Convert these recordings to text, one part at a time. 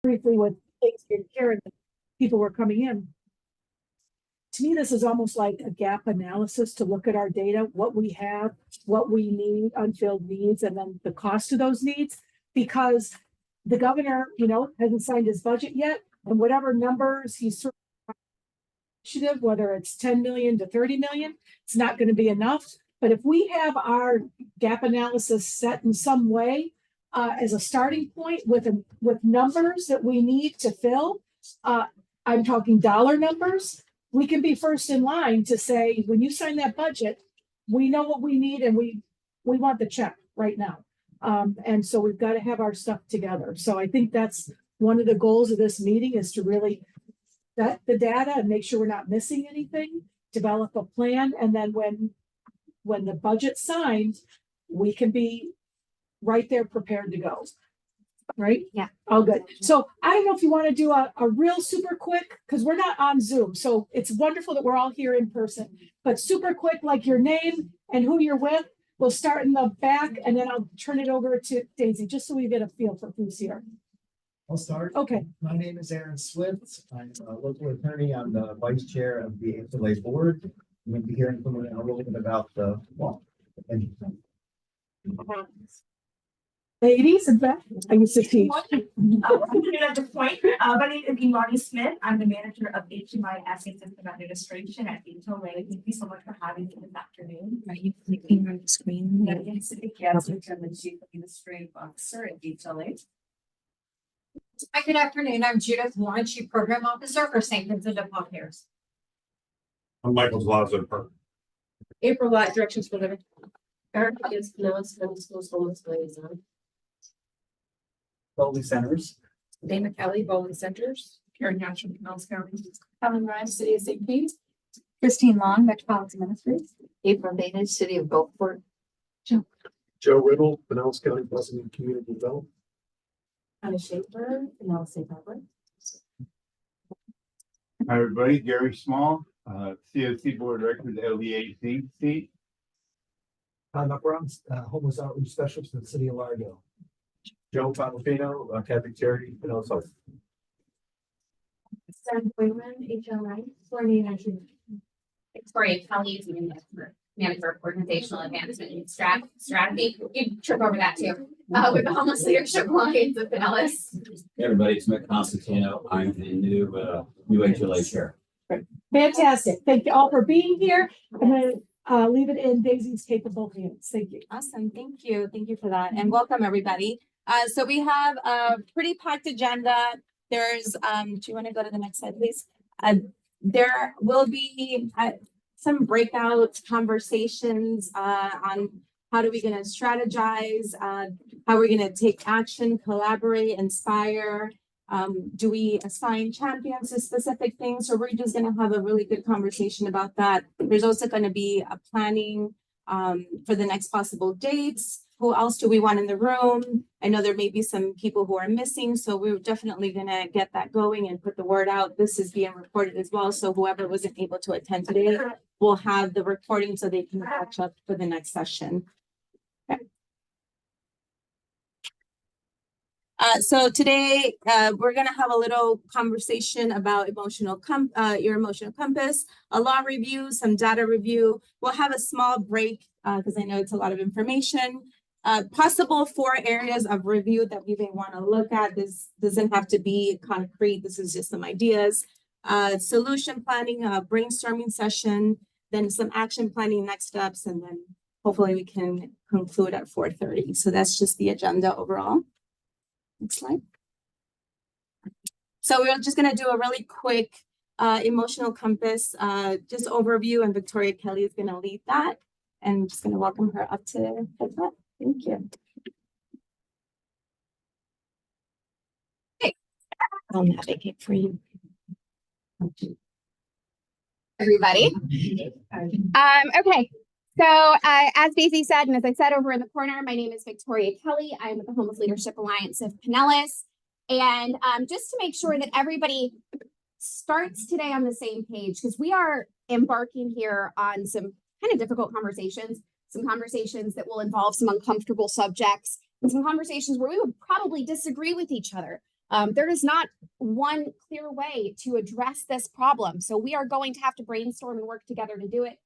briefly with things in Karen, people were coming in. To me, this is almost like a gap analysis to look at our data, what we have, what we need, unfilled needs, and then the cost of those needs. Because the governor, hasn't signed his budget yet, and whatever numbers he's initiative, whether it's 10 million to 30 million, it's not going to be enough. But if we have our gap analysis set in some way as a starting point with numbers that we need to fill, I'm talking dollar numbers, we can be first in line to say, when you sign that budget, we know what we need and we want the check right now. And so we've got to have our stuff together. So I think that's one of the goals of this meeting, is to really vet the data and make sure we're not missing anything, develop a plan, and then when the budget's signed, we can be right there prepared to go. Right? Yeah. Oh, good. So I don't know if you want to do a real super quick, because we're not on Zoom. So it's wonderful that we're all here in person, but super quick, like your name and who you're with. We'll start in the back and then I'll turn it over to Daisy, just so we get a feel for who's here. I'll start. Okay. My name is Aaron Swift. I'm a local attorney. I'm the vice chair of the HLA board. I'm going to be hearing from you in a little bit about the law. Thank you. Ladies, in fact, I used to teach. At this point, my name is Imani Smith. I'm the manager of HMI Assets System Administration at HLA. Thank you so much for having me this afternoon. Are you clicking on the screen? Yes, I'm the chief administrative officer at HLA. Hi, good afternoon. I'm Judith Warren, Chief Program Officer for St. Vincent de Paul Cares. I'm Michael Zlazo. April Lott, Directions for Living. Eric is Pinellas County Schools Homeless Liaison. Bowley Centers. Dana Kelly, Bowling Centers. Karen Hatch from Pinellas County. Helen Ryan, City of St. Pete. Christine Long, Metropolitan Ministries. April Bainage, City of Gulfport. Joe Riddle, Pinellas County Pleasant and Community Development. Anna Schaefer, Pinellas St. Public. Hi, everybody. Gary Small, COC Board Director of the LEAC seat. Tom Upram, homeless outreach specialist in the city of Largo. Joe Palafino, Catholic Charity, Pinellas Health. Sam Quayman, HLI, coordinator. Victoria Kelly is manager of organizational advancement and strategy. You trip over that too. With the Homeless Leadership Alliance of Pinellas. Hey everybody, it's Mick Constantino. I'm the new HLA chair. Fantastic. Thank you all for being here. I'm going to leave it in Daisy's capable hands. Thank you. Awesome. Thank you. Thank you for that. And welcome everybody. So we have a pretty packed agenda. There's, do you want to go to the next slide, please? There will be some breakout conversations on how are we going to strategize, how are we going to take action, collaborate, inspire. Do we assign champions to specific things? So we're just going to have a really good conversation about that. There's also going to be a planning for the next possible dates. Who else do we want in the room? I know there may be some people who are missing, so we're definitely going to get that going and put the word out. This is being recorded as well, so whoever wasn't able to attend today will have the recording so they can catch up for the next session. Okay. So today we're going to have a little conversation about your emotional compass, a law review, some data review. We'll have a small break because I know it's a lot of information. Possible 4 areas of review that we may want to look at. This doesn't have to be concrete. This is just some ideas. Solution planning, brainstorming session, then some action planning, next steps, and then hopefully we can conclude at 4:30. So that's just the agenda overall. Next slide. So we're just going to do a really quick emotional compass, just overview, and Victoria Kelly is going to lead that. And I'm just going to welcome her up to the front. Thank you. Okay. I'll navigate for you. Everybody. Okay. So as Daisy said, and as I said over in the corner, my name is Victoria Kelly. I'm with the Homeless Leadership Alliance of Pinellas. And just to make sure that everybody starts today on the same page, because we are embarking here on some kind of difficult conversations, some conversations that will involve some uncomfortable subjects, and some conversations where we would probably disagree with each other. There is not one clear way to address this problem. So we are going to have to brainstorm and work together to do it.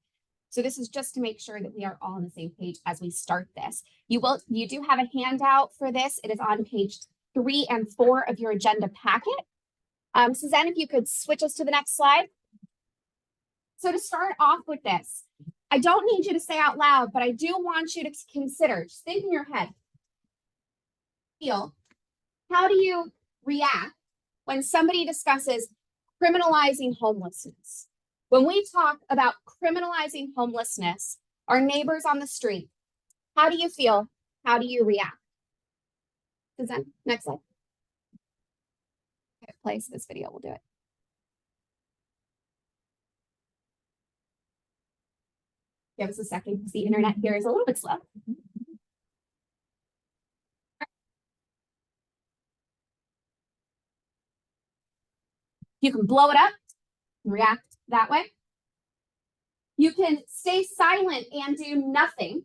So this is just to make sure that we are all on the same page as we start this. You do have a handout for this. It is on page 3 and 4 of your agenda packet. Suzanne, if you could switch us to the next slide. So to start off with this, I don't need you to say out loud, but I do want you to consider, just think in your head, feel, how do you react when somebody discusses criminalizing homelessness? When we talk about criminalizing homelessness, our neighbors on the street, how do you feel? How do you react? Suzanne, next slide. Okay, play so this video will do it. Give us a second because the internet here is a little bit slow. You can blow it up and react that way. You can stay silent and do nothing.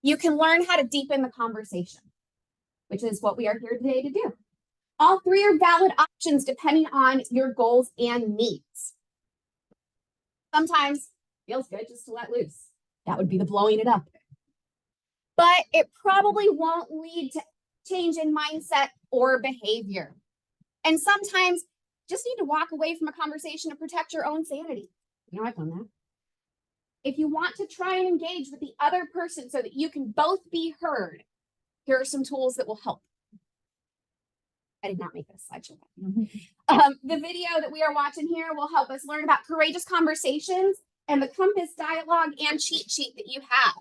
You can learn how to deepen the conversation, which is what we are here today to do. All three are valid options depending on your goals and needs. Sometimes it feels good just to let loose. That would be the blowing it up. But it probably won't lead to change in mindset or behavior. And sometimes you just need to walk away from a conversation to protect your own sanity. You know, I've done that. If you want to try and engage with the other person so that you can both be heard, here are some tools that will help. I did not make this slideshow. The video that we are watching here will help us learn about courageous conversations and the compass dialogue and cheat sheet that you have.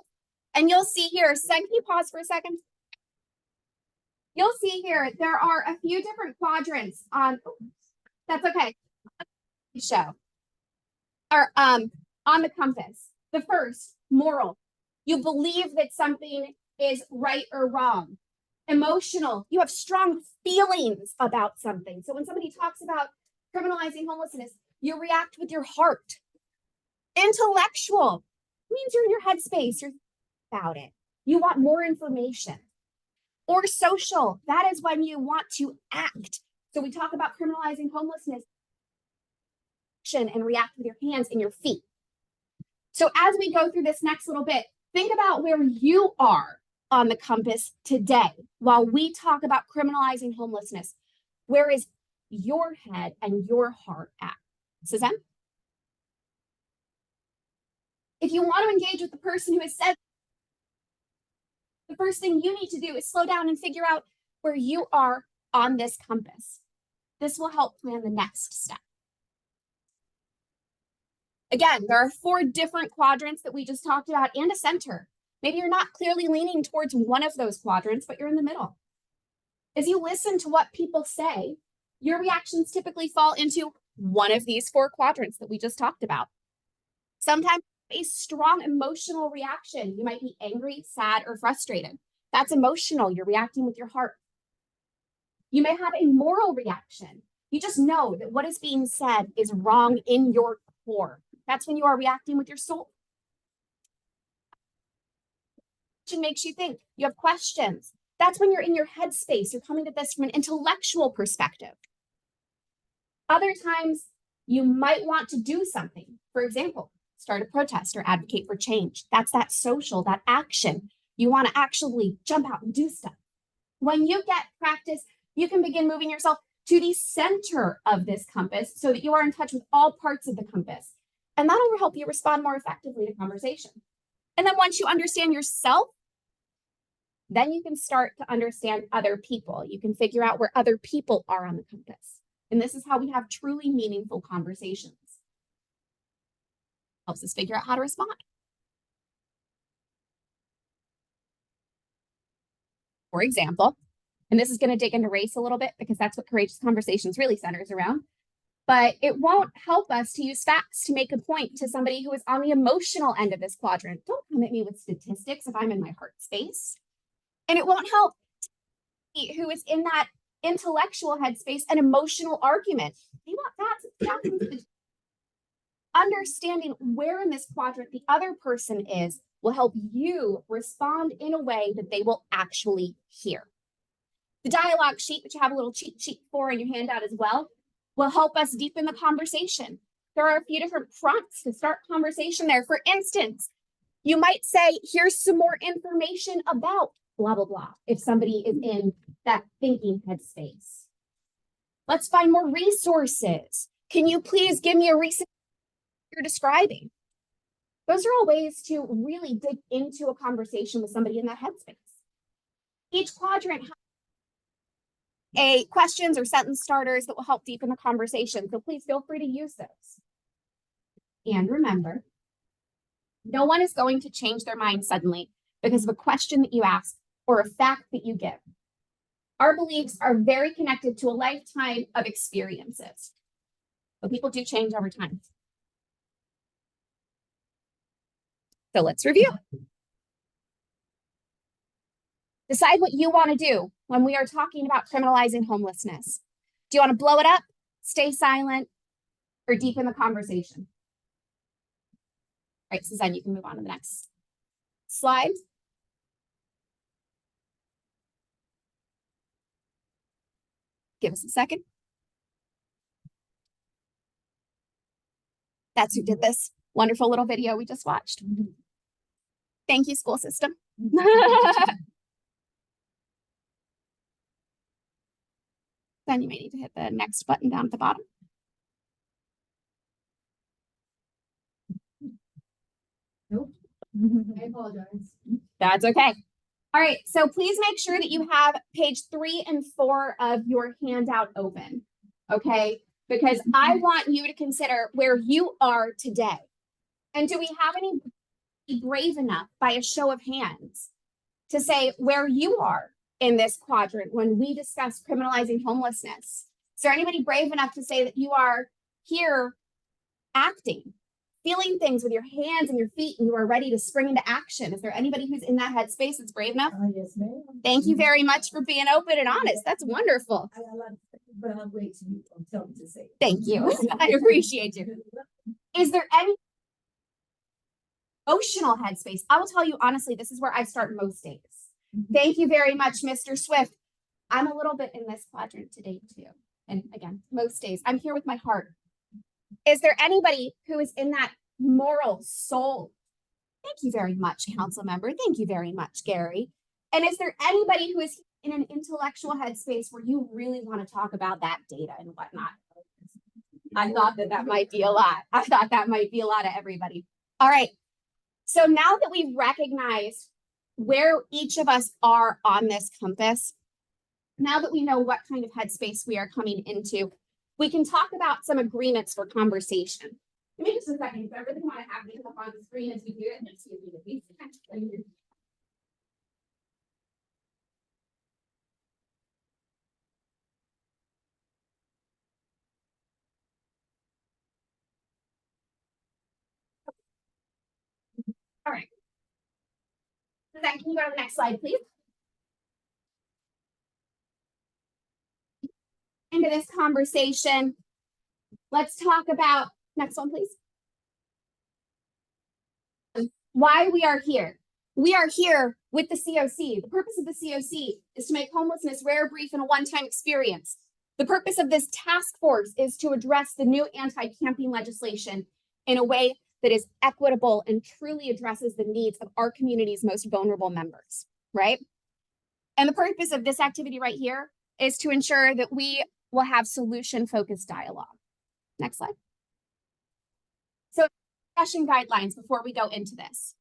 And you'll see here, can you pause for a second? You'll see here, there are a few different quadrants on, that's okay, show, or on the compass. The first, moral. You believe that something is right or wrong. Emotional, you have strong feelings about something. So when somebody talks about criminalizing homelessness, you react with your heart. Intellectual means you're in your headspace, you're about it. You want more information. Or social, that is when you want to act. So we talk about criminalizing homelessness and react with your hands and your feet. So as we go through this next little bit, think about where you are on the compass today while we talk about criminalizing homelessness. Where is your head and your heart at? Suzanne? If you want to engage with the person who has said, the first thing you need to do is slow down and figure out where you are on this compass. This will help plan the next step. Again, there are 4 different quadrants that we just talked about and a center. Maybe you're not clearly leaning towards one of those quadrants, but you're in the middle. As you listen to what people say, your reactions typically fall into one of these 4 quadrants that we just talked about. Sometimes a strong emotional reaction. You might be angry, sad, or frustrated. That's emotional. You're reacting with your heart. You may have a moral reaction. You just know that what is being said is wrong in your core. That's when you are reacting with your soul. It makes you think. You have questions. That's when you're in your headspace. You're coming to this from an intellectual perspective. Other times, you might want to do something. For example, start a protest or advocate for change. That's that social, that action. You want to actually jump out and do stuff. When you get practice, you can begin moving yourself to the center of this compass so that you are in touch with all parts of the compass. And that'll help you respond more effectively to conversation. And then once you understand yourself, then you can start to understand other people. You can figure out where other people are on the compass. And this is how we have truly meaningful conversations. Helps us figure out how to respond. For example, and this is going to dig into race a little bit because that's what Courageous Conversations really centers around. But it won't help us to use facts to make a point to somebody who is on the emotional end of this quadrant. Don't come at me with statistics if I'm in my heart space. And it won't help who is in that intellectual headspace an emotional argument. They want facts. Understanding where in this quadrant the other person is will help you respond in a way that they will actually hear. The dialogue sheet, which you have a little cheat sheet for in your handout as well, will help us deepen the conversation. There are a few different prompts to start conversation there. For instance, you might say, here's some more information about blah, blah, blah, if somebody is in that thinking headspace. Let's find more resources. Can you please give me a resource you're describing? Those are all ways to really dig into a conversation with somebody in that headspace. Each quadrant has questions or sentence starters that will help deepen the conversation. So please feel free to use those. And remember, no one is going to change their mind suddenly because of a question that you ask or a fact that you give. Our beliefs are very connected to a lifetime of experiences. But people do change over time. So let's review. Decide what you want to do when we are talking about criminalizing homelessness. Do you want to blow it up, stay silent, or deepen the conversation? All right, Suzanne, you can move on to the next slide. Give us a second. That's who did this wonderful little video we just watched. Thank you, school system. Then you may need to hit the next button down at the bottom. Nope. I apologize. That's okay. All right, so please make sure that you have page 3 and 4 of your handout open, okay? Because I want you to consider where you are today. And do we have any brave enough by a show of hands to say where you are in this quadrant when we discuss criminalizing homelessness? Is there anybody brave enough to say that you are here acting, feeling things with your hands and your feet, and you are ready to spring into action? Is there anybody who's in that headspace that's brave enough? Yes, ma'am. Thank you very much for being open and honest. That's wonderful. But I'll wait till you tell me to say. Thank you. I appreciate you. Is there any emotional headspace? I will tell you honestly, this is where I start most days. Thank you very much, Mr. Swift. I'm a little bit in this quadrant today too. And again, most days I'm here with my heart. Is there anybody who is in that moral soul? Thank you very much, council member. Thank you very much, Gary. And is there anybody who is in an intellectual headspace where you really want to talk about that data and whatnot? I thought that might be a lot. I thought that might be a lot of everybody. All right. So now that we've recognized where each of us are on this compass, now that we know what kind of headspace we are coming into, we can talk about some agreements for conversation. Give me just a second. So I really want to have these up on the screen as we do it. Excuse me, please. All right. So then can you go to the next slide, please? Into this conversation, let's talk about, next one, please. Why we are here. We are here with the COC. The purpose of the COC is to make homelessness rare, brief, and a one-time experience. The purpose of this task force is to address the new anti-camping legislation in a way that is equitable and truly addresses the needs of our community's most vulnerable members, right? And the purpose of this activity right here is to ensure that we will have solution-focused dialogue. Next slide. So discussion guidelines before we go into this.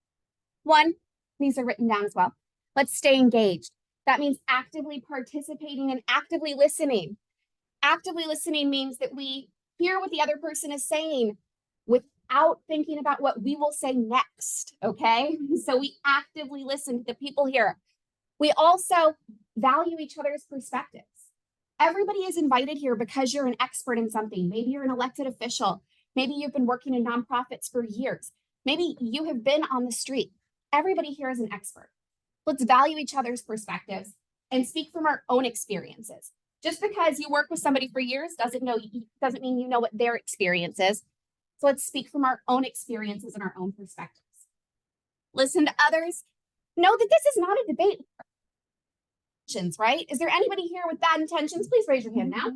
One, these are written down as well. Let's stay engaged. That means actively participating and actively listening. Actively listening means that we hear what the other person is saying without thinking about what we will say next, okay? So we actively listen to the people here. We also value each other's perspectives. Everybody is invited here because you're an expert in something. Maybe you're an elected official. Maybe you've been working in nonprofits for years. Maybe you have been on the street. Everybody here is an expert. Let's value each other's perspectives and speak from our own experiences. Just because you work with somebody for years doesn't mean you know what their experience is. So let's speak from our own experiences and our own perspectives. Listen to others. Know that this is not a debate. intentions, right? Is there anybody here with bad intentions? Please raise your hand now.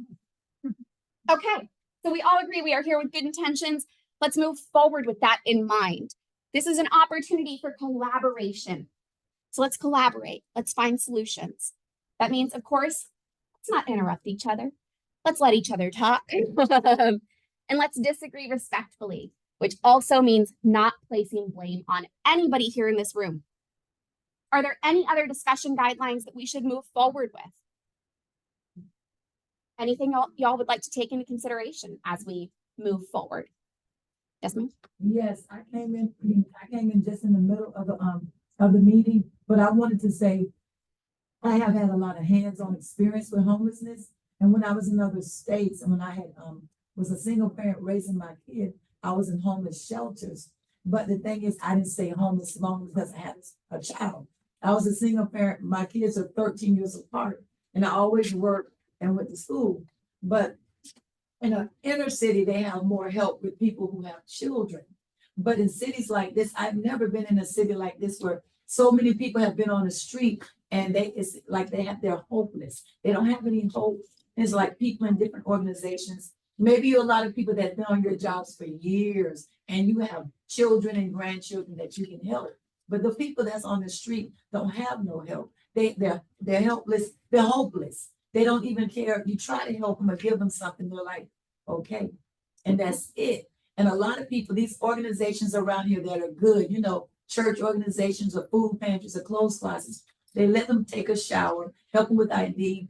Okay, so we all agree we are here with good intentions. Let's move forward with that in mind. This is an opportunity for collaboration. So let's collaborate. Let's find solutions. That means, of course, let's not interrupt each other. Let's let each other talk. And let's disagree respectfully, which also means not placing blame on anybody here in this room. Are there any other discussion guidelines that we should move forward with? Anything y'all would like to take into consideration as we move forward? Yes, ma'am. Yes, I came in just in the middle of the meeting, but I wanted to say I have had a lot of hands-on experience with homelessness. And when I was in other states and when I had was a single parent raising my kid, I was in homeless shelters. But the thing is, I didn't stay homeless long because I had a child. I was a single parent. My kids are 13 years apart, and I always worked and went to school. But in an inner city, they have more help with people who have children. But in cities like this, I've never been in a city like this where so many people have been on the street and it's like they're hopeless. They don't have any hope. It's like people in different organizations. Maybe you're a lot of people that have been on your jobs for years and you have children and grandchildren that you can help. But the people that's on the street don't have no help. They're helpless. They're hopeless. They don't even care if you try to help them or give them something. They're like, okay. And that's it. And a lot of people, these organizations around here that are good, you know, church organizations or food pantries or clothes closets, they let them take a shower, help them with ID,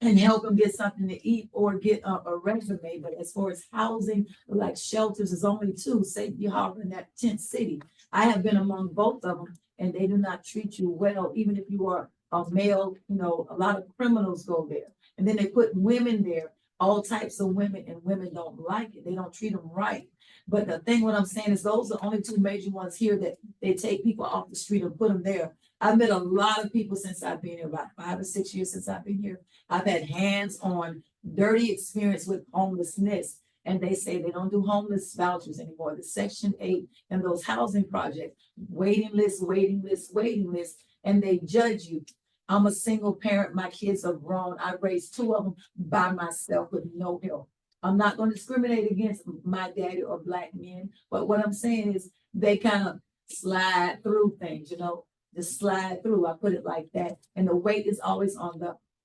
and help them get something to eat or get a resume. But as far as housing, like shelters, is only two. Safety Harbor in that tent city. I have been among both of them, and they do not treat you well, even if you are a male. You know, a lot of criminals go there, and then they put women there, all types of women, and women don't like it. They don't treat them right. But the thing, what I'm saying is, those are only two major ones here that they take people off the street and put them there. I've met a lot of people since I've been here, about 5 or 6 years since I've been here. I've had hands-on dirty experience with homelessness, and they say they don't do homeless vouchers anymore. The Section 8 and those housing projects, waiting list, and they judge you. I'm a single parent. My kids are grown. I raised 2 of them by myself with no help. I'm not going to discriminate against my daddy or Black men, but what I'm saying is they kind of slide through things, you know, just slide through. I put it like that. And the weight is always on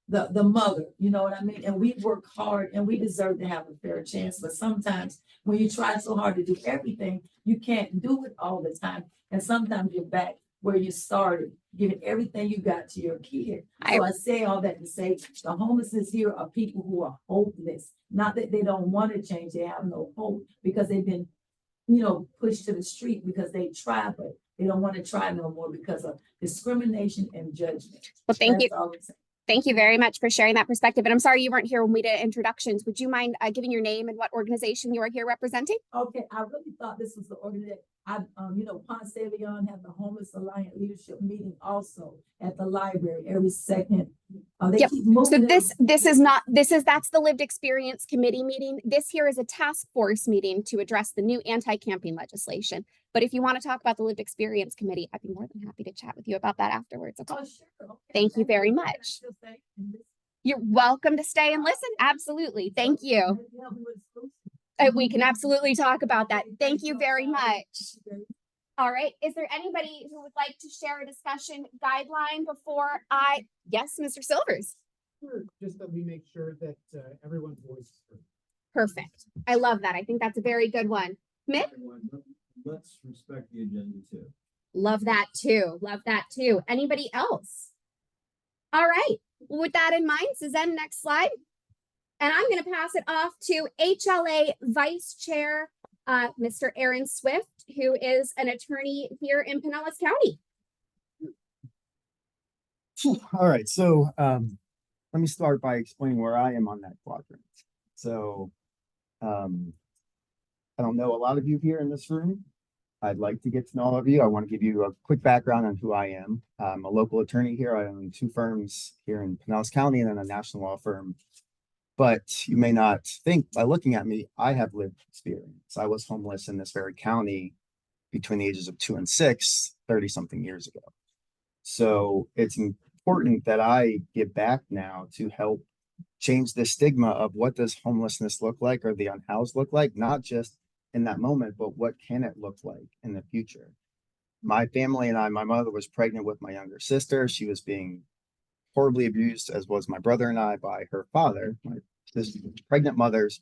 the mother, you know what I mean? And we work hard and we deserve to have a fair chance. But sometimes when you try so hard to do everything, you can't do it all the time. And sometimes you're back where you started, giving everything you got to your kid. So I say all that to say the homelessness here are people who are hopeless. Not that they don't want to change, they have no hope because they've been, you know, pushed to the street because they try, but they don't want to try no more because of discrimination and judgment. Well, thank you. That's all I'm saying. Thank you very much for sharing that perspective. And I'm sorry you weren't here when we did introductions. Would you mind giving your name and what organization you are here representing? Okay, I really thought this was the organization. You know, Ponce de Leon have the Homeless Alliance leadership meeting also at the library every second. They Yep. keep moving So it. that's the lived experience committee meeting. This here is a task force meeting to address the new anti-camping legislation. But if you want to talk about the lived experience committee, I'd be more than happy to chat with you about that afterwards. Okay. Oh, sure. Okay. Thank you very much. You're welcome to stay and listen. Absolutely. Thank you. We can absolutely talk about that. Thank you very much. All right. Is there anybody who would like to share a discussion guideline before yes, Mr. Silvers. Sure, just that we make sure that everyone's voice is heard. Perfect. I love that. I think that's a very good one. Mick? Everyone, let's respect the agenda too. Love that too. Love that too. Anybody else? All right. With that in mind, Suzanne, next slide. And I'm going to pass it off to HLA Vice Chair, Mr. Aaron Swift, who is an attorney here in Pinellas County. All right, so let me start by explaining where I am on that quadrant. So I don't know a lot of you here in this room. I'd like to get to know all of you. I want to give you a quick background on who I am. I'm a local attorney here. I own 2 firms here in Pinellas County and then a national law firm. But you may not think by looking at me, I have lived experience. I was homeless in this very county between the ages of 2 and 6, 30 something years ago. So it's important that I give back now to help change the stigma of what does homelessness look like or the unhoused look like, not just in that moment, but what can it look like in the future? My family and I, my mother was pregnant with my younger sister. She was being horribly abused, as was my brother and I, by her father, my sister, pregnant mother's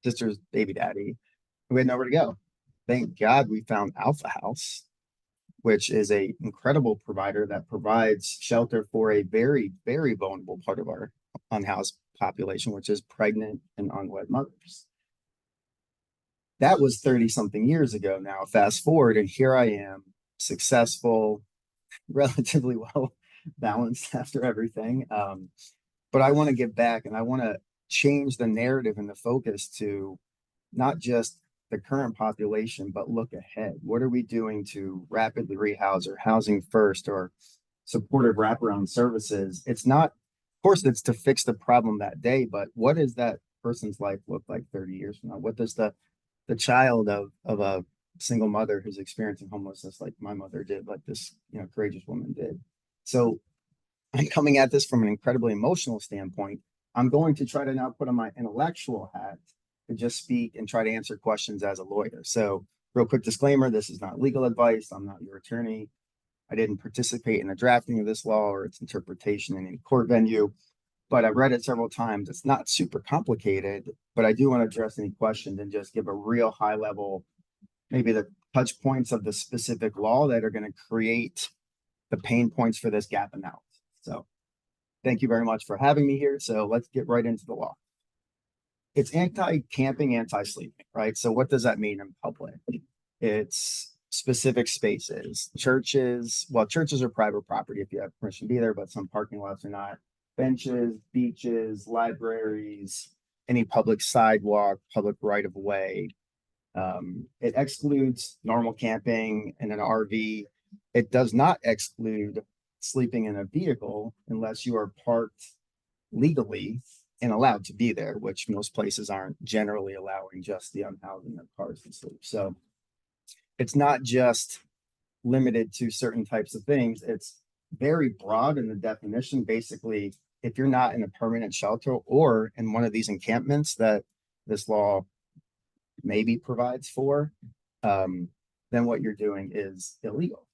sister's baby daddy. We had nowhere to go. Thank God we found Alpha House, which is a incredible provider that provides shelter for a very, very vulnerable part of our unhoused population, which is pregnant and unwed mothers. That was 30 something years ago now. Fast forward, and here I am, successful, relatively well balanced after everything. But I want to give back and I want to change the narrative and the focus to not just the current population, but look ahead. What are we doing to rapidly rehouse or housing first or supportive wraparound services? It's not, of course, it's to fix the problem that day, but what does that person's life look like 30 years from now? What does the child of a single mother who's experiencing homelessness like my mother did, like this, courageous woman did? So I'm coming at this from an incredibly emotional standpoint. I'm going to try to now put on my intellectual hat to just speak and try to answer questions as a lawyer. So real quick disclaimer, this is not legal advice. I'm not your attorney. I didn't participate in the drafting of this law or its interpretation in any court venue, but I've read it several times. It's not super complicated, but I do want to address any questions and just give a real high level, maybe the touch points of the specific law that are going to create the pain points for this gap analysis. So thank you very much for having me here. So let's get right into the law. It's anti-camping, anti-sleeping, right? So what does that mean in public? It's specific spaces, churches. Well, churches are private property if you have permission to be there, but some parking lots are not. Benches, beaches, libraries, any public sidewalk, public right of way. It excludes normal camping in an RV. It does not exclude sleeping in a vehicle unless you are parked legally and allowed to be there, which most places aren't generally allowing just the unhoused in their cars to sleep. So it's not just limited to certain types of things. It's very broad in the definition. Basically, if you're not in a permanent shelter or in one of these encampments that this law maybe provides for, then what you're doing is illegal.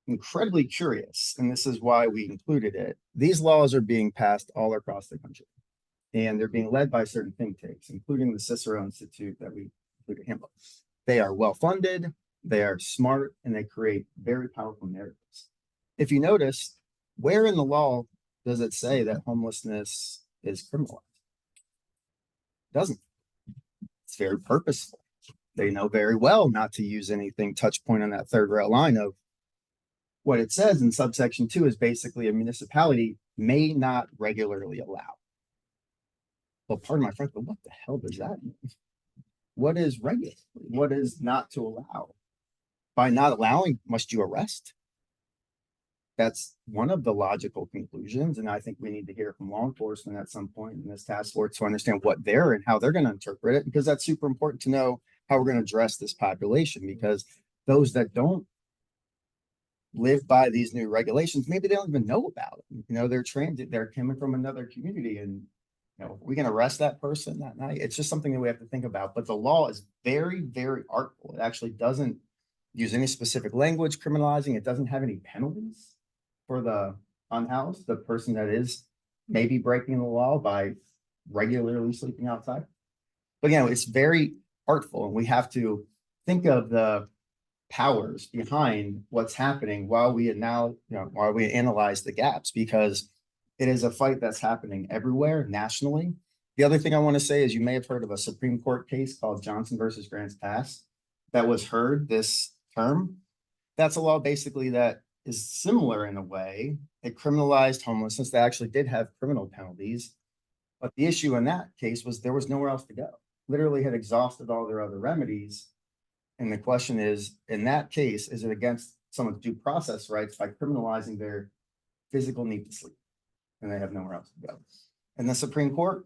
Incredibly curious, and this is why we included it. These laws are being passed all across the country, and they're being led by certain think tanks, including the Cicero Institute that we included handbook. They are well-funded, they are smart, and they create very powerful narratives. If you notice, where in the law does it say that homelessness is criminalized? It doesn't. It's very purposeful. They know very well not to use anything touch point on that third rail line of what it says in subsection 2 is basically a municipality may not regularly allow. Well, pardon my French, but what the hell does that mean? What is regular? What is not to allow? By not allowing, must you arrest? That's one of the logical conclusions. And I think we need to hear from law enforcement at some point in this task force to understand what they're and how they're going to interpret it, because that's super important to know how we're going to address this population, because those that don't live by these new regulations, maybe they don't even know about it. They're transit, they're coming from another community, and we can arrest that person that night. It's just something that we have to think about. But the law is very, very artful. It actually doesn't use any specific language criminalizing. It doesn't have any penalties for the unhoused, the person that is maybe breaking the law by regularly sleeping outside. But it's very artful, and we have to think of the powers behind what's happening while we analyze the gaps, because it is a fight that's happening everywhere nationally. The other thing I want to say is you may have heard of a Supreme Court case called Johnson versus Grants Pass that was heard this term. That's a law basically that is similar in a way. It criminalized homelessness. They actually did have criminal penalties, but the issue in that case was there was nowhere else to go. Literally had exhausted all their other remedies. And the question is, in that case, is it against someone's due process rights by criminalizing their physical need to sleep? And they have nowhere else to go. And the Supreme Court,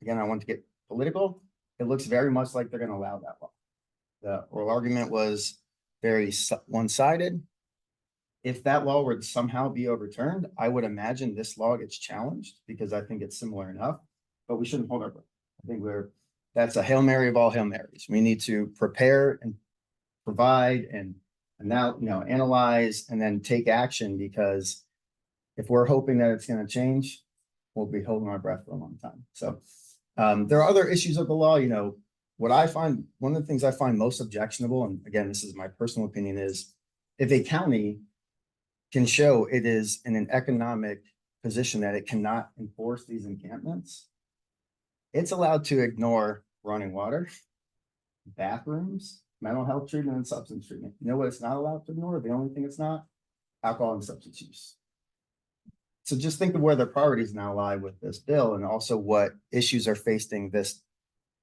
again, I want to get political. It looks very much like they're going to allow that law. The oral argument was very one-sided. If that law were to somehow be overturned, I would imagine this law gets challenged because I think it's similar enough, but we shouldn't hold our breath. I think that's a Hail Mary of all Hail Marys. We need to prepare and provide and now, analyze and then take action, because if we're hoping that it's going to change, we'll be holding our breath for a long time. So there are other issues of the law. What I find, one of the things I find most objectionable, and again, this is my personal opinion, is if a county can show it is in an economic position that it cannot enforce these encampments, it's allowed to ignore running water, bathrooms, mental health treatment, and substance treatment. You know what it's not allowed to ignore? The only thing it's not? Alcohol and substance use. So just think of where the priorities now lie with this bill, and also what issues are facing this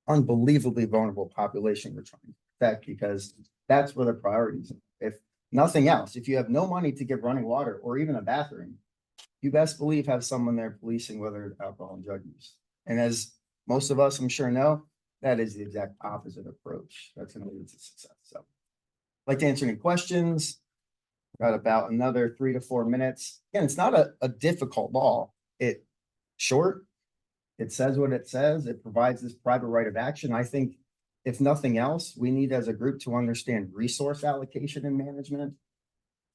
unbelievably vulnerable population we're trying to protect, because that's where the priorities are. If nothing else, if you have no money to give running water or even a bathroom, you best believe have someone there policing whether it's alcohol and drug use. And as most of us, I'm sure, know, that is the exact opposite approach that's going to lead to success. So I'd like to answer any questions. Got about another 3 to 4 minutes. Again, it's not a difficult law. It's short. It says what it says. It provides this private right of action. I think, if nothing else, we need as a group to understand resource allocation and management.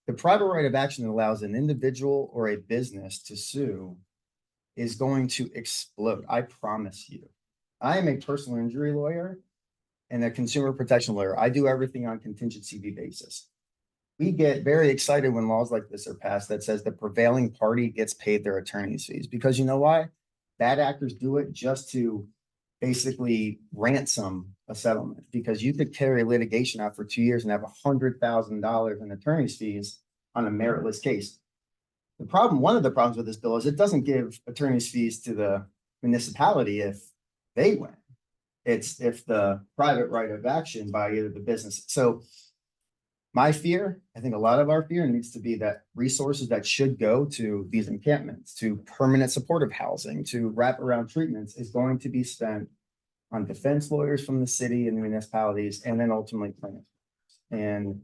The private right of action that allows an individual or a business to sue is going to explode. I promise you. I am a personal injury lawyer and a consumer protection lawyer. I do everything on contingency fee basis. We get very excited when laws like this are passed that says the prevailing party gets paid their attorney's fees, because you know why? Bad actors do it just to basically ransom a settlement, because you could carry litigation out for 2 years and have $100,000 in attorney's fees on a meritless case. One of the problems with this bill is it doesn't give attorney's fees to the municipality if they win. It's if the private right of action by either the business. So my fear, I think a lot of our fear needs to be that resources that should go to these encampments, to permanent supportive housing, to wraparound treatments, is going to be spent on defense lawyers from the city and the municipalities, and then ultimately plaintiffs. And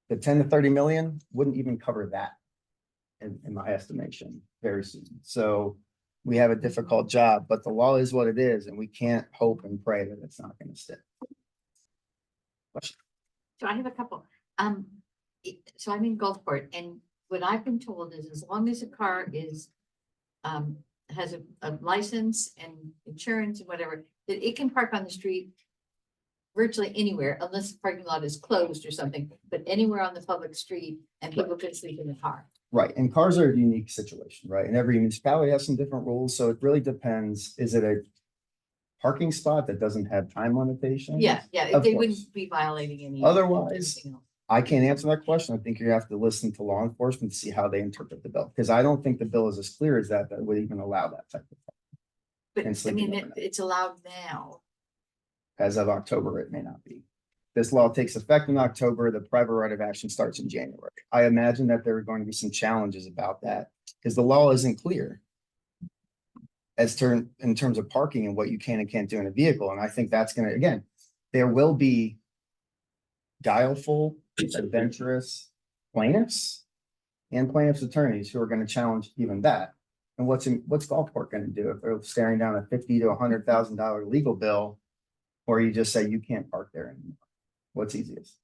the 10 to 30 million wouldn't even cover that in my estimation very soon. So we have a difficult job, but the law is what it is, and we can't hope and pray that it's not going to stick. Question? So I have a couple. So I'm in Gulfport, and what I've been told is as long as a car is has a license and insurance and whatever, that it can park on the street virtually anywhere, unless the parking lot is closed or something, but anywhere on the public street, and people can sleep in the car. Right. And cars are a unique situation, right? And every municipality has some different rules. So it really depends. Is it a parking spot that doesn't have time limitations? Yeah, Of they course. wouldn't be violating any. Otherwise, anything else. I can't answer that question. I think you have to listen to law enforcement to see how they interpret the bill, because I don't think the bill is as clear as that would even allow that type of. But and I sleeping mean, overnight. it's allowed now. As of October, it may not be. This law takes effect in October. The private right of action starts in January. I imagine that there are going to be some challenges about that, because the law isn't clear in terms of parking and what you can and can't do in a vehicle. And I think that's going to, again, there will be guileful, adventurous plaintiffs and plaintiffs' attorneys who are going to challenge even that. And what's Gulfport going to do if they're staring down a $50,000 to $100,000 legal bill, or you just say you can't park there anymore? What's easiest?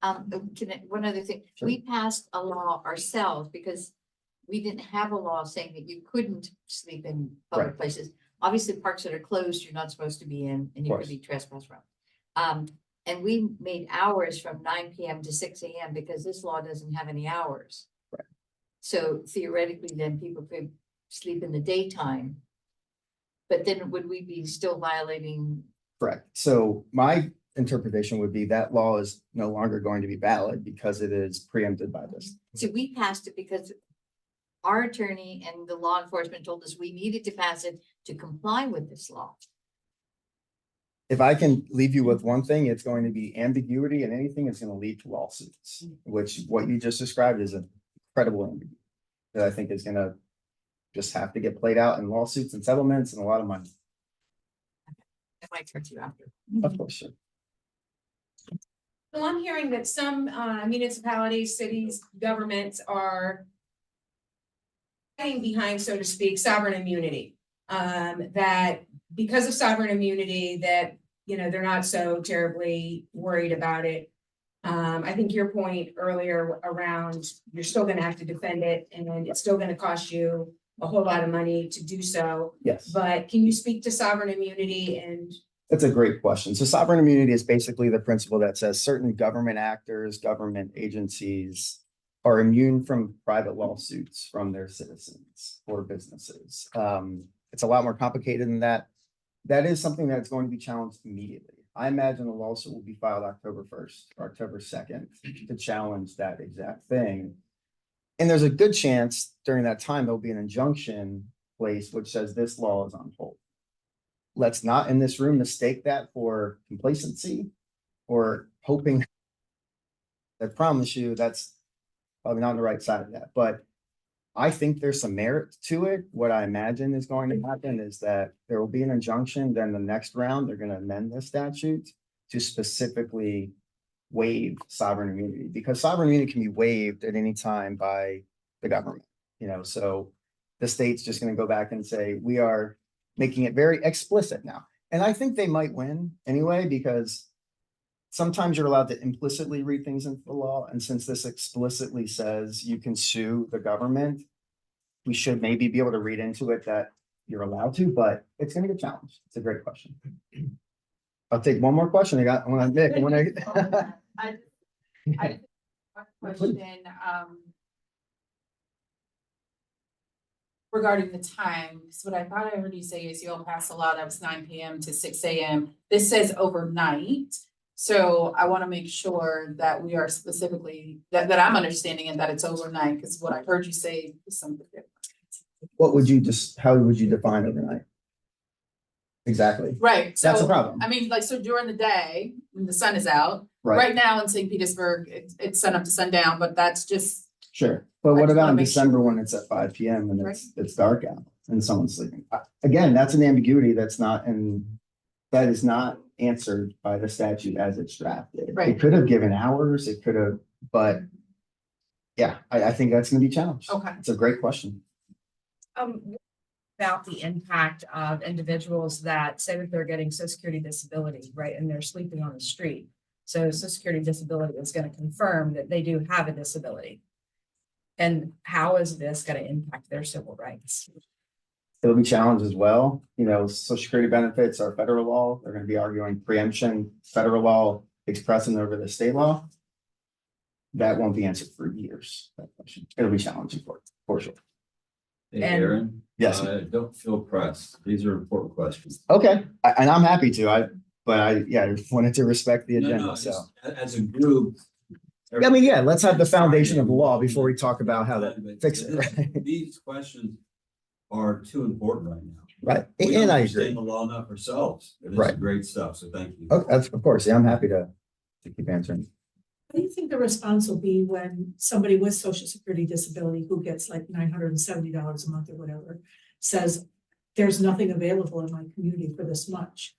One other thing, Sure. we passed a law ourselves because we didn't have a law saying that you couldn't sleep in public Right. places. Obviously, parks that are closed, you're not supposed to be in, and you could course. be trespassed from. And we made hours from 9 PM to 6 AM because this law doesn't have any hours. Right. So theoretically, then people could sleep in the daytime. But then would we be still violating? Correct. So my interpretation would be that law is no longer going to be valid because it is preempted by this. So we passed it because our attorney and the law enforcement told us we needed to pass it to comply with this law. If I can leave you with one thing, it's going to be ambiguity, and anything is going to lead to lawsuits, which what you just described is an incredible ambiguity that I think is going to just have to get played out in lawsuits and settlements and a lot of money. I might turn to you after. Of course, sure. Well, I'm hearing that some municipalities, cities, governments are hiding behind, so to speak, sovereign immunity. That because of sovereign immunity, that, you know, they're not so terribly worried about it. I think your point earlier around, you're still gonna have to defend it, and it's still gonna cost you a whole lot of money to do so. Yes. But can you speak to sovereign immunity and That's a great question. So sovereign immunity is basically the principle that says certain government actors, government agencies are immune from private lawsuits from their citizens or businesses. It's a lot more complicated than that. That is something that's going to be challenged immediately. I imagine a lawsuit will be filed October 1st or October 2nd to challenge that exact thing. And there's a good chance during that time, there'll be an injunction placed which says this law is on hold. Let's not in this room mistake that for complacency or hoping. I promise you that's probably not on the right side of that, but I think there's some merit to it. What I imagine is going to happen is that there will be an injunction, then the next round, they're going to amend the statute to specifically waive sovereign immunity, because sovereign immunity can be waived at any time by the government, you know, so the state's just going to go back and say, we are making it very explicit now. And I think they might win anyway, because sometimes you're allowed to implicitly read things into the law. And since this explicitly says you can sue the government, we should maybe be able to read into it that you're allowed to, but it's going to get challenged. It's a great question. I'll take one more question. I got one. Nick, Question, regarding the time, because what I thought I heard you say is you'll pass a law that was 9 p.m. to 6 a.m. This says overnight. So I want to make sure that we are specifically, that I'm understanding it, that it's overnight, because what I heard you say is something different. What would you how would you define overnight? Exactly. Right. So that's a problem. I mean, like, so during the day, when the sun is out, Right. right now in St. Petersburg, it's sun up to sundown, but that's just. Sure. But what just about wanna in make December sure. when it's at 5 p.m. and it's dark out and someone's sleeping? Again, that's an ambiguity that is not answered by the statute as it's drafted. Right. It could have given hours, it could have, but yeah, I think that's gonna be challenged. Okay. It's a great question. About the impact of individuals that say that they're getting Social Security disability, right, and they're sleeping on the street. So Social Security disability is going to confirm that they do have a disability. And how is this going to impact their civil rights? It'll be challenged as well. You know, Social Security benefits are federal law. They're going to be arguing preemption, federal law expressing over the state law. That won't be answered for years. That question. It'll be challenging for sure. Hey, And- Aaron. Yes. Don't feel pressed. These are important questions. Okay, and I'm happy to. I wanted to respect the No, agenda. no, So just as a group. I mean, yeah, let's have the foundation of the law before we talk about how to But fix it. Right. These questions are too important right now. Right. We don't And I understand agree. the law enough ourselves. This is Right. great stuff. So thank you. Oh, that's, of course. Yeah, I'm happy to keep answering. What do you think the response will be when somebody with Social Security disability who gets like $970 a month or whatever says, there's nothing available in my community for this much?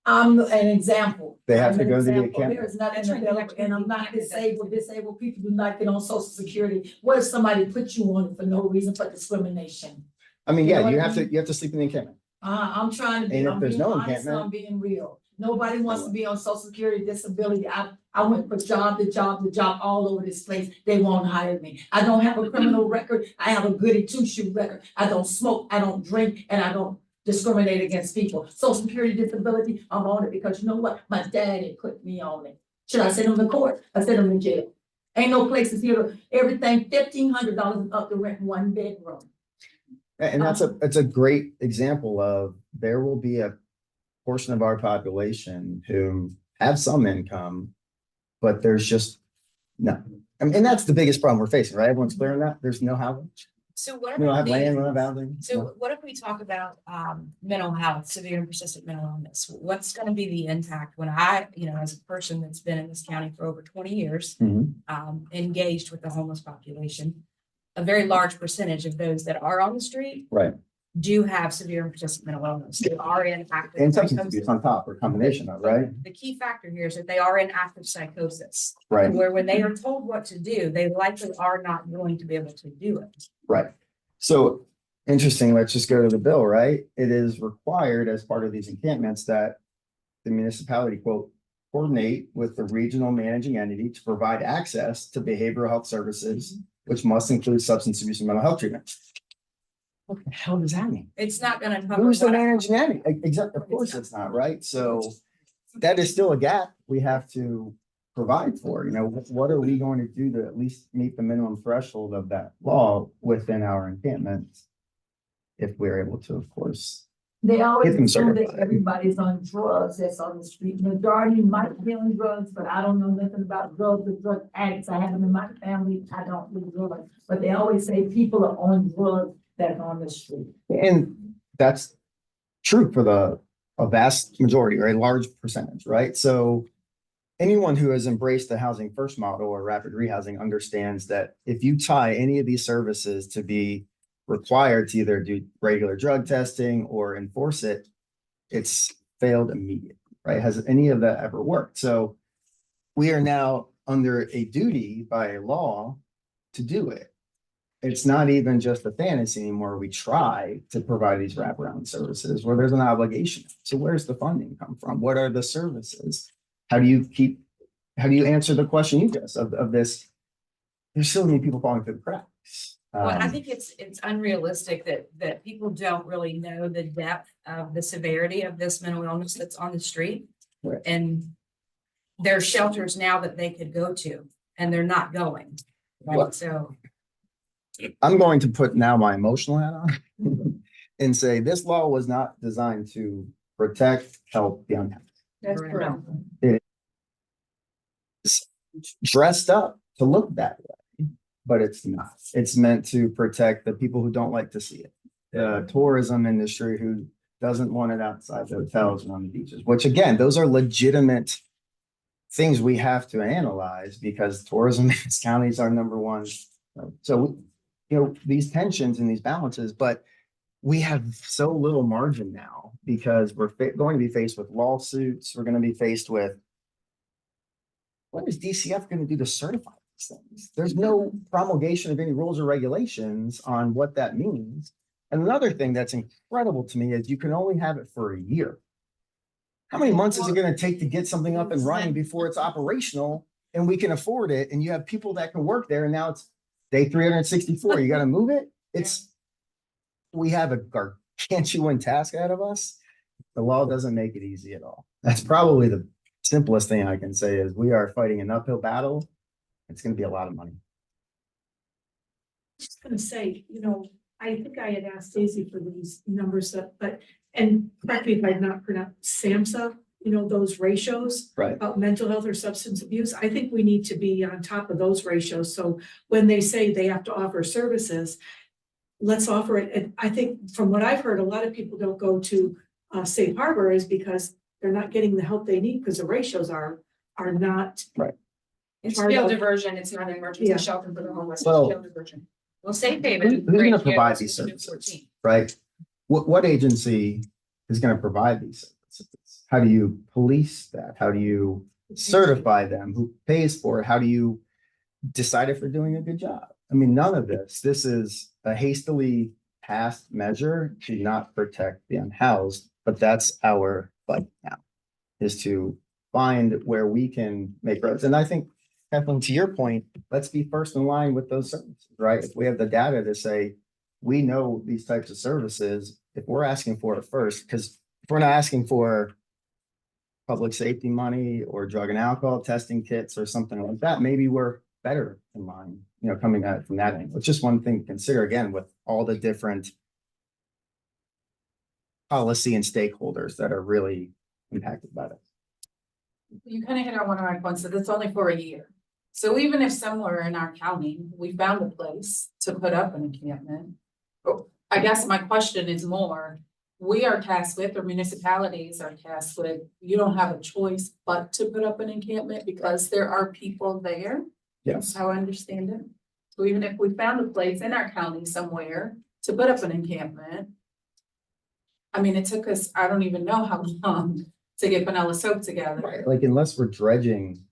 I'm an example. They have I'm to an go to the example. account. There is nothing That's right, they available, have to and go to I'm the not account. disabled. Disabled people do not get on Social Security. What if somebody put you on it for no reason but discrimination? I mean, You know yeah, what you I have to mean? sleep in the encampment. I'm trying to be, And if I'm there's being no honest, encampment- I'm being real. Nobody wants to be on Social Security disability. I went from job to job to job all over this place. They won't hire me. I don't have a criminal record. I have a goody two-shoe record. I don't smoke, I don't drink, and I don't discriminate against people. Social Security disability, I'm on it because you know what? My daddy put me on it. Should I send him to court? I send him to jail. Ain't no places here. Everything $1,500 up to rent 1 bedroom. And it's a great example of there will be a portion of our population who have some income, but there's just no. I mean, and that's the biggest problem we're facing, right? Everyone's clear on that. There's no housing. So what We don't have about land, we the, don't have housing. so what if we talk about mental health, severe and persistent mental illness? What's going to be the impact when I, you know, as a person that's been in this county for over 20 years, Mhm. engaged with the homeless population, a very large percentage of those that are on the street Right. do have severe and persistent mental illness. They are in active. And substance psychosis. abuse on top, or combination of, right? The key factor here is that they are in active psychosis. Right. Where when they are told what to do, they likely are not going to be able to do it. Right. So interesting, let's just go to the bill, right? It is required as part of these encampments that the municipality, quote, coordinate with the regional managing entity to provide access to behavioral health services, which must include substance abuse and mental health treatment. What the hell does that mean? It's not gonna cover. Who's the what- managing entity? Exactly, of course it's not, right? So that is still a gap we have to provide for, you know, what are we going to do to at least meet the minimum threshold of that law within our encampments? If we're able to, of course. They always Get them assume that certified. everybody's on drugs that's on the street. Majority might be on drugs, but I don't know nothing about drugs or drug addicts. I have them in my family. I don't do drugs. But they always say people are on drugs that are on the street. And that's true for a vast majority or a large percentage, right? So anyone who has embraced the housing first model or rapid rehousing understands that if you tie any of these services to be required to either do regular drug testing or enforce it, it's failed immediately, right? Has any of that ever worked? So we are now under a duty by law to do it. It's not even just a fantasy anymore. We try to provide these wraparound services where there's an obligation. So where's the funding come from? What are the services? How do you answer the question you just of this? There's so many people falling through the cracks. Well, I think it's unrealistic that people don't really know the depth of the severity of this mental illness that's on the street. Right. And there's shelters now that they could go to, and they're not going. Right, Well- so. I'm going to put now my emotional hat on and say this law was not designed to protect, help the unhappy. That's Correct. correct. Dressed up to look that way, but it's not. It's meant to protect the people who don't like to see it. The tourism industry who doesn't want it outside the hotels and on the beaches, which again, those are legitimate things we have to analyze because tourism in this county is our number one. So, you know, these tensions and these balances, but we have so little margin now because we're going to be faced with lawsuits. We're going to be faced with what is DCF going to do to certify these things? There's no promulgation of any rules or regulations on what that means. And another thing that's incredible to me is you can only have it for a year. How many months is it going to take to get something up and running before it's operational and we can afford it? And you have people that can work there and now it's day 364. You got to move it. We have a gargantuan task ahead of us. The law doesn't make it easy at all. That's probably the simplest thing I can say is we are fighting an uphill battle. It's going to be a lot of money. Just gonna say, you know, I think I had asked Stacy for these numbers and correct me if I've not pronounced SAMHSA, you know, those ratios. Right. About mental health or substance abuse. I think we need to be on top of those ratios. So when they say they have to offer services, let's offer it. And I think from what I've heard, a lot of people don't go to Safe Harbor is because they're not getting the help they need because the ratios are not. Right. It's Part jail of- diversion, it's not an emergency Yeah. shelter for the homeless, it's Well- jail diversion. Well, Safe Who's Haven. going to provide these services, right? What agency is going to provide these services? How do you police that? How do you certify them? Who pays for it? How do you decide if they're doing a good job? I mean, none of this is a hastily passed measure to not protect the unhoused, but that's our fight now, is to find where we can make roads. And I think, Kathleen, to your point, let's be first in line with those services, right? If we have the data to say, we know these types of services, if we're asking for it first, because if we're not asking for public safety money or drug and alcohol testing kits or something like that, maybe we're better in line, you know, coming at it from that angle. It's just one thing to consider again with all the different policy and stakeholders that are really impacted by this. You kind of hit on one of my points, that it's only for a year. So even if somewhere in our county, we found a place to put up an encampment. I guess my question is more, we are tasked with, or municipalities are tasked with, you don't have a choice but to put up an encampment because there are people there. Yes. That's how I understand it. So even if we found a place in our county somewhere to put up an encampment, I mean, it took us, I don't even know how long to get Pinellas soap together. Right, like unless we're dredging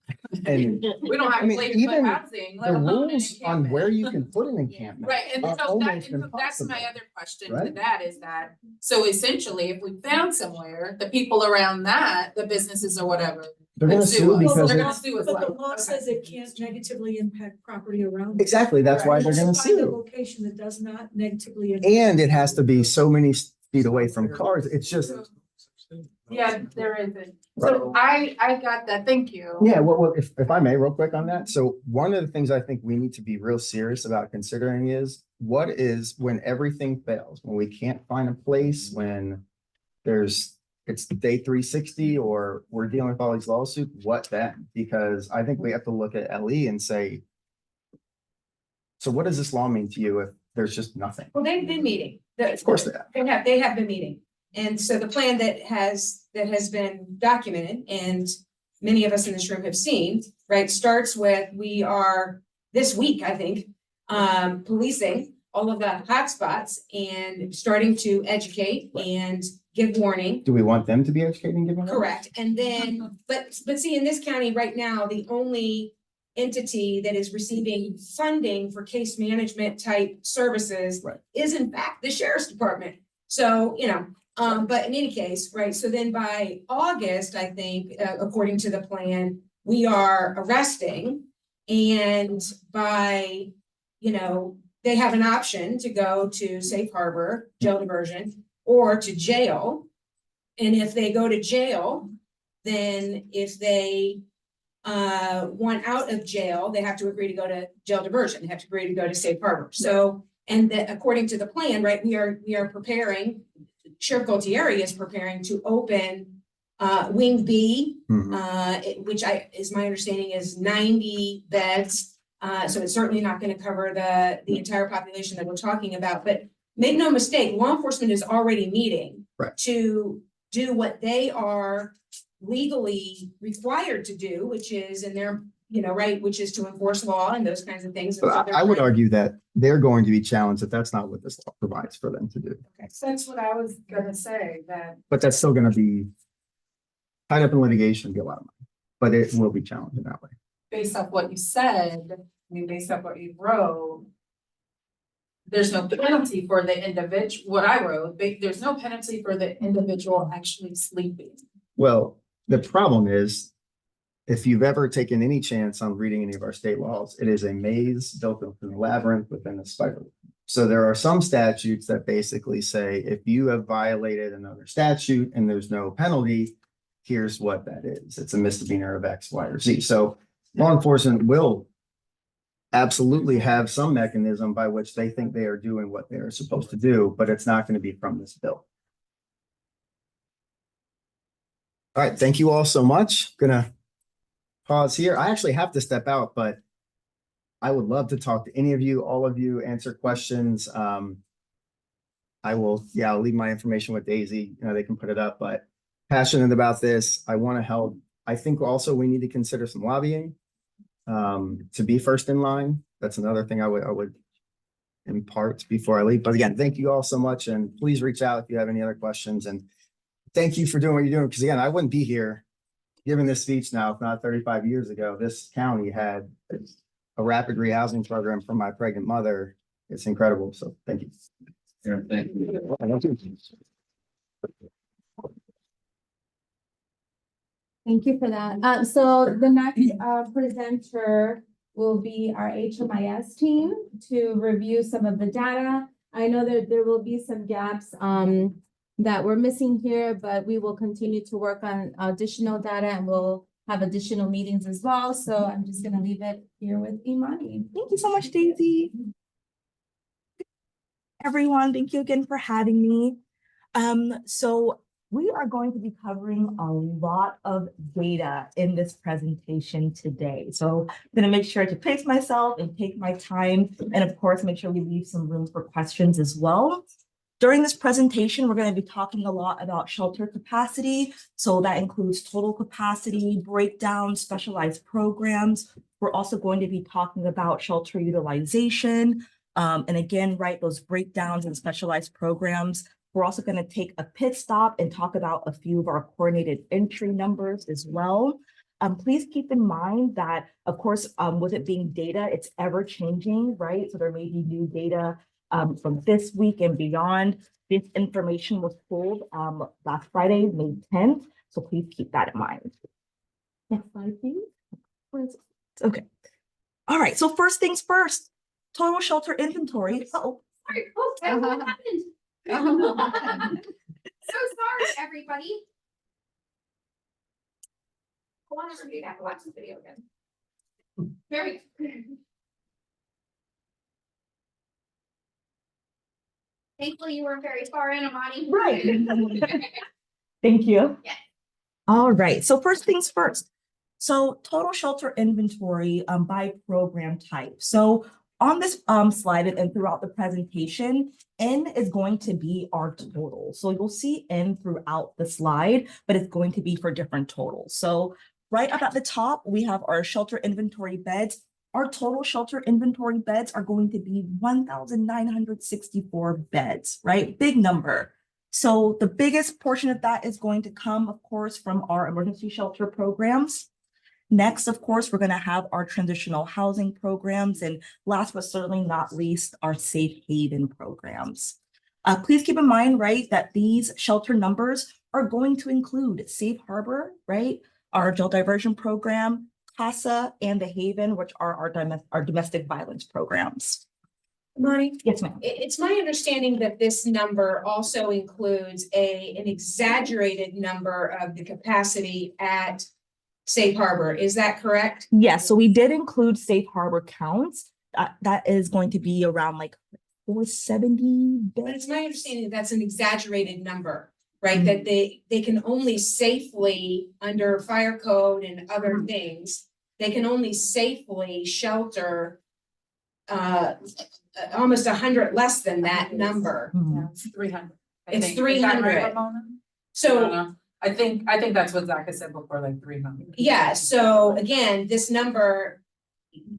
and We don't have I a mean, place to put even housing, let the alone an rules on encampment. where you can put an encampment. Right, and are so almost that's my impossible. other question to right? that is that, so essentially, if we found somewhere, the people around that, the businesses or whatever. They're gonna would sue us. because They're it- gonna sue as But well. the law Okay. says it can't negatively impact property around. it. Exactly, that's why they're Unless you gonna find a sue. location that does not negatively. impact. And it has to be so many feet away from cars. It's just, Yeah, there is it. So I got that, thank you. yeah, well, if I may, real quick on that. So one of the things I think we need to be real serious about considering is what is when everything fails, when we can't find a place, when it's day 360 or we're dealing with all these lawsuits, what then? Because I think we have to look at LE and say, so what does this law mean to you if there's just nothing? Well, they've been meeting. Of course they have. They have been meeting. And so the plan that has been documented and many of us in this room have seen, right, starts with, we are this week, I think, policing all of the hotspots and starting to educate and give warning. Do we want them to be educating? Giving warning? Correct. And then, but see, in this county right now, the only entity that is receiving funding for case management type services Right. is in fact the sheriff's department. So, but in any case, right, so then by August, I think, according to the plan, we are arresting. And by, they have an option to go to safe harbor, jail diversion, or to jail. And if they go to jail, then if they want out of jail, they have to agree to go to jail diversion. They have to agree to go to safe harbor. So, and that according to the plan, right, we are preparing, Sheriff Gualtieri is preparing to open Wing B, which is my understanding is 90 beds. So it's certainly not going to cover the entire population that we're talking about. But make no mistake, law enforcement is already meeting to do what they are legally required to do, which is in their, which is to enforce law and those kinds of things. And so But they're I would trying- argue that they're going to be challenged if that's not what this law provides for them to do. That's what I was gonna say, that But that's still gonna be tied up in litigation, be a lot of money, but it will be challenged in that way. Based off what you said, I mean, based off what you wrote. There's no penalty for the individual, what I wrote, there's no penalty for the individual actually sleeping. Well, the problem is, if you've ever taken any chance on reading any of our state laws, it is a maze built within a labyrinth within a spiral. So there are some statutes that basically say, if you have violated another statute and there's no penalty, here's what that is. It's a misdemeanor of X, Y, or Z. So law enforcement will absolutely have some mechanism by which they think they are doing what they are supposed to do, but it's not going to be from this bill. All right, thank you all so much. Gonna pause here. I actually have to step out, but I would love to talk to any of you, all of you, answer questions. I'll leave my information with Daisy, they can put it up, but passionate about this. I want to help. I think also we need to consider some lobbying to be first in line. That's another thing I would impart before I leave. But again, thank you all so much. And please reach out if you have any other questions. And thank you for doing what you're doing. Because again, I wouldn't be here giving this speech now, if not 35 years ago. This county had a rapid rehousing program for my pregnant mother. It's incredible. So thank you. Yeah, thank you. Thank you for that. So the next presenter will be our HMIS team to review some of the data. I know that there will be some gaps that we're missing here, but we will continue to work on additional data and we'll have additional meetings as well. So I'm just gonna leave it here with Imani. Thank you so much, Daisy. Everyone, thank you again for having me. So we are going to be covering a lot of data in this presentation today. So I'm gonna make sure to pace myself and take my time, and of course, make sure we leave some room for questions as well. During this presentation, we're going to be talking a lot about shelter capacity. So that includes total capacity, breakdown, specialized programs. We're also going to be talking about shelter utilization. And again, right, those breakdowns and specialized programs. We're also going to take a pit stop and talk about a few of our coordinated entry numbers as well. Please keep in mind that, of course, with it being data, it's ever changing, right? So there may be new data from this week and beyond. This information was pulled last Friday, May 10th. So please keep that in mind. Next slide, please. Okay. All right. So first things first, total shelter inventory. Sorry, what happened? So sorry, everybody. I want everybody to have to watch this video again. Very. Thankfully, you weren't very far in, Amani. Right. Thank you. Yeah. All right. So first things first. So total shelter inventory by program type. So on this slide and throughout the presentation, N is going to be our total. So you'll see N throughout the slide, but it's going to be for different totals. So right up at the top, we have our shelter inventory beds. Our total shelter inventory beds are going to be 1,964 beds, right? Big number. So the biggest portion of that is going to come, of course, from our emergency shelter programs. Next, of course, we're going to have our transitional housing programs. And last but certainly not least, our safe haven programs. Please keep in mind, right, that these shelter numbers are going to include Safe Harbor, right, our jail diversion program, CASA, and the Haven, which are our domestic violence programs. Monty? Yes, ma'am. It's my understanding that this number also includes an exaggerated number of the capacity at Safe Harbor. Is that correct? Yes, so we did include Safe Harbor counts. That is going to be around like 470 beds. But it's my understanding that that's an exaggerated number, right? That they can only safely, under fire code and other things, they can only safely shelter almost 100 less than that number. Yeah, it's 300. It's Is that right, 300. Ramona? So I think that's what Zach has said before, like 300. yeah, so again, this number,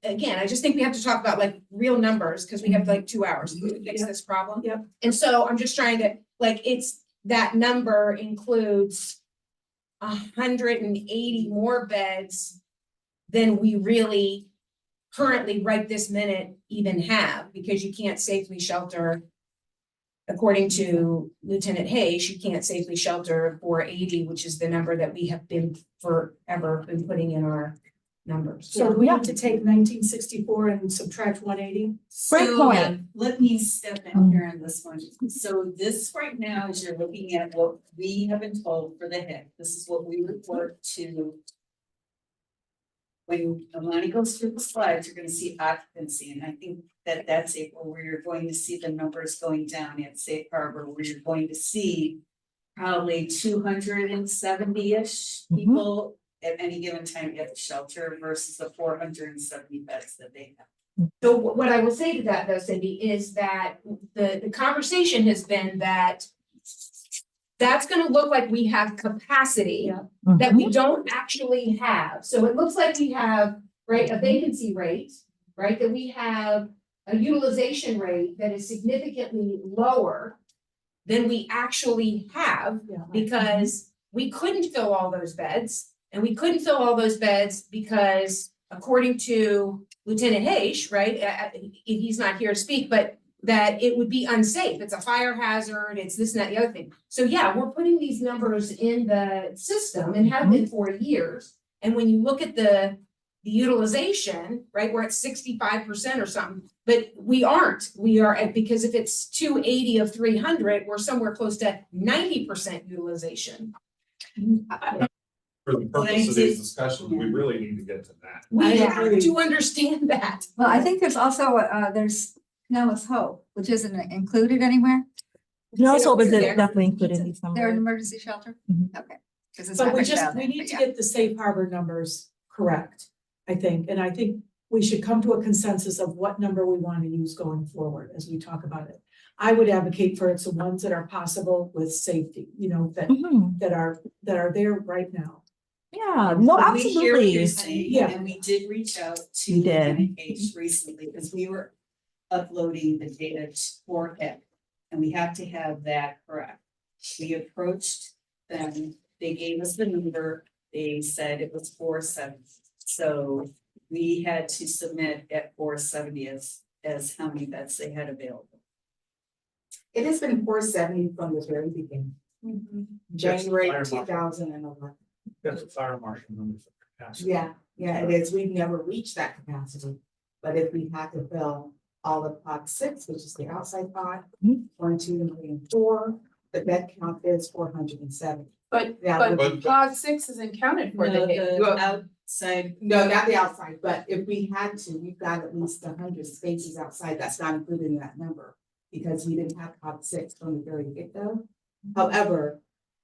again, I just think we have to talk about like real numbers because we have like 2 hours to fix this problem. Yep. And so I'm just trying to, like, it's, that number includes 180 more beds than we really currently right this minute even have, because you can't safely shelter. According to Lieutenant Hayes, you can't safely shelter 480, which is the number that we have been forever been putting in our numbers. So we have to take 1964 and subtract 180. Great point. Let me step in here on this one. So this right now is you're looking at what we have been told for the HIC. This is what we report to. When Amani goes through the slides, you're going to see occupancy, and I think that that's it where you're going to see the numbers going down at Safe Harbor, where you're going to see probably 270-ish people at any given time at the shelter versus the 470 beds that they have. So what I will say to that though, Cindy, is that the conversation has been that that's gonna look like we have capacity that we don't actually have. So it looks like we have, right, a vacancy rate, right, that we have a utilization rate that is significantly lower than we actually have, because we couldn't fill all those beds. And we couldn't fill all those beds because, according to Lieutenant Hayes, right, he's not here to speak, but that it would be unsafe. It's a fire hazard, it's this and that, the other thing. So yeah, we're putting these numbers in the system and have been for years. And when you look at the utilization, right, we're at 65% or something, but we aren't. We are at, because if it's 280 of 300, we're somewhere close to 90% utilization. For the purpose of these discussions, we really need to get to that. We have to understand that. Well, I think there's also, there's Pinellas Hope, which isn't included anywhere. Pinellas Hope is definitely included in these numbers. They're an emergency shelter? Mhm. Okay. 'Cause it's But not we mentioned just, out we there, need but to yeah. get the safe harbor numbers correct, I think. And I think we should come to a consensus of what number we want to use going forward as we talk about it. I would advocate for it's the ones that are possible with safety, you know, that are there right now. Yeah, no, But we hear what you're absolutely. saying, Yeah. and we did reach out to We did. Lieutenant Hayes recently because we were uploading the data for HIC. and we have to have that correct. We approached them, they gave us the number, they said it was 470. So we had to submit at 470 as how many beds they had available. It has been 470 from the very beginning. January Fire marshal. 2011. That's a fire marshal number for capacity. Yeah, it is. We've never reached that capacity. But if we had to fill all of pod 6, which is the outside pod, 1, 2, 3, and 4, the bed count is 470. But, Yeah, but pod 6 isn't counted for No, the. outside, No, not the outside, but if we had to, we've got at least 100 spaces outside. That's not included in that number. Because we didn't have pod 6 from the very get-go. However,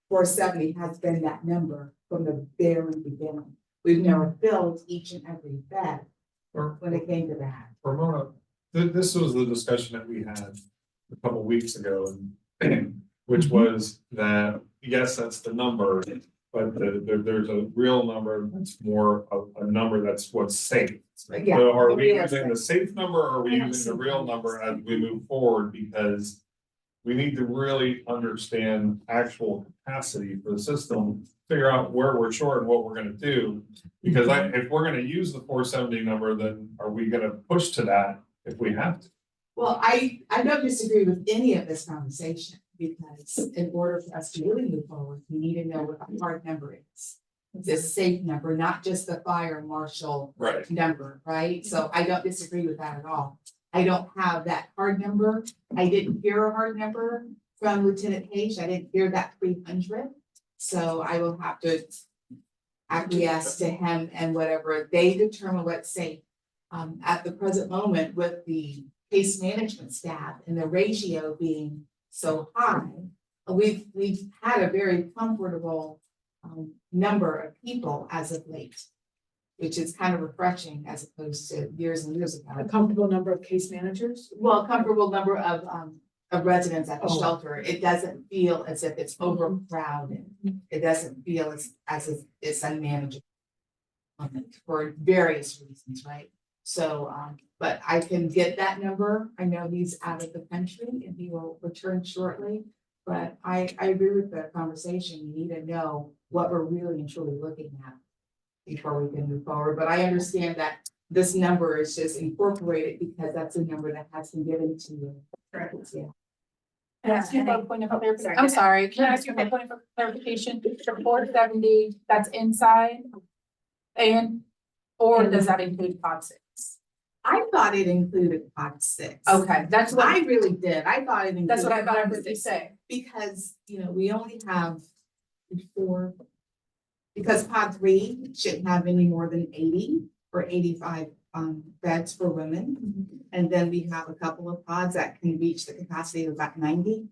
470 has been that number from the very beginning. We've never filled each and every bed when it came to that. Ramona, this was the discussion that we had a couple weeks ago, and which was that, yes, that's the number, but there's a real number that's more of a number that's what's safe. Yeah, So are the we real using the safe number or are we I don't using the see real that. number as we move forward? Because we need to really understand actual capacity for the system, figure out where we're short and what we're gonna do. Because if we're gonna use the 470 number, then are we gonna push to that if we have to? Well, I don't disagree with any of this conversation because in order for us to really move forward, we need to know what the hard number is. The safe number, not just the fire marshal Right. number, right? So I don't disagree with that at all. I don't have that hard number. I didn't hear a hard number from Lieutenant Page. I didn't hear that 300. So I will have to acquiesce to him and whatever they determine what's safe. At the present moment with the case management staff and the ratio being so high, we've had a very comfortable number of people as of late, which is kind of refreshing as opposed to years and years ago. A comfortable number of case managers? Well, a comfortable number of residents at the Oh. shelter. It doesn't feel as if it's overcrowded. It doesn't feel as if it's unmanageable. For various reasons, right? So, but I can get that number. I know he's out of the country and he will return shortly. But I agree with the conversation. We need to know what we're really and truly looking at before we can move forward. But I understand that this number is just incorporated because that's a number that has been given to you. Correct. Yeah. Can I ask you a point of clarification? I'm sorry, can I ask you a point of clarification? The 470, that's inside? Or does that include pod 6? I thought it included pod 6. Okay, that's what I really did. I thought it included. That's what I thought I pod heard you 6 say. Because, we only have 4. Because pod 3 shouldn't have any more than 80 or 85 beds for women. And then we have a couple of pods that can reach the capacity of about 90.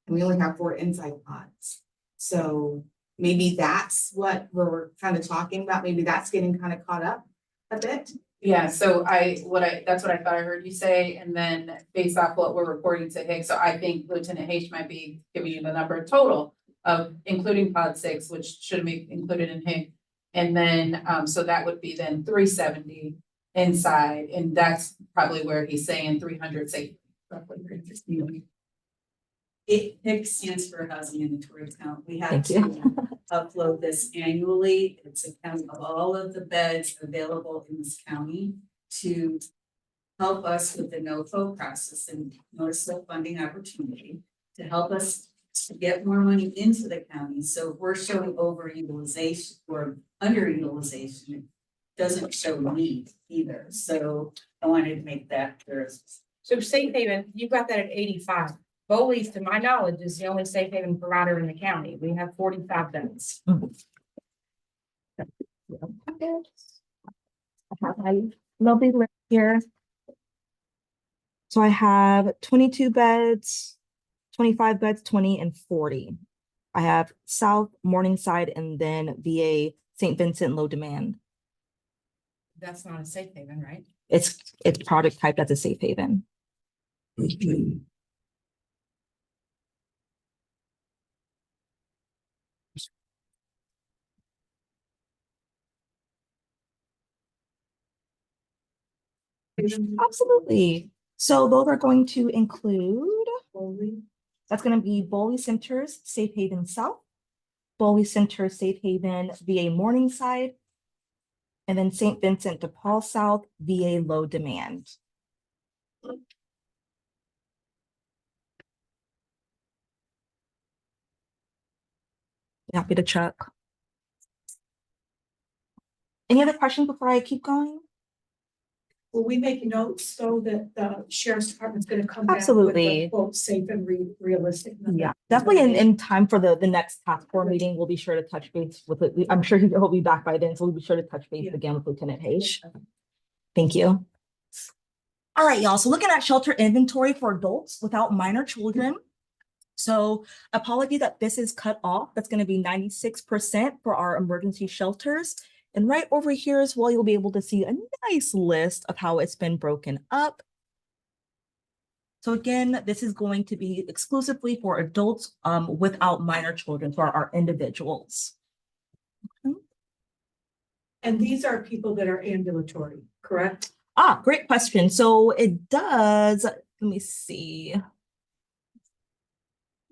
And we only have 4 inside pods. So maybe that's what we're kind of talking about. Maybe that's getting kind of caught up a bit. Yeah, so that's what I thought I heard you say, and then based off what we're reporting to Higgs, so I think Lieutenant H might be giving you the number total of including pod 6, which should be included in Higgs. And then, so that would be then 370 inside, and that's probably where he's saying 300 safe. Roughly 360. HIC stands for Housing Inventory Count. We have Thank to upload this annually. It's a count of all of the beds available in this county to help us with the NOFO process and notice the funding opportunity to help us to get more money into the county. So if we're showing overutilization or underutilization, it doesn't show need either. So I wanted to make that clear. So Safe Haven, you got that at 85. Bowley's, to my knowledge, is the only safe haven provider in the county. We have 45 beds. I have my lovely list here. So I have 22 beds, 25 beds, 20 and 40. I have South Morningside and then VA St. Vincent low demand. That's not a safe haven, right? It's product type as a safe haven. Absolutely. So those are going to include Holy. That's gonna be Bowley Centers, Safe Haven South, Bowley Center, Safe Haven, VA Morningside, and then St. Vincent de Paul South, VA Low Demand. Happy to check. Any other questions before I keep going? Will we make notes so that the sheriff's department's gonna come back with Absolutely. the quote, safe and realistic? number? Yeah, definitely in time for the next task force meeting, we'll be sure to touch base with it. I'm sure he'll be back by then, so we'll be sure to touch base Yeah. again with Lieutenant Page. Thank you. All right, y'all. So looking at shelter inventory for adults without minor children. So apology that this is cut off. That's going to be 96% for our emergency shelters. And right over here as well, you'll be able to see a nice list of how it's been broken up. So again, this is going to be exclusively for adults without minor children, for our individuals. And these are people that are ambulatory, correct? Ah, great question. So it does, let me see.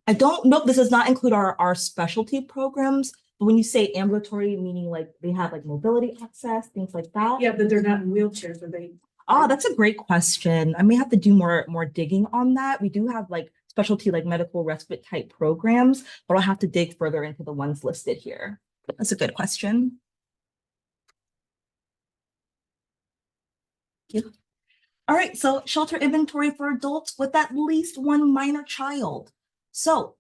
I don't know, this does not include our specialty programs, but when you say ambulatory, meaning like they have like mobility access, things like that. Yeah, but they're not in wheelchairs, are they? Oh, that's a great question. I may have to do more digging on that. We do have like specialty like medical respite type programs, but I'll have to dig further into the ones listed here. That's a good question. Thank you. All right, so shelter inventory for adults with at least one minor child. So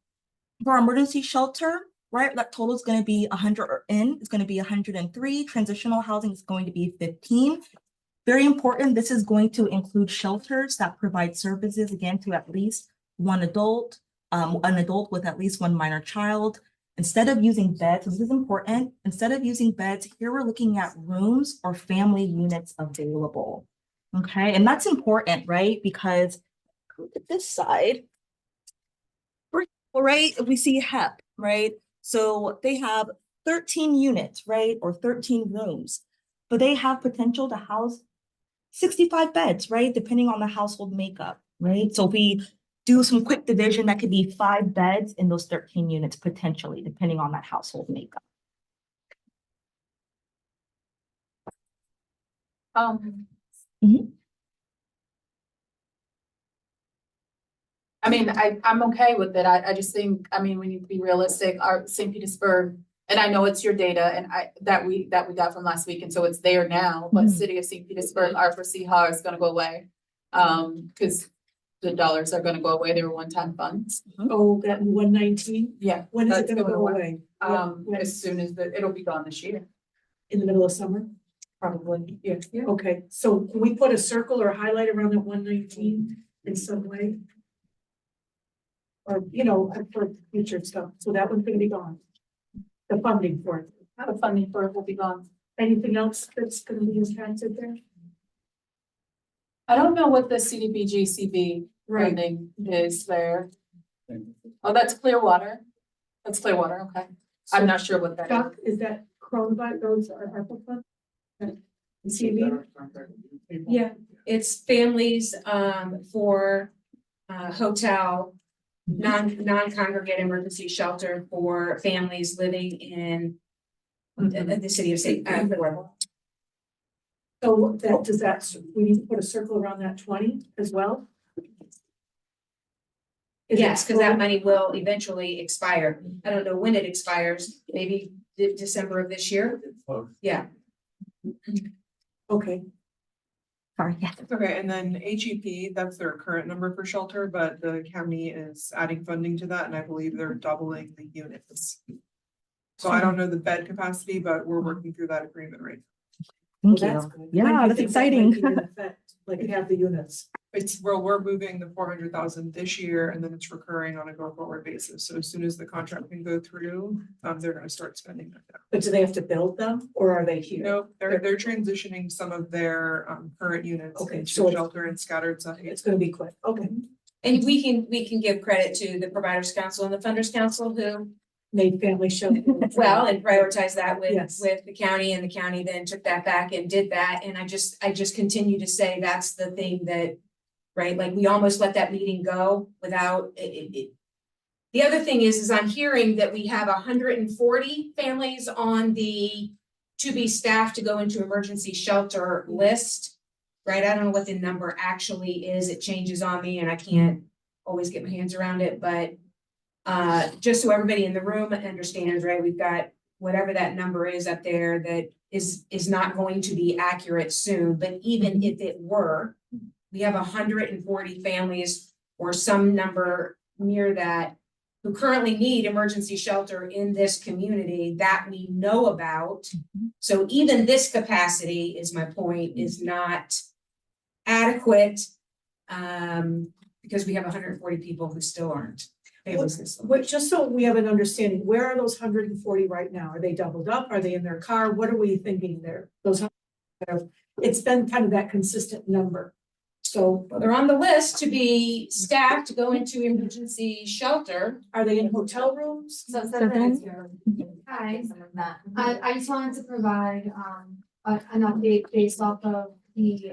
for our emergency shelter, right, that total is going to be 100 it's going to be 103. Transitional housing is going to be 15. Very important, this is going to include shelters that provide services, again, to at least one adult, an adult with at least one minor child. Instead of using beds, this is important, instead of using beds, here we're looking at rooms or family units available. Okay, and that's important, right? Because look at this side, right? If we see HEP, right? So they have 13 units, right? Or 13 rooms, but they have potential to house 65 beds, right? Depending on the household makeup, right? So if we do some quick division, that could be 5 beds in those 13 units potentially, depending on that household makeup. I mean, I'm okay with it. I just think, I mean, we need to be realistic. Our St. Petersburg, and I know it's your data and that we got from last week, and so it's there now, but City of St. Petersburg, R4C is gonna go away. Because the dollars are gonna go away. They were one-time funds. Oh, that 119? Yeah. When is it that's gonna going go away? When? As soon as it'll be gone this year, In the middle of summer? probably. Yeah. Okay, so can we put a circle or highlight around that 119 in some way? Or, you know, for future stuff, so that one's gonna be gone. The funding for it. The funding for it will be gone. Anything else that's gonna be impacted there? I don't know what the CDBG-CB Right. funding is there. Oh, that's Clearwater. That's Clearwater, okay. I'm not sure what that is. Chuck, is that coronavirus, those are ARPA funds? CV? Yeah, it's families for hotel, non-congregate emergency shelter for families living in the city of St. So that, does that, we need to put a circle around that 20 as well? Is Yes, it because that full? money will eventually expire. I don't know when it expires, maybe December of this year. Yeah. Okay. Sorry, yeah. Okay, and then HEP, that's their current number for shelter, but the county is adding funding to that, and I believe they're doubling the units. So I don't know the bed capacity, but we're working through that agreement right now. Thank you. Yeah, that's exciting. Like have the units. It's, well, we're moving the 400,000 this year, and then it's recurring on a go-forward basis. So as soon as the contract can go through, they're gonna start spending that now. But do they have to build them or are they here? No, they're transitioning some of their current units Okay, into so shelter and scattered sites. It's gonna be quick. Okay. And we can give credit to the Providers Council and the Funders Council who Made family shelter. well and prioritize that Yes. with the county, and the county then took that back and did that. And I just continue to say that's the thing that right? Like we almost let that meeting go without it. The other thing is I'm hearing that we have 140 families on the to be staffed to go into emergency shelter list, right? I don't know what the number actually is. It changes on me and I can't always get my hands around it, but just so everybody in the room understands, right? We've got whatever that number is up there that is not going to be accurate soon, but even if it were, we have 140 families or some number near that who currently need emergency shelter in this community that we know about. So even this capacity, is my point, is not adequate because we have 140 people who still aren't. Just so we have an understanding, where are those 140 right now? Are they doubled up? Are they in their car? What are we thinking there? It's been kind of that consistent number. So they're on the list to be staffed to go into emergency shelter. Are they in hotel rooms? Hi, I just wanted to provide an update based off of the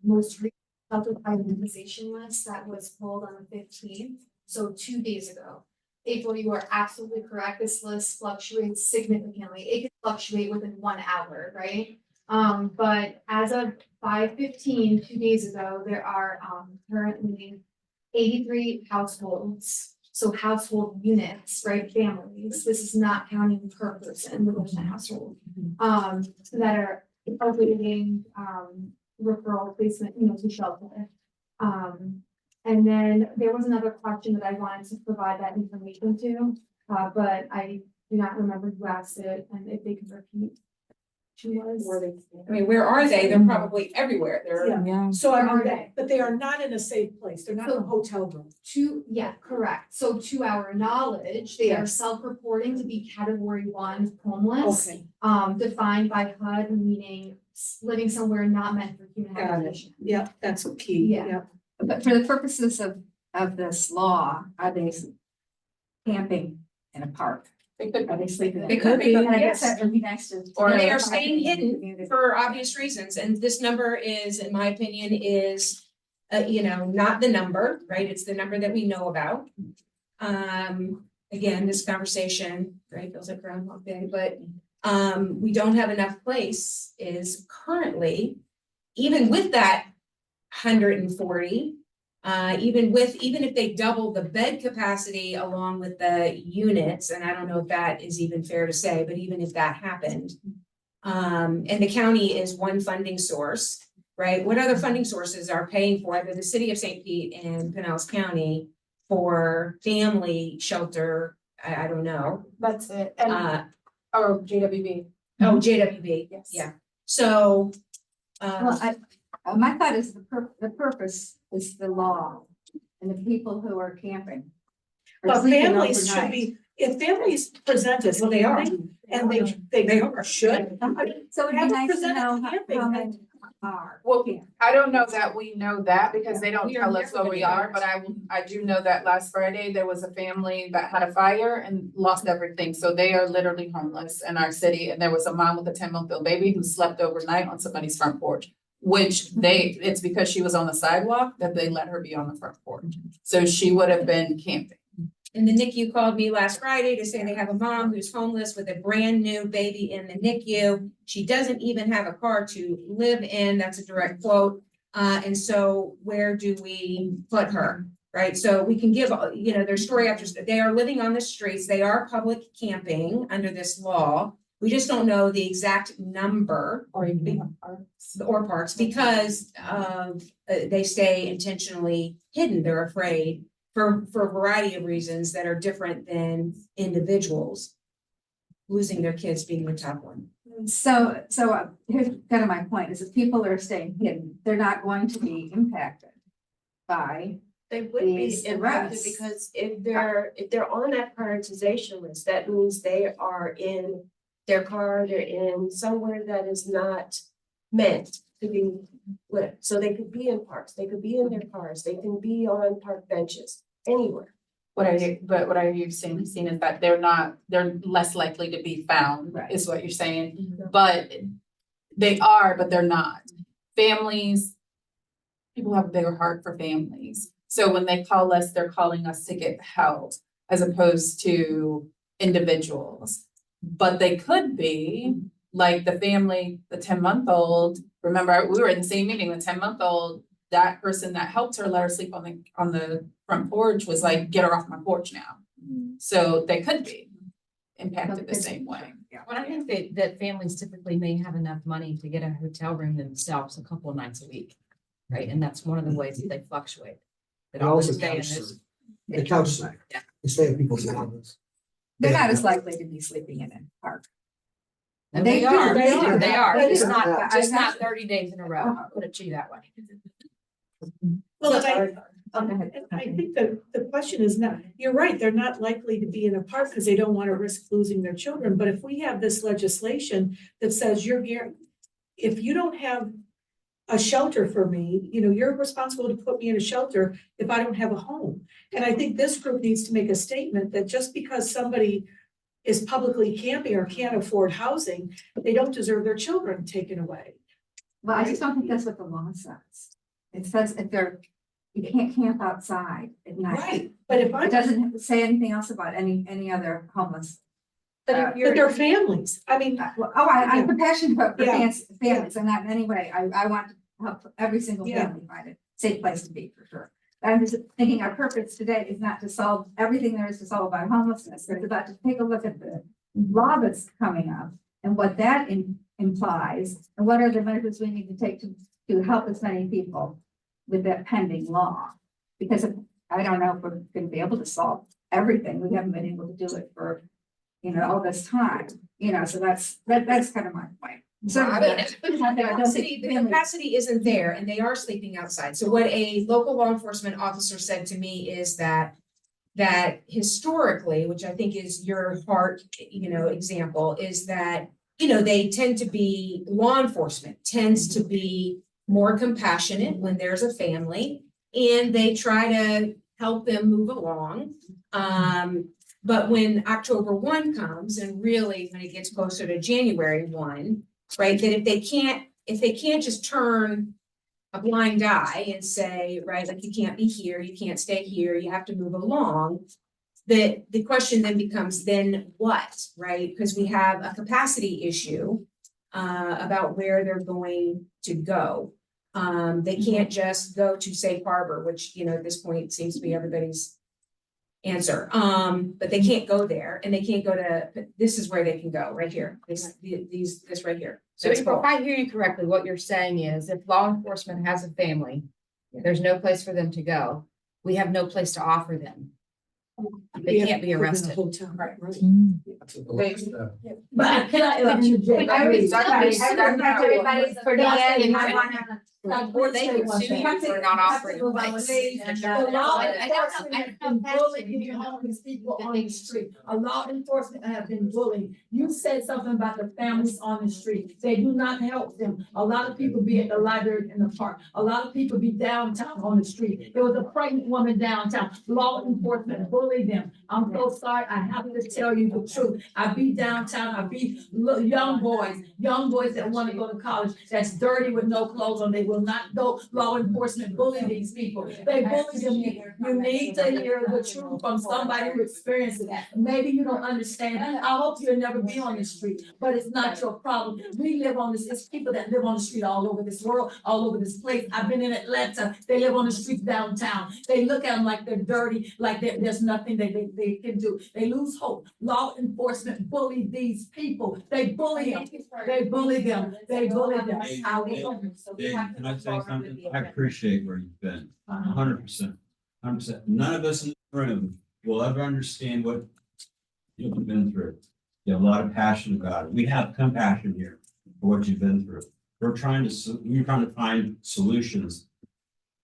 most recent shelter privatization list that was pulled on the 15th, so 2 days ago. April, you are absolutely correct. This list fluctuates significantly. It can fluctuate within 1 hour, right? But as of 5:15, 2 days ago, there are currently 83 households. So household units, right, families, this is not counting per person within the household. That are awaiting referral placement, to shelter. And then there was another question that I wanted to provide that information to, but I do not remember who asked it and if they could repeat. I mean, where are they? They're probably everywhere. They're Yeah. So but they are not in a safe place. They're not in a hotel room. Correct. So to our knowledge, they are self-reporting to be category 1 homeless. Okay. Defined by HUD, meaning living somewhere not meant for human habitation. Yeah, that's key. Yeah. But for the purposes of this law, are they camping in a park? Are they sleeping? They could be, And I guess yes. that would be nice to. Or they are staying hidden for obvious reasons. And this number is, in my opinion, is, not the number, right? It's the number that we know about. Again, this conversation, right, feels like Groundhog Day, but we don't have enough place is currently, even with that 140, even if they double the bed capacity along with the units, and I don't know if that is even fair to say, but even if that happened, and the county is one funding source, right? What other funding sources are paying for either the city of St. Pete and Pinellas County for family shelter? I don't know. That's it. And, or JWB. Oh, JWB, Yes. yeah. So, Well, my thought is the purpose is the law and the people who are camping. or But sleeping families should overnight. be, if families present as Well, they are. camping, and they should. So it'd be Have them nice to present know as camping, how and- many are. Well, I don't know that we know that because they don't We are tell us never where we gonna are, know. but I do know that last Friday, there was a family that had a fire and lost everything. So they are literally homeless in our city. And there was a mom with a 10-month-old baby who slept overnight on somebody's front porch. Which it's because she was on the sidewalk that they let her be on the front porch. So she would have been camping. and the NICU called me last Friday to say they have a mom who's homeless with a brand new baby in the NICU. She doesn't even have a car to live in. That's a direct quote. And so where do we put her? Right? So we can give, their story after, they are living on the streets. They are public camping under this law. We just don't know the exact number or parks because they stay intentionally hidden. They're afraid for a variety of reasons that are different than individuals losing their kids being the top one. So here's kind of my point is if people are staying hidden, they're not going to be impacted by. They would be these impacted arrests. because if they're on that prioritization list, that means they are in their car, they're in somewhere that is not meant to be lived. So they could be in parks, they could be in their cars, they can be on park benches, anywhere. What are you saying is that they're less likely to be found, is what you're saying. But they are, but they're not. Families people have a bigger heart for families. So when they call us, they're calling us to get help as opposed to individuals. But they could be like the family, the 10-month-old. Remember, we were in the same meeting, the 10-month-old, that person that helped her let her sleep on the front porch was like, get her off my porch now. So they could be impacted the same way. Well, I think that families typically may have enough money to get a hotel room themselves a couple of nights a week, right? And that's one of the ways that they fluctuate. That And all also stay in couch this. The couch snack. Yeah. They stay at people's houses. They're Yeah. not as likely to be sleeping in a park. And They they do, are, they are. they are, But just it's not, not- just I- not 30 days in a row, I'll put it to you that way. Well, Oh, go ahead. I think the question is not, you're right, they're not likely to be in a park because they don't want to risk losing their children. But if we have this legislation that says if you don't have a shelter for me, you're responsible to put me in a shelter if I don't have a home. And I think this group needs to make a statement that just because somebody is publicly camping or can't afford housing, they don't deserve their children taken away. Well, I just don't think that's what the law says. It says you can't camp outside at night. Right, but if It doesn't say anything else about any other homeless. But they're families, I mean. I'm compassionate for Yeah. families, and not in any way, I want to help every single Yeah. family find a safe place to be, for sure. I'm just thinking our purpose today is not to solve everything there is to solve about homelessness, it's about to take a look at the law that's coming up and what that implies, and what are the measures we need to take to help as many people with that pending law. Because I don't know if we're gonna be able to solve everything, we haven't been able to do it for, all this time, so that's kind of my point. So I mean, the capacity isn't there and they are sleeping outside. So what a local law enforcement officer said to me is that historically, which I think is your heart, example, is that, they tend to be, law enforcement tends to be more compassionate when there's a family and they try to help them move along. But when October 1 comes and really when it gets closer to January 1, right, that if they can't just turn a blind eye and say, right, like you can't be here, you can't stay here, you have to move along. The question then becomes, then what, right? Because we have a capacity issue about where they're going to go. They can't just go to Safe Harbor, which, at this point seems to be everybody's answer. But they can't go there and they can't go to, this is where they can go, right here, this right here. So if I hear you correctly, what you're saying is if law enforcement has a family, there's no place for them to go. We have no place to offer them. They can't be arrested. Right. But can I interject? Or they could sue you for not offering a place. The law enforcement has been bullying homeless people on the street. A law enforcement have been bullying. You said something about the families on the street. They do not help them. A lot of people be at the library in the park. A lot of people be downtown on the street. There was a pregnant woman downtown. Law enforcement bullied them. I'm so sorry. I have to tell you the truth. I be downtown. I be young boys that want to go to college that's dirty with no clothes on. They will not go. Law enforcement bully these people. They bully them. You need to hear the truth from somebody who experienced it. Maybe you don't understand. I hope you'll never be on the street, but it's not your problem. We live on this. It's people that live on the street all over this world, all over this place. I've been in Atlanta. They live on the streets downtown. They look at them like they're dirty, like there's nothing they can do. They lose hope. Law enforcement bully these people. They bully them. They bully them. They bully them. Can I say something? I appreciate where you've been, 100%. 100%. None of us in the room will ever understand what you've been through. You have a lot of passion about it. We have compassion here for what you've been through. We're trying to find solutions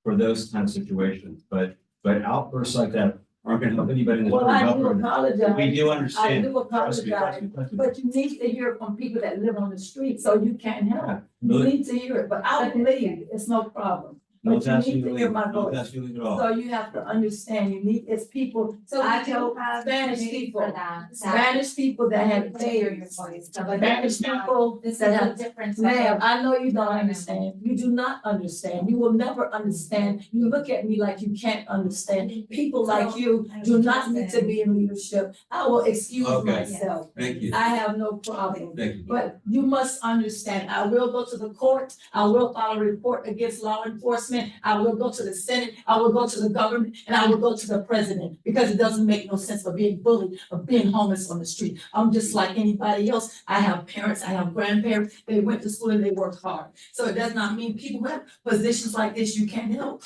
for those kind of situations, but outbursts like that aren't going to help anybody in this Well, I do room. apologize. We do understand. I do apologize, but you need to hear it from people that live on the street, so you can't help. You need to hear it, but I believe it's no problem. No, But you that's need to hear my illegal. No, voice. that's illegal at So all. you have to understand, you need, it's people, So I we do know have Spanish committee people, for that. Spanish people that have babies. Spanish people This is that a have, difference. ma'am, I know you don't understand. You do not understand. You will never understand. You look at me like you can't understand. People like you do not need to be in leadership. I will excuse Okay. myself. Thank you. I have no problem. Thank you. But you must understand, I will go to the court, I will file a report against law enforcement, I will go to the Senate, I will go to the government, and I will go to the president, because it doesn't make no sense for being bullied, of being homeless on the street. I'm just like anybody else. I have parents, I have grandparents, they went to school and they worked hard. So it does not mean people who have positions like this, you can't help.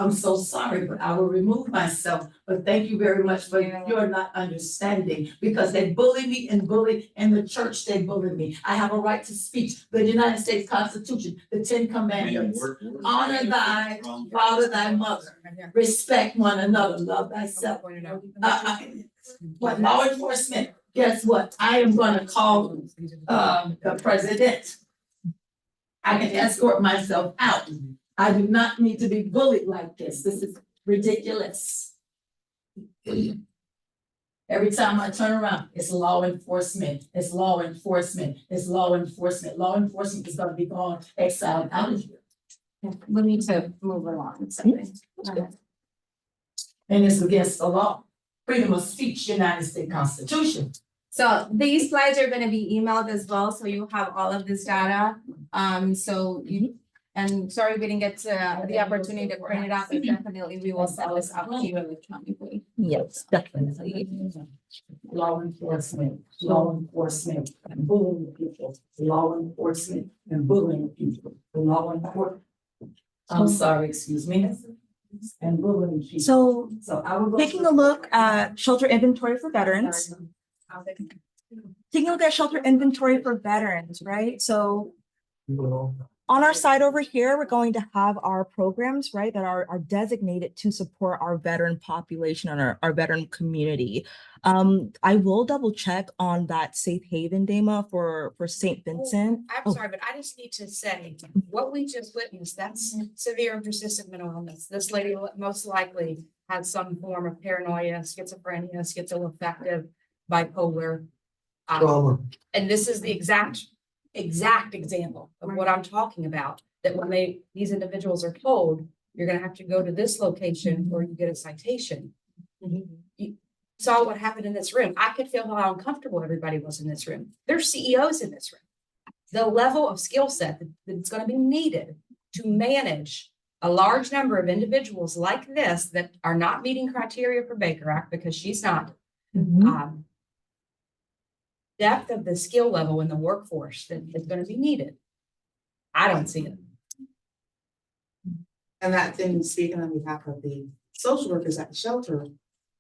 I'm so sorry, but I will remove myself. But thank you very much for your not understanding, because they bully me and bully, in the church they bully me. I have a right to speech. The United States Constitution, the 10 Commandments. Honor thy father, thy mother. Respect one another, love thyself. But law enforcement, guess what? I am gonna call the president. I can escort myself out. I do not need to be bullied like this. This is ridiculous. Every time I turn around, it's law enforcement, it's law enforcement, it's law enforcement. Law enforcement is gonna be gone, exiled out of here. We need to move along. And it's against the law. Freedom of speech, United States Constitution. So these slides are gonna be emailed as well, so you have all of this data. So you, and sorry we didn't get to the opportunity to print it out, but definitely we will send this out to you electronically. Yes, definitely. Law enforcement, and bullying people, law enforcement and bullying people, law enforcement. I'm sorry, excuse me, and bullying people. So I will go taking to- a look at shelter inventory for veterans. Taking a look at shelter inventory for veterans, right? So on our side over here, we're going to have our programs, right, that are designated to support our veteran population and our veteran community. I will double check on that safe haven demo for St. Vincent. I'm sorry, but I just need to say, what we just witnessed, that's severe and persistent mental illness. This lady most likely has some form of paranoia, schizophrenia, schizoaffective, bipolar. Trauma. And this is the exact example of what I'm talking about, that when these individuals are told, you're gonna have to go to this location or you get a citation. You saw what happened in this room. I could feel how uncomfortable everybody was in this room. There's CEOs in this room. The level of skill set that's gonna be needed to manage a large number of individuals like this that are not meeting criteria for Baker Act, because she's not. Depth of the skill level in the workforce that is going to be needed. I don't see it. And that then speaking on behalf of the social workers at the shelter,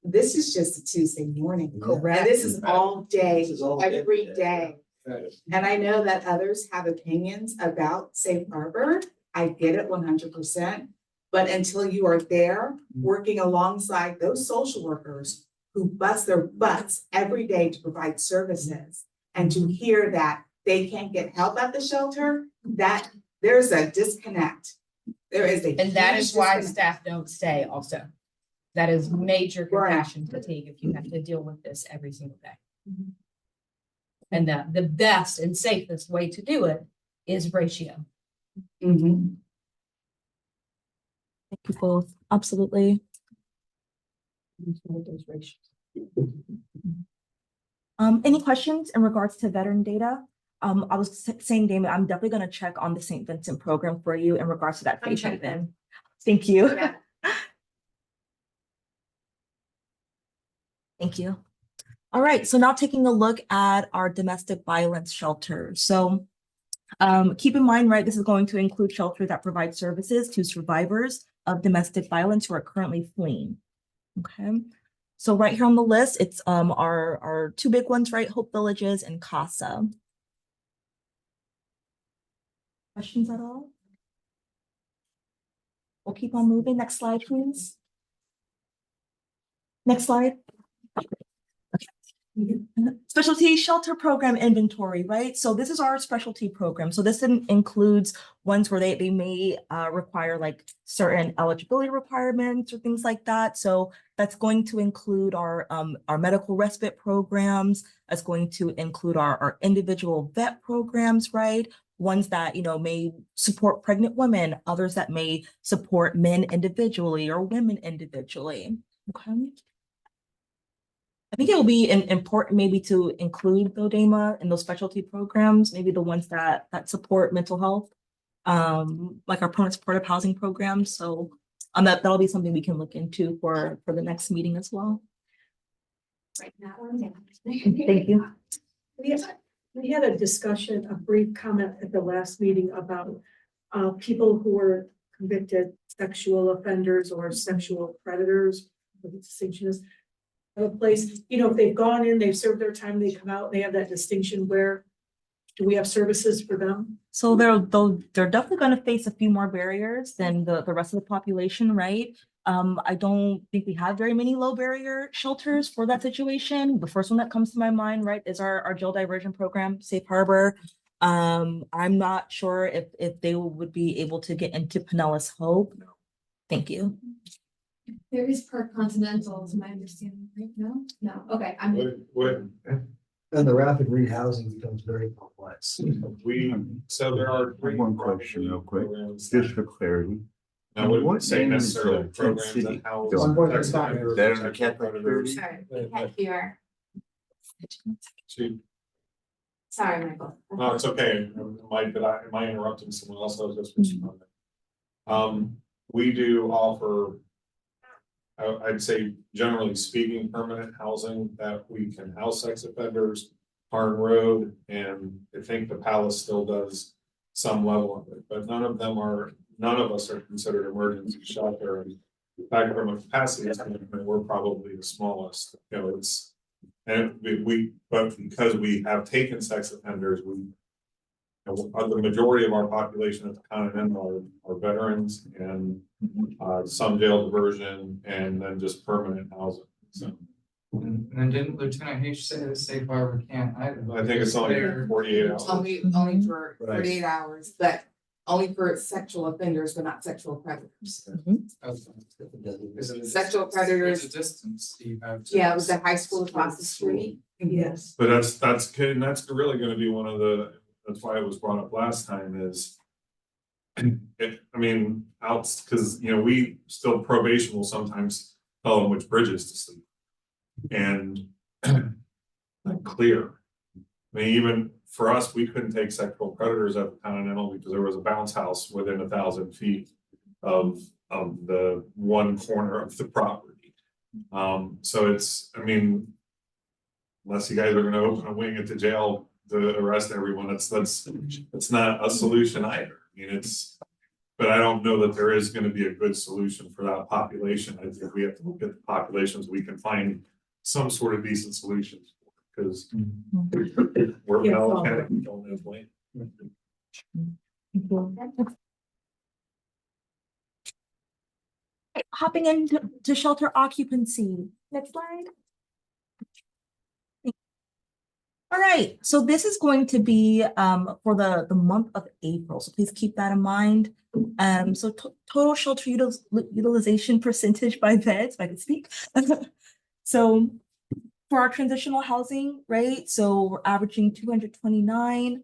this is just a Tuesday morning. Correct. And this is all day, This is all every day. day. And I know that others have opinions about Safe Harbor. I get it 100%. But until you are there working alongside those social workers who bust their butts every day to provide services, and to hear that they can't get help at the shelter, that there's a disconnect. There is a. And that is huge why disconnect. staff don't stay also. That is major compassion fatigue if you have to deal with this every single day. And the best and safest way to do it is ratio. Thank you both. Absolutely. Any questions in regards to veteran data? I was saying, Damon, I'm definitely going to check on the St. Vincent program for you in regards to that safe haven. Thank you. Yeah. Thank you. All right, so now taking a look at our domestic violence shelter. So keep in mind, right, this is going to include shelters that provide services to survivors of domestic violence who are currently fleeing. Okay, so right here on the list, it's our two big ones, right? Hope Villages and CASA. Questions at all? We'll keep on moving. Next slide, please. Next slide. Okay. Specialty shelter program inventory, right? So this is our specialty program. So this includes ones where they may require like certain eligibility requirements or things like that. So that's going to include our medical respite programs. That's going to include our individual vet programs, right? Ones that, you know, may support pregnant women, others that may support men individually or women individually. Okay. I think it will be important maybe to include the DAMA in those specialty programs, maybe the ones that support mental health, like our permanent supportive housing programs. So that'll be something we can look into for the next meeting as well. Right now, yeah. Thank you. We had a discussion, a brief comment at the last meeting about people who were convicted sexual offenders or sexual predators. What the distinction is. A place, you know, if they've gone in, they've served their time, they come out, they have that distinction. Where do we have services for them? So they're definitely going to face a few more barriers than the rest of the population, right? I don't think we have very many low barrier shelters for that situation. The first one that comes to my mind, right, is our jail diversion program, Safe Harbor. I'm not sure if they would be able to get into Pinellas Hope. Thank you. There is Park Continental, to my understanding, right? No? No, okay, I'm. And the rapid rehousing becomes very complex. So there are One question real quick, just for clarity. I wouldn't What say name is necessarily the tent programs city that house building? sex Is that offenders, under sexual Catholic predators. Charities? Sorry, we can't hear. See, Sorry, Michael. no, it's okay. Am I interrupting someone else? I was just responding. We do offer, I'd say generally speaking, permanent housing that we can house sex offenders, Harn Road, and I think the Palace still does some level of it, but none of us are considered emergency shelter. And in fact, from a capacity standpoint, we're probably the smallest, you know, but because we have taken sex offenders, the majority of our population at the Continental are veterans and some jail diversion and then just permanent housing. So And then didn't Lieutenant H say the safe harbor can't either? I think it's only 48 hours. Only for Right. 48 hours, but only for sexual offenders, but not sexual predators. Sexual predators. There's a distance you have to. Yeah, it was the high school across the street. Yes. But that's good, and that's really gonna be one of that's why it was brought up last time is. Because, you know, we still probation will sometimes tell them which bridges to sleep. And not clear. I mean, even for us, we couldn't take sexual predators at the Continental because there was a bounce house within 1,000 feet of the one corner of the property. So it's, I mean, unless you guys are gonna open a wing at the jail to arrest everyone, that's not a solution either. I mean, but I don't know that there is gonna be a good solution for that population. I think we have to look at the populations we can find some sort of decent solutions because we're well kind of going this way. Hopping into shelter occupancy. Next slide. All right, so this is going to be for the month of April, so please keep that in mind. So total shelter utilization percentage by beds, if I can speak. So for our transitional housing, right, so we're averaging 229,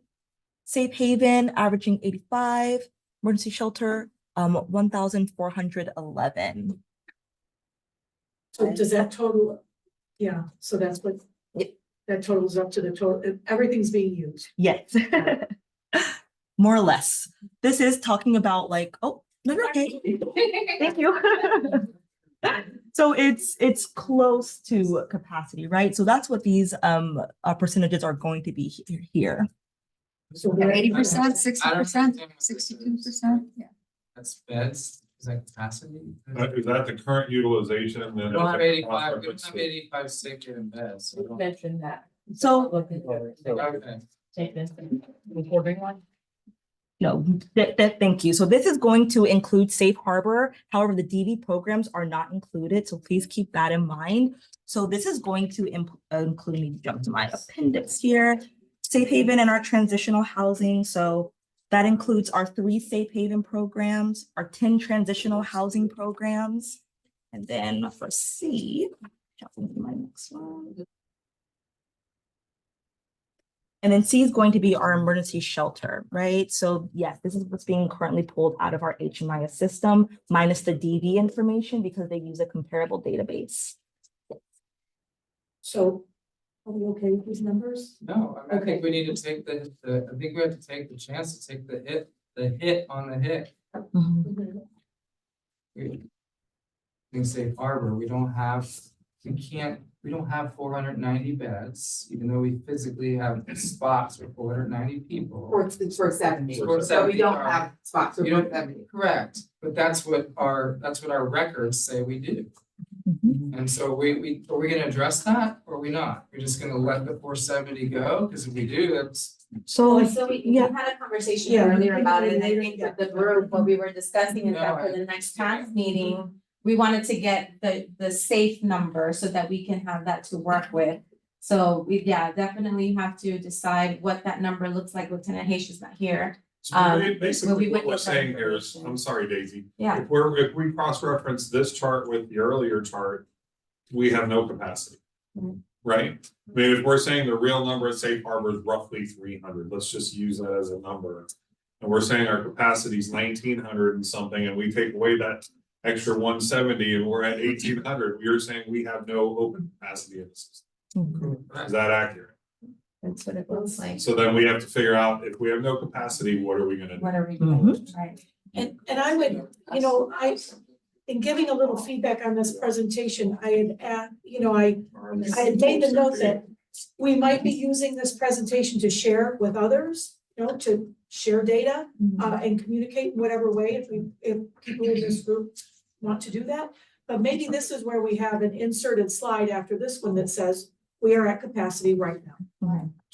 Safe Haven averaging 85, emergency shelter 1,411. So does that total? Yeah, so that's what. That totals up to the total, everything's being used. Yes. More or less. This is talking about like, oh, no, you're okay. Thank you. So it's close to capacity, right? So that's what these percentages are going to be here. So 80%, 60%, 62%, yeah. That's beds, is that capacity? Is that the current utilization? And then We don't have it's a 85, we don't conference have 85 sick in beds. So we don't- Mentioned that. So Okay. Take this. Recording one. No, thank you. So this is going to include Safe Harbor. However, the DV programs are not included, so please keep that in mind. So this is going to include, me jump to my appendix here, Safe Haven and our transitional housing. So that includes our 3 Safe Haven programs, our 10 transitional housing programs. And then for C, jumping to my next one. And then C is going to be our emergency shelter, right? So yes, this is what's being currently pulled out of our HMIS system, minus the DV information because they use a comparable database. So are we okay with these numbers? No, I think we need to take I think we have to take the chance to take the hit on the hit. In Safe Harbor, we don't have 490 beds, even though we physically have spots for 490 people. For 70. For So we 70, don't have spots for you don't- 70. Correct, but that's what our records say we do. And so are we gonna address that or are we not? We're just gonna let the 470 go? Because if we do, that's. So we had a conversation earlier about it, and I think with the group, what we were discussing is that for the next tax meeting, we wanted to get the safe number so that we can have that to work with. So we, definitely have to decide what that number looks like. Lieutenant Hayes is not here. So we basically, would what we're get that saying here is, information. I'm sorry, Daisy. Yeah. If we cross-reference this chart with the earlier chart, we have no capacity. Right? I mean, if we're saying the real number at Safe Harbor is roughly 300, let's just use that as a number. And we're saying our capacity is 1,900 and something, and we take away that extra 170 and we're at 1,800. We are saying we have no open capacity in the system. Is that accurate? That's what it looks like. So then we have to figure out if we have no capacity, what are we gonna do? What are we doing? Right. And I would, in giving a little feedback on this presentation, I had made the note that we might be using this presentation to share with others, to share data, and communicate in whatever way, if people in this group want to do that. But maybe this is where we have an inserted slide after this one that says, we are at capacity right now.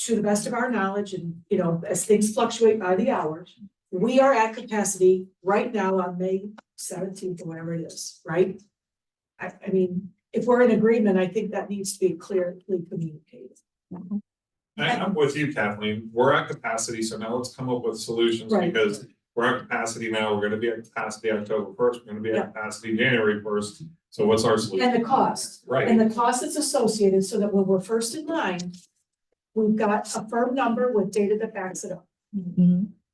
To the best of our knowledge, and as things fluctuate by the hour, we are at capacity right now on May 17th or whatever it is, right? I mean, if we're in agreement, I think that needs to be clearly communicated. I'm with you, Kathleen. We're at capacity, so now let's come up with solutions Right. because we're at capacity now. We're gonna be at capacity October 1st. We're gonna be at capacity January 1st. So what's our solution? And the cost. Right. And the cost that's associated, so that when we're first in line, we've got a firm number with data that backs it up.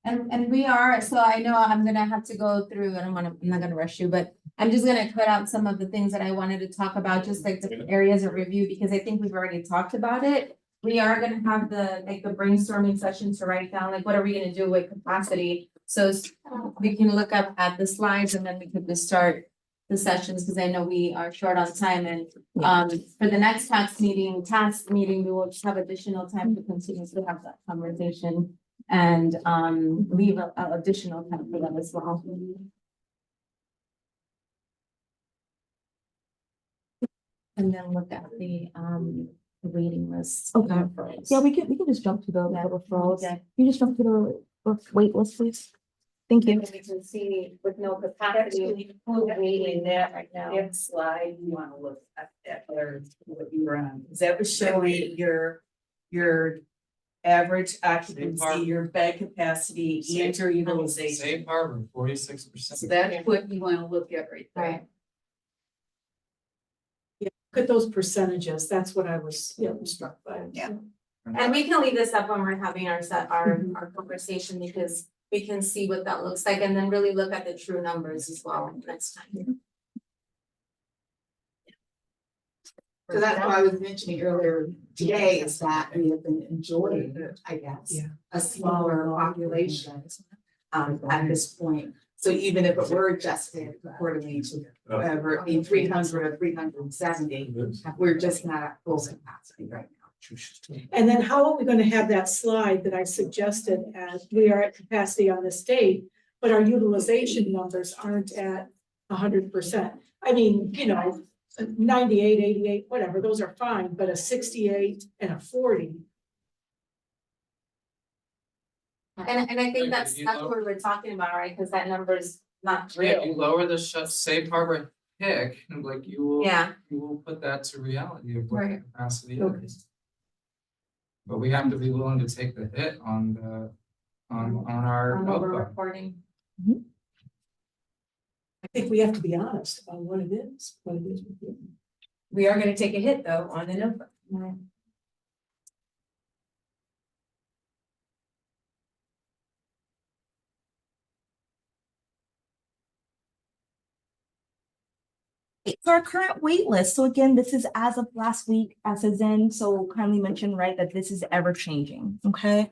And we are, so I know I'm gonna have to go through, I'm not gonna rush you, but I'm just gonna cut out some of the things that I wanted to talk about, just like the areas of review, because I think we've already talked about it. We are gonna have the brainstorming sessions to write down, what are we gonna do with capacity? So we can look up at the slides and then we could just start the sessions, because I know we are short on time, and for the next task meeting, we will just have additional time to continue to have that conversation and leave additional time for them as well. And then look at the waiting list. Okay. referrals. Yeah, we can just jump to the referrals. Yeah. You just jump to the wait list, please. Thank you. We can see with no capacity, who's waiting there right now. Next slide, you wanna look at what you were on, is that was showing your average occupancy, your bed capacity, and your utilization. Safe Harbor, 46%. So that's what you wanna look at right there. Right. Look at those percentages, that's what I was, struck by. Yeah. And we can leave this up when we're having our conversation, because we can see what that looks like and then really look at the true numbers as well next time. So that's what I was mentioning earlier today, is that we have been enjoying, I guess, a smaller population at this point. So even if it were adjusted accordingly to whatever, it be 300 or 370, we're just not at full capacity right now. And then how are we gonna have that slide that I suggested as we are at capacity on this date, but our utilization numbers aren't at 100%? I mean, 98, 88, whatever, those are fine, but a 68 and a 40. And I think Right, that's you that's know- what we're talking about, right? Because that number is not Yeah, you real. lower the safe harbor pick, and like Yeah. you will put that to reality of what the Right. capacity Okay. is. But we have to be willing to take the hit on the, on our. On what we're NOFA. reporting. I think we have to be honest about what it is, what it is. we're doing. We are gonna take a hit though on the NOFA. So our current wait list, so again, this is as of last week, as is in, so kindly mention, right, that this is ever changing, okay?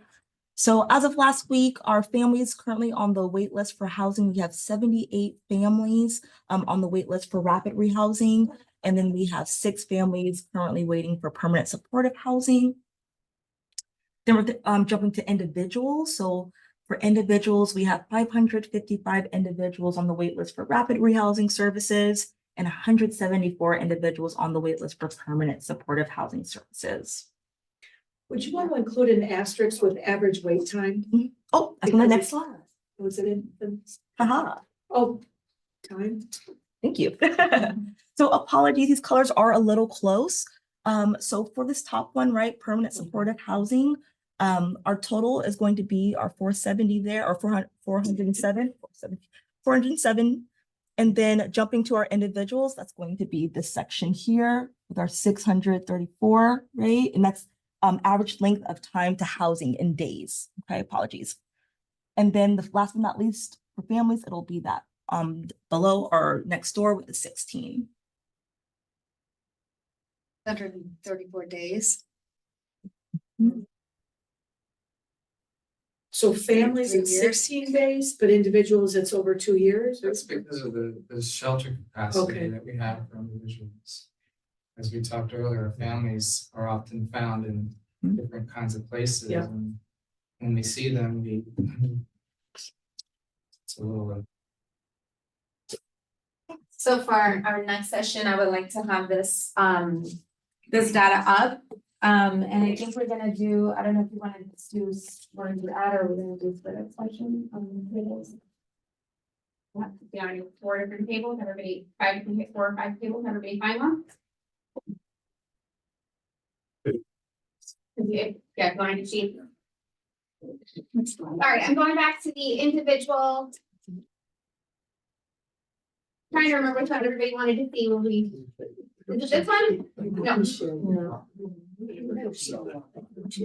So as of last week, our families currently on the wait list for housing, we have 78 families on the wait list for rapid rehousing. And then we have 6 families currently waiting for permanent supportive housing. Then we're jumping to individuals. So for individuals, we have 555 individuals on the wait list for rapid rehousing services and 174 individuals on the wait list for permanent supportive housing services. Would you want to include an asterisk with average wait time? Oh, that's on the Because next it's- slide. Was it in? Haha. Oh, time. Thank you. So apologies, these colors are a little close. So for this top one, right, permanent supportive housing, our total is going to be our 470 there, or 407. And then jumping to our individuals, that's going to be this section here with our 634, right? And that's average length of time to housing in days. Okay, apologies. And then the last but not least, for families, it'll be that below or next door with the 16. 134 days. So families, Three it's years. 16 days, but individuals, it's over 2 years? That's because of the shelter capacity Okay. that we have for individuals. As we talked earlier, families are often found in different kinds of places. Yeah. And when we see them, it's a little. So for our next session, I would like to have this this data up. And I think we're gonna do, I don't know if you wanna do, we're gonna do that or we're gonna do split up session on the tables. Yeah, on 4 different tables, everybody, 4 or 5 tables, everybody fine with? Yeah, going to sheet. All right, I'm going back to the individual. Trying to remember which one everybody wanted to see when we, is it this one? No.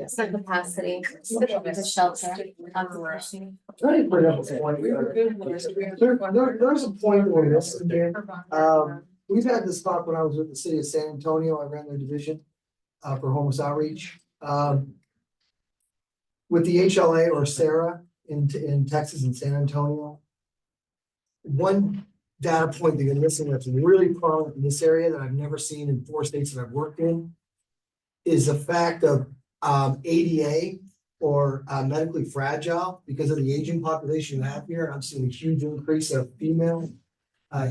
So capacity, the shelter. There's a point where this again, we've had this talk when I was with the city of San Antonio, I ran their division for homeless outreach. With the HLA or Sarah in Texas and San Antonio. One data point that you're missing that's really prominent in this area that I've never seen in 4 states that I've worked in is the fact of ADA or medically fragile because of the aging population you have here. I'm seeing a huge increase of female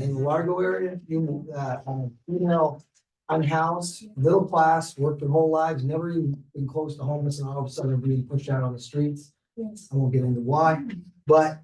in the Largo area, female unhoused, middle class, worked their whole lives, never even been close to homeless, and all of a sudden are being pushed out on the streets. Yes. I won't get into why, but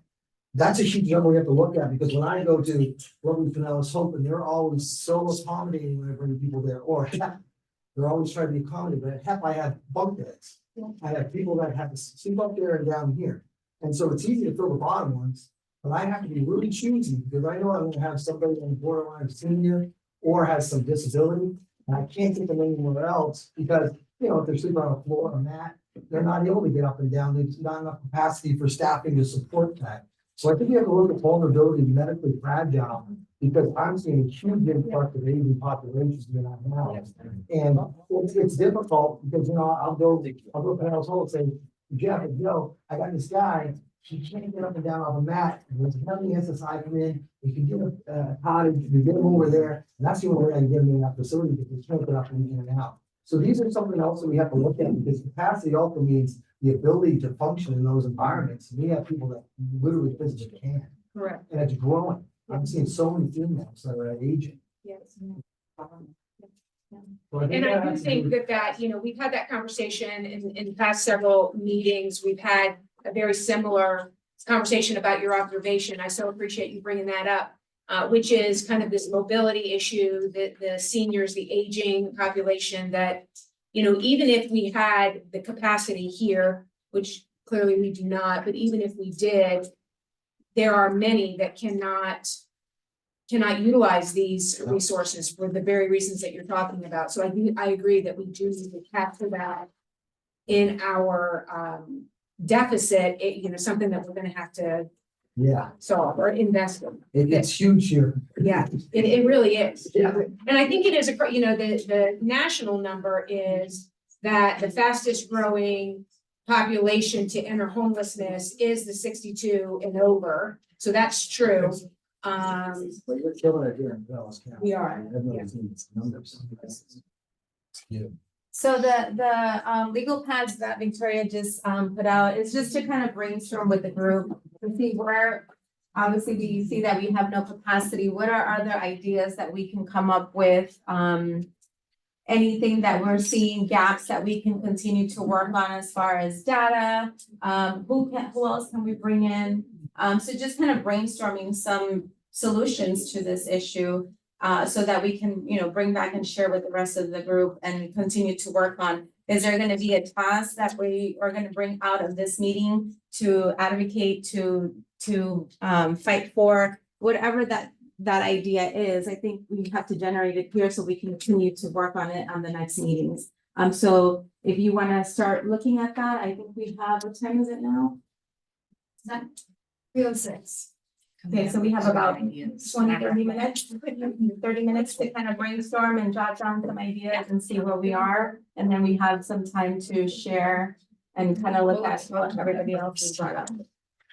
that's a huge number we have to look at, because when I go to Lovely Pinellas Hope, and they're always so accommodating when I bring people there, or they're always trying to be accommodating, but at HEP I have bunk beds. I have people that have to sleep up there and down here, and so it's easy to fill the bottom ones, but I have to be really choosy, because I know I'm gonna have somebody on the borderline senior or has some disability, and I can't get them anywhere else, because, you know, if they're sleeping on a floor or a mat, they're not able to get up and down, there's not enough capacity for staffing to support that. So I think you have to look at vulnerability medically fragile, because I'm seeing a huge influx of aging populations in that now. And it's difficult, because, you know, I'll go to Pinellas Hole and say, Jeff, Joe, I got this guy, he can't get up and down off a mat, and there's nothing SSI come in, you can get a cottage, you get him over there, and that's the only way I can get him in that facility, because they can't get up and in and out. So these are something else that we have to look at, because capacity also means the ability to function in those environments. We have people that literally physically can't, Correct. and it's growing. I'm seeing so many females that are aging. Yes. So I think And I that do has to think do- that, you know, we've had that conversation in the past several meetings. We've had a very similar conversation about your observation. I so appreciate you bringing that up, which is kind of this mobility issue, the seniors, the aging population that, you know, even if we had the capacity here, which clearly we do not, but even if we did, there are many that cannot utilize these resources for the very reasons that you're talking about. So I agree that we do need to capture that in our deficit, you know, something that we're gonna have to Yeah, solve or invest in. it's huge here. Yeah, it really is. Yeah. And I think it is, you know, the national number is that the fastest growing population to enter homelessness is the 62 and over. So that's true. But you're killing it here in Dallas County. We are, I've never seen these numbers. Yeah. So the legal pads that Victoria just put out is just to kind of brainstorm with the group to see where, obviously, we see that we have no capacity. What are other ideas that we can come up with? Anything that we're seeing gaps that we can continue to work on as far as data? Who else can we bring in? So just kind of brainstorming some solutions to this issue. So that we can, you know, bring back and share with the rest of the group and continue to work on. Is there gonna be a task that we are gonna bring out of this meeting to advocate, to fight for, whatever that idea is? I think we have to generate it here so we can continue to work on it on the next meetings. So if you wanna start looking at that, I think we have, what time is it now? 3:06. Okay, so we have about 20, 30 minutes, 30 minutes to kind of brainstorm and jot down some ideas and see where we are. And then we have some time to share and kind of look at what everybody else has brought up.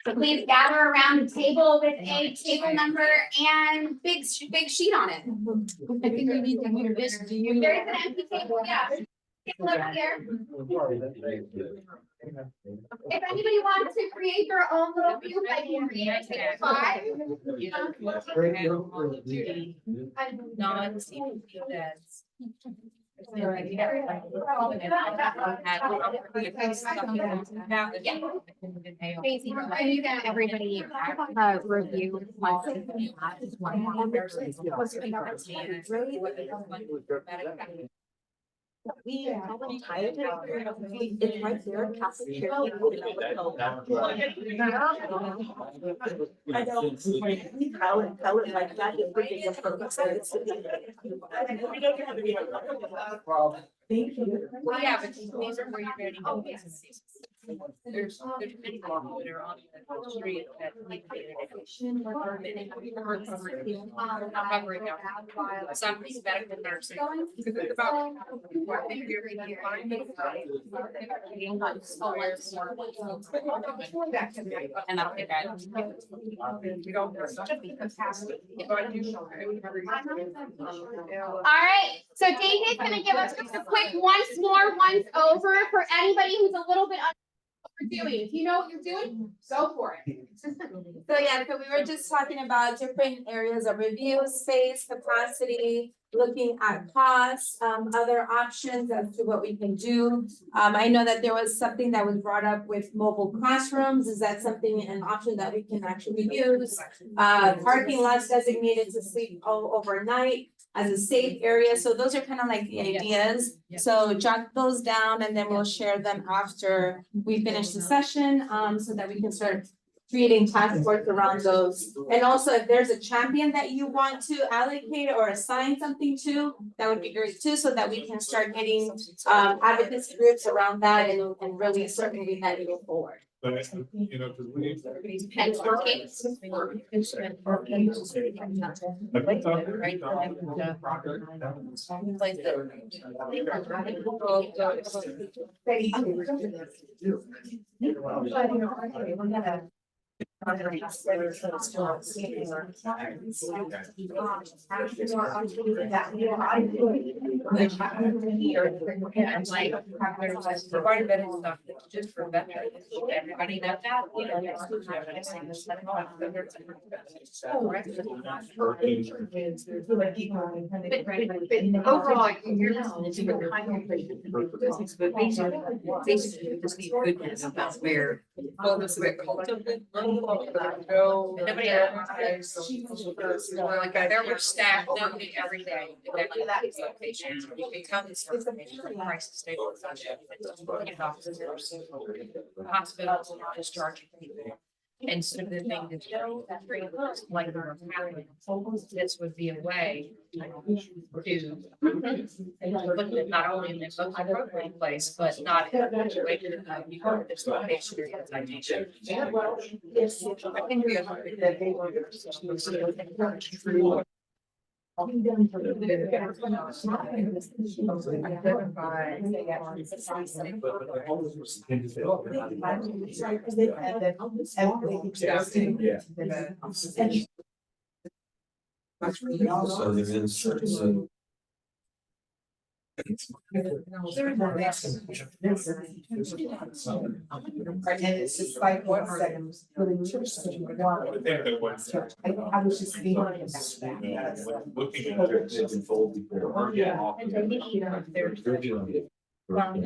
So please gather around the table with a table number and big sheet on it. I think we need to move this. There is an empty table, yeah. Table over here. If anybody wants to create their own little view, I can create a table 5. Basically, you got everybody review. It's right there, cafeteria. I don't, tell it like that. Thank you. Well, yeah, but these are where you're getting. There's many people that are on the street that need some medical nursing. Because it's about. And I'll take that. All right, so David's gonna give us just a quick once over for anybody who's a little bit what you're doing. If you know what you're doing, go for it. So yeah, so we were just talking about different areas of review, space, capacity, looking at costs, other options as to what we can do. I know that there was something that was brought up with mobile classrooms. Is that something, an option that we can actually use? Parking lots designated to sleep overnight as a safe area. So those are kind of like the ideas. So jot those down and then we'll share them after we finish the session, so that we can start creating task force around those. And also if there's a champion that you want to allocate or assign something to, that would be great too, so that we can start getting advocacy groups around that and really start moving that needle forward. But, you know, because we. And like, there's quite a bit of stuff that's just for veterans. Everybody knows that, you know, there's schools that are saying this, like, oh, Overall, you're listening to the kind of basically we just need goodness about where. well, this is a culture. Nobody else. Like, there were staff working every day. That is locations. You can tell this information from crisis stabilization. Officers, hospitals, discharging people. And so the thing to show that like this would be a way to look at not only in the most appropriate place, but not in a situation of you know this location or this citation. I think we are. So there is, so And it's just like what seconds. I was just thinking about that. Looking at it, they can fold before. Yeah. A lot of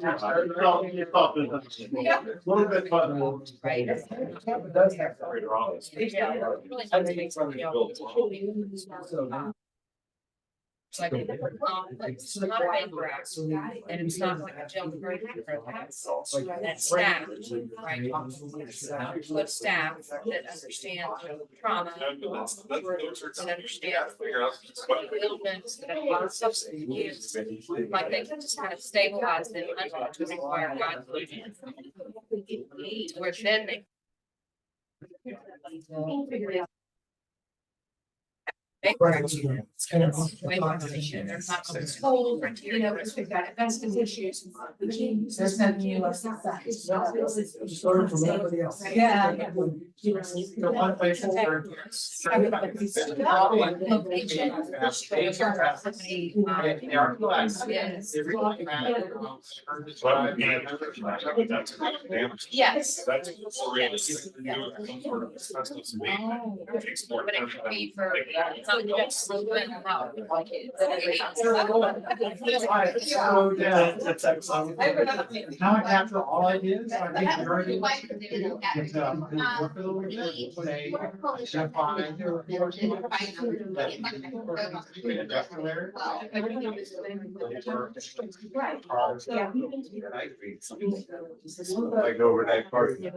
us. Little bit fun. Right. It does have greater office. It's like, it's not a bank grass, and it's not like a jump break program. That's staff, right? But staff that understand trauma, that understand illness, that have substance use, like they can just kind of stabilize them under to require God. Where then they. There's not always cold, you know, because we've got investment issues. There's nothing you love. Yeah. Yes. That's realistic. But it could be for, it's not just moving out, like it. Now I capture all ideas, I think you're already. Like overnight party.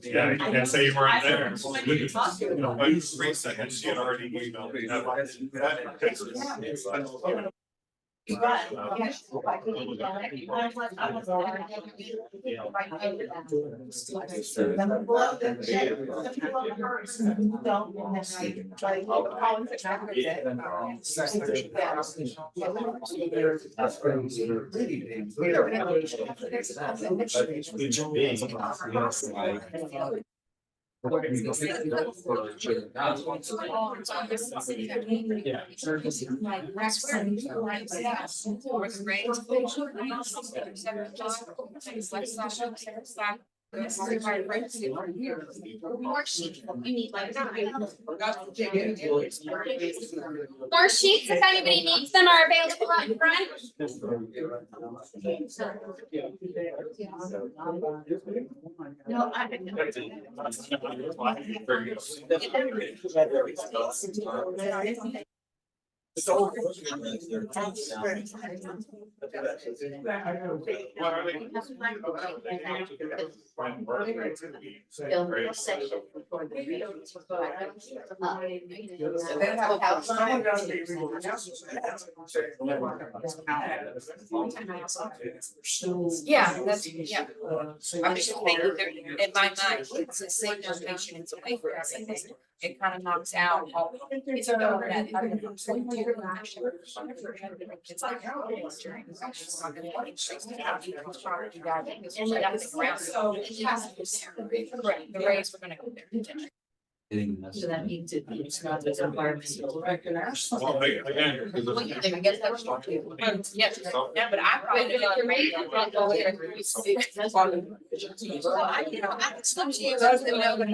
Yeah, you can't say you weren't there. You know, like 3 seconds, you had already emailed me. More sheets, you need like more sheets, if anybody needs them, are available out in front. No, I didn't. Yeah, that's, yeah. I'm just thinking there, in my mind, it's the same notation, it's a way for everything. It kind of knocks out all. It's a that. It's like. Correct, the rays were gonna go there. So that means it's not as environmental. Well, again. Well, yeah, I guess that's true too. Yes, yeah, but I probably. Well, I, you know, I could slip to you those that know the.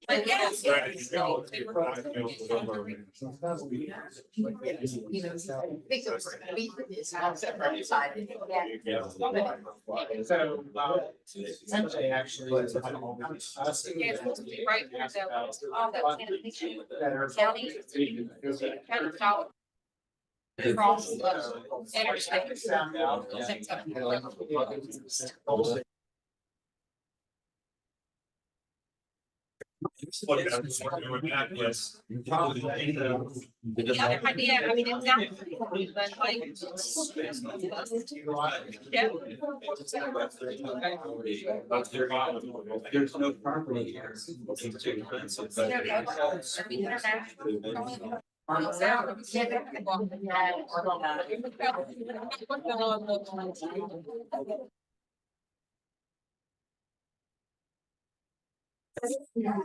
But yes. So, essentially, actually. Yeah, it's supposed to be right there, so all that county. County solid. Across the interstate. Yes. Yeah, I mean, exactly, but like. Yeah. there's no property here. It's too expensive, but.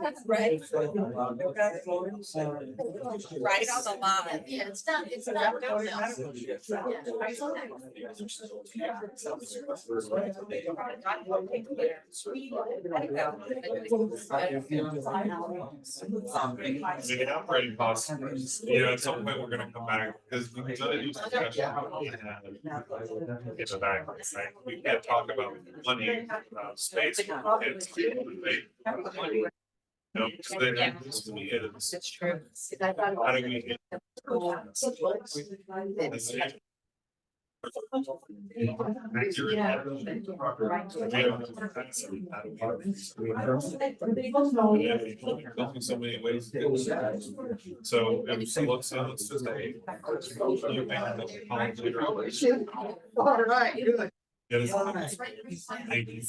That's right. Right on the line. Yeah, it's not, I mean, the operating costs, you know, at some point we're gonna come back, because we've got to do discussion. Get it back, right? We can't talk about money, space. No, because then this to me is. It's true. How do we get? So many ways. So if we say, let's just say. All right, good. Thank you,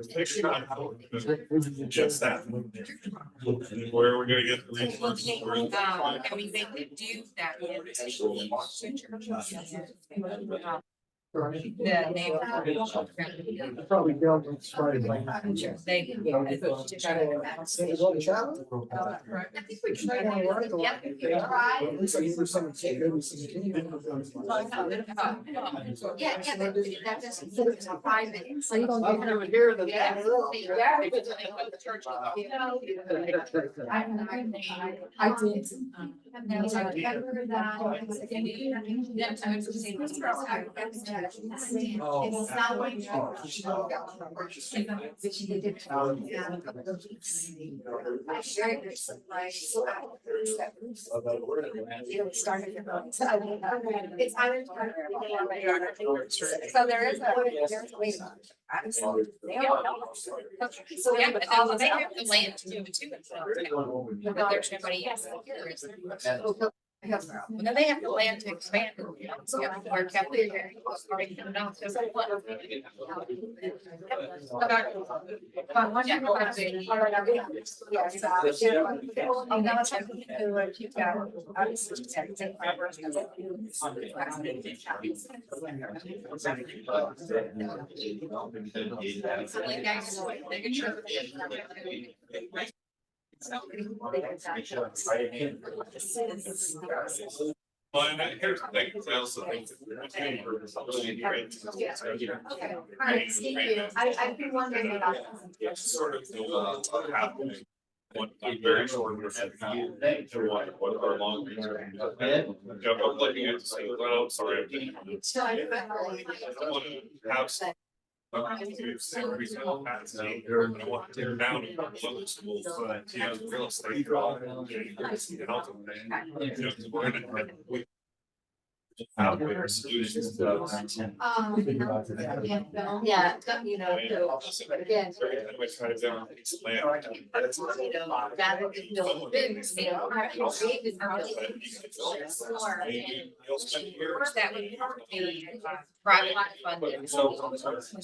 appreciate it. Just that. Where are we gonna get the resources? I mean, they could do that. The neighborhood. Probably dealt with Friday. They. I think we tried. Looks like you were something so good, we see. Yeah, that doesn't, 5 minutes. So you don't I'm doing here the. I did. It's not like. I shared this with my. It started. It's either. So there is a way. So, yeah, but then they have the land to do it too. But there's nobody else here, is there? Well, now they have the land to expand. So, yeah, we're kept there. Already done it. So, what? Well, and here's the thing, I also think. Okay, all right, thank you. I've been wondering about. It's sort of happening. What I'm very short of what our long range. I'm looking at, well, sorry. I want to have some. I want to tear down a couple other schools, but, you know, real estate. Out there, solutions to that. Yeah, you know, so, but again. Every time I try to down a piece of land. That's what You know, rather than build bins, you know, our big is our store and That would be private funded.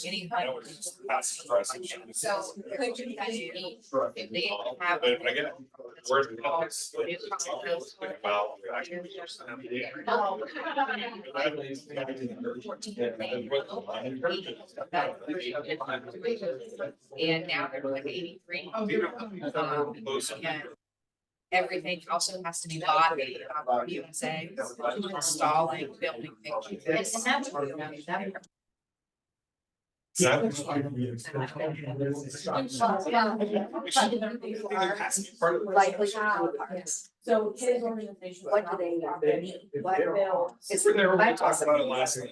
Any kind. So could you guys meet if they have? But again, where's the cost? About. And now they're like 83. And everything also has to be bought by USA, installing, building things. And that's where that. So his organization, what do they need? What will? It's for their, we talked about it last night.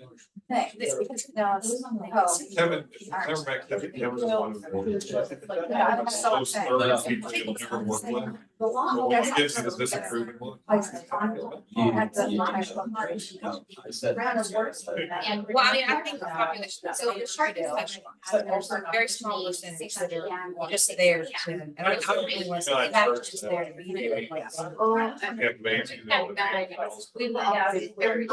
Kevin, never met Kevin, Kevin's one of the most nervous people you'll ever work with. He gives you the disapproving look. And well, I mean, I think the population, so the chart is such, there's a very small percentage that are just there. And I don't really want to say that's just there to be there. Like, Yeah, amazing. we went out every in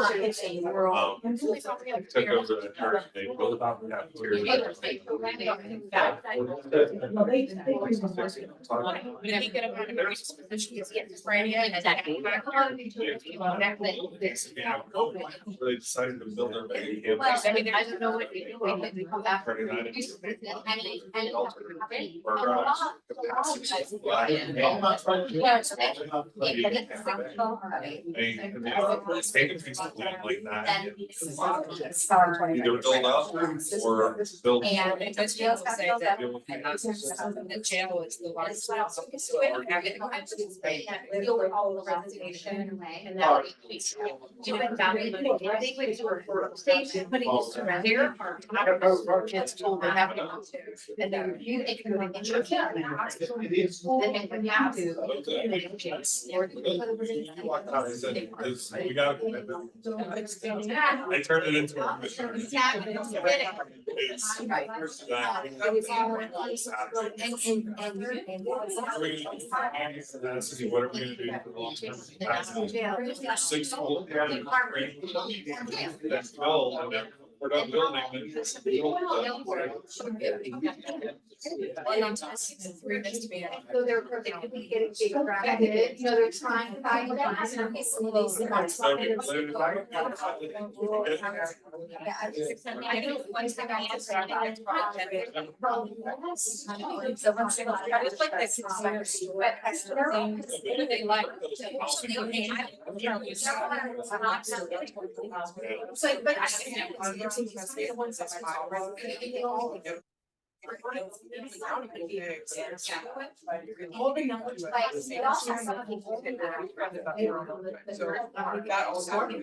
the world. Took over the church, they built out the cafeteria. Did he get a kind of very specific brand and They decided to build their baby campus. well, I mean, I don't know what we do. Taking things like that. Either build up or build. And it's just say that the jail is the largest. So we're having a deal with all the resignation and now we do it down in the, I think we do a station, putting this around here. I don't know, our kids told them having to. And then review it, can go get your kid. Then they would have to. We got. They turned it into a mission. What are we gonna do for the long term? 6 full. That's goal, and then we're not building. So they're, they could be getting big, you know, they're trying to find that. I think one thing I answered on that so once they it's like this, but they like. It's like, but I think the ones that's Holding up. That also. He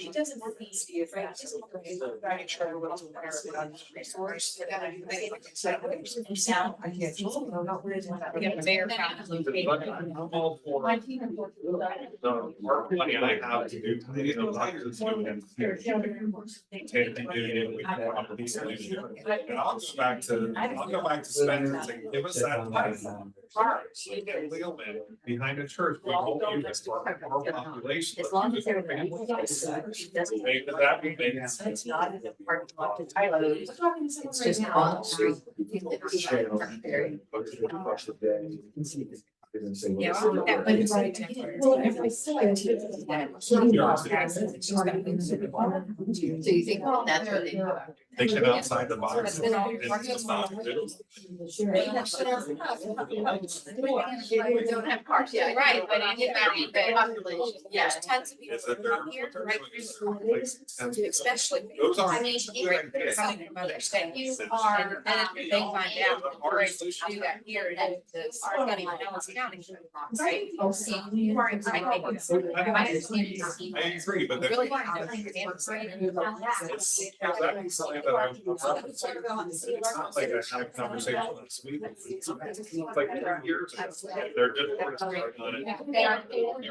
doesn't want these to be afraid. Make sure everyone's aware of that resource. Sound. I can't. Money I have to do, you know, like it's doing. And I'll go back to Spencer and say, give us that money. Legal man behind the church, we won't use it for our population. As long as they're. Maybe that would make sense. It's not in the parking lot to close. It's just on the street. Yeah, that would be right. So you think that's what they. Thinking outside the box. It's just not good. Don't have cars yet. Right, but anybody, Population. there's tons of people Is it from here, right through, especially. Those I aren't. mean, even coming from other states. And then if they find out that we're able to do that here in the County, county. Right? You are excited. My understanding is. I agree, but then. Really. It's exactly something that I'm referencing. It's not like I had a conversation last week. It's like 3 years ago. They're just starting on it. They're cool and we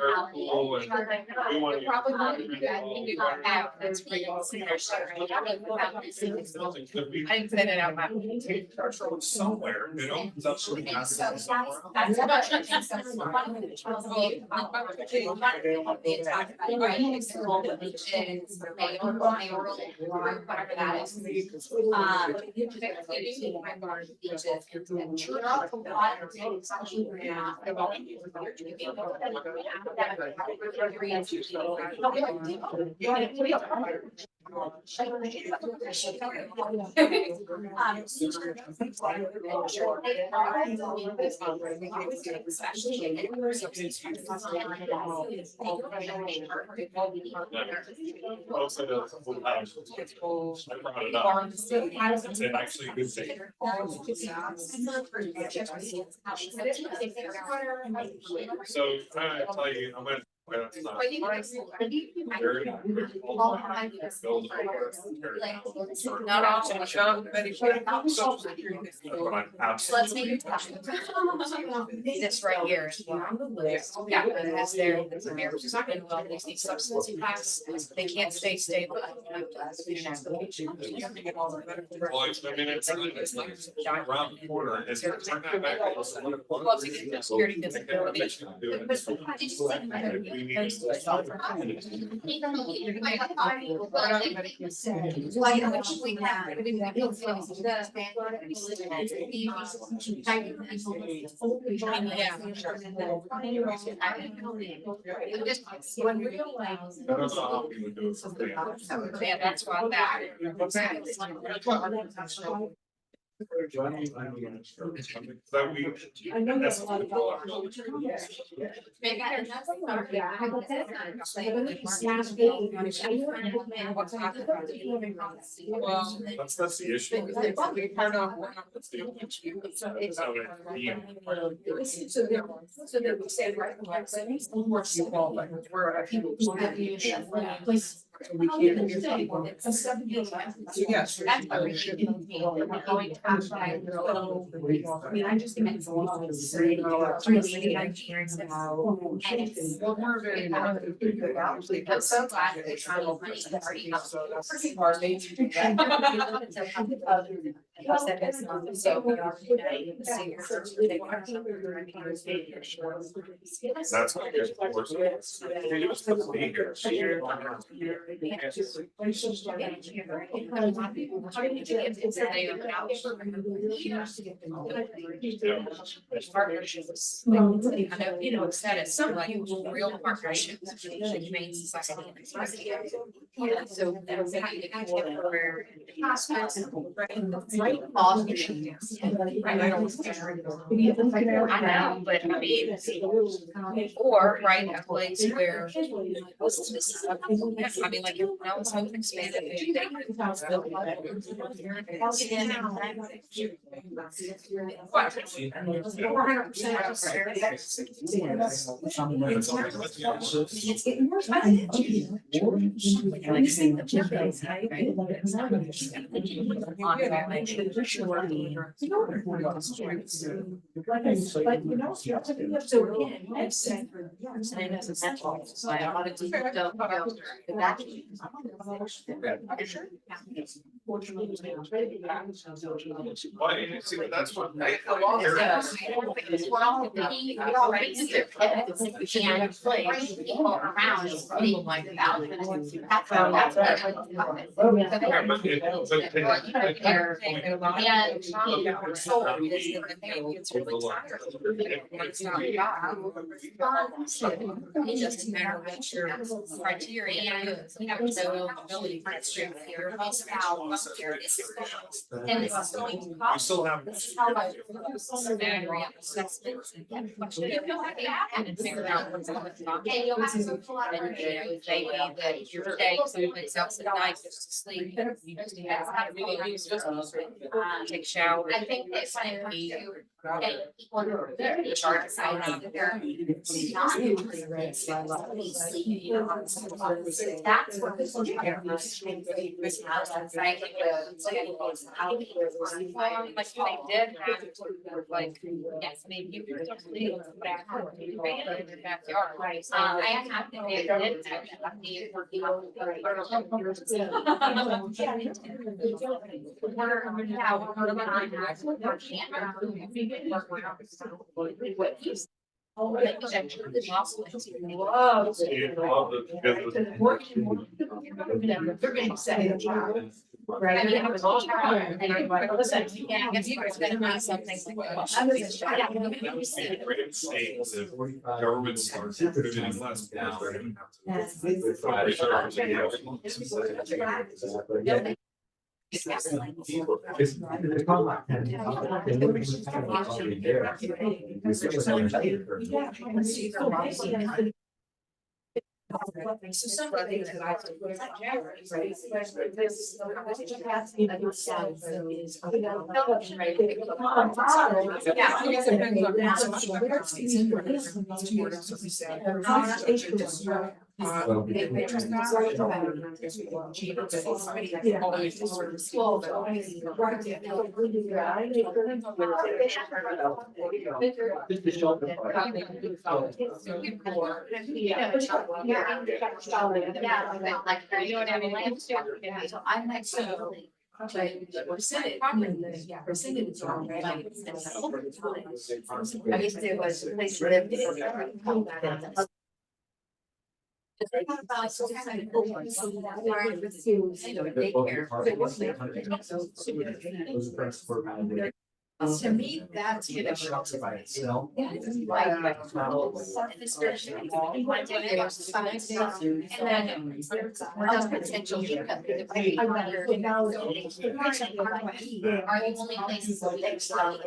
want to. I didn't say that out loud. Somewhere, it opens up. Some capacity Whatever that is. Also does. I brought it up. It's an actually a good thing. So I tell you, I'm gonna. That's not. Not all, Sean, but if you're not. Let's make it. This right here is one. Yeah, because they're talking about these substance abuse, they can't stay stable. Well, I mean, it's around the corner. It's turn that back. Well, security disability. We need to. When we realize. Yeah, that's what that. That we. I know there's a lot of. Well, that's the issue. That's the only issue. That's how it. So that we said, right, we're small, like, we're at people. We can't. Yes. That's what we should be going to have by. I mean, I just think it's a lot of city. Well, we're very. I'm so glad that they try to money that's already out. So we are uniting the seniors. That's what it is. It was supposed to be here. Partnerships. You know, it's that it's some like real partnerships. Humane Society. Yeah, so that's where. Right. I know, but I mean, or right a place where. I mean, like, now it's open expanded. It's getting more expensive. But you know, so again, I've said. Well, you see, that's what. It's just a matter of what your criteria is. You have no ability criteria. And this is going to You cost. still have. This is how much. Battery assessments and get questions. And figure out what's going on. And you'll have to pull out maybe that your day someplace else at night just to sleep. You just have to really use just. Take shower. I think that when it comes to getting people in the chart side of their not sleeping on that's what people do. Like they did have, like, yes, maybe you could totally back in your backyard. I have to they did Right. I mean, I was all trying, and I'm like, listen, yeah, I guess you guys gotta have something like. Great states, if government starts contributing less. It's not like that. So some of the things that I have to put in January, right? Especially this is the capacity that your son is. Like, you know what I mean? So I'm like, so. Percentage, percentage are right. I used to was place lived. To me, that's. And then. Potential hiccup. Are the only places that we can start.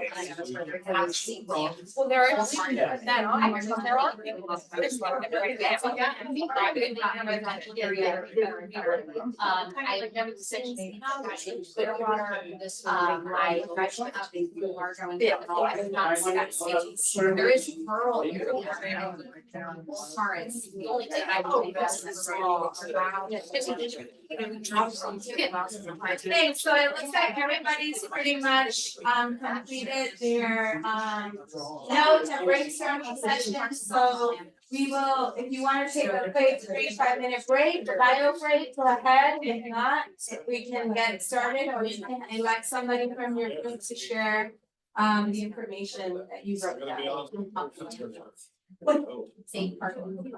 Well, there are that on, there are. I never said anything. I there is rural area. Forest, the only thing I would invest in is rural. Thanks, so it looks like everybody's pretty much completed their notes and brainstorming session, so we will, if you want to take a quick 3-5 minute break, bio break, go ahead. If not, we can get started, or you can elect somebody from your group to share the information that you wrote down.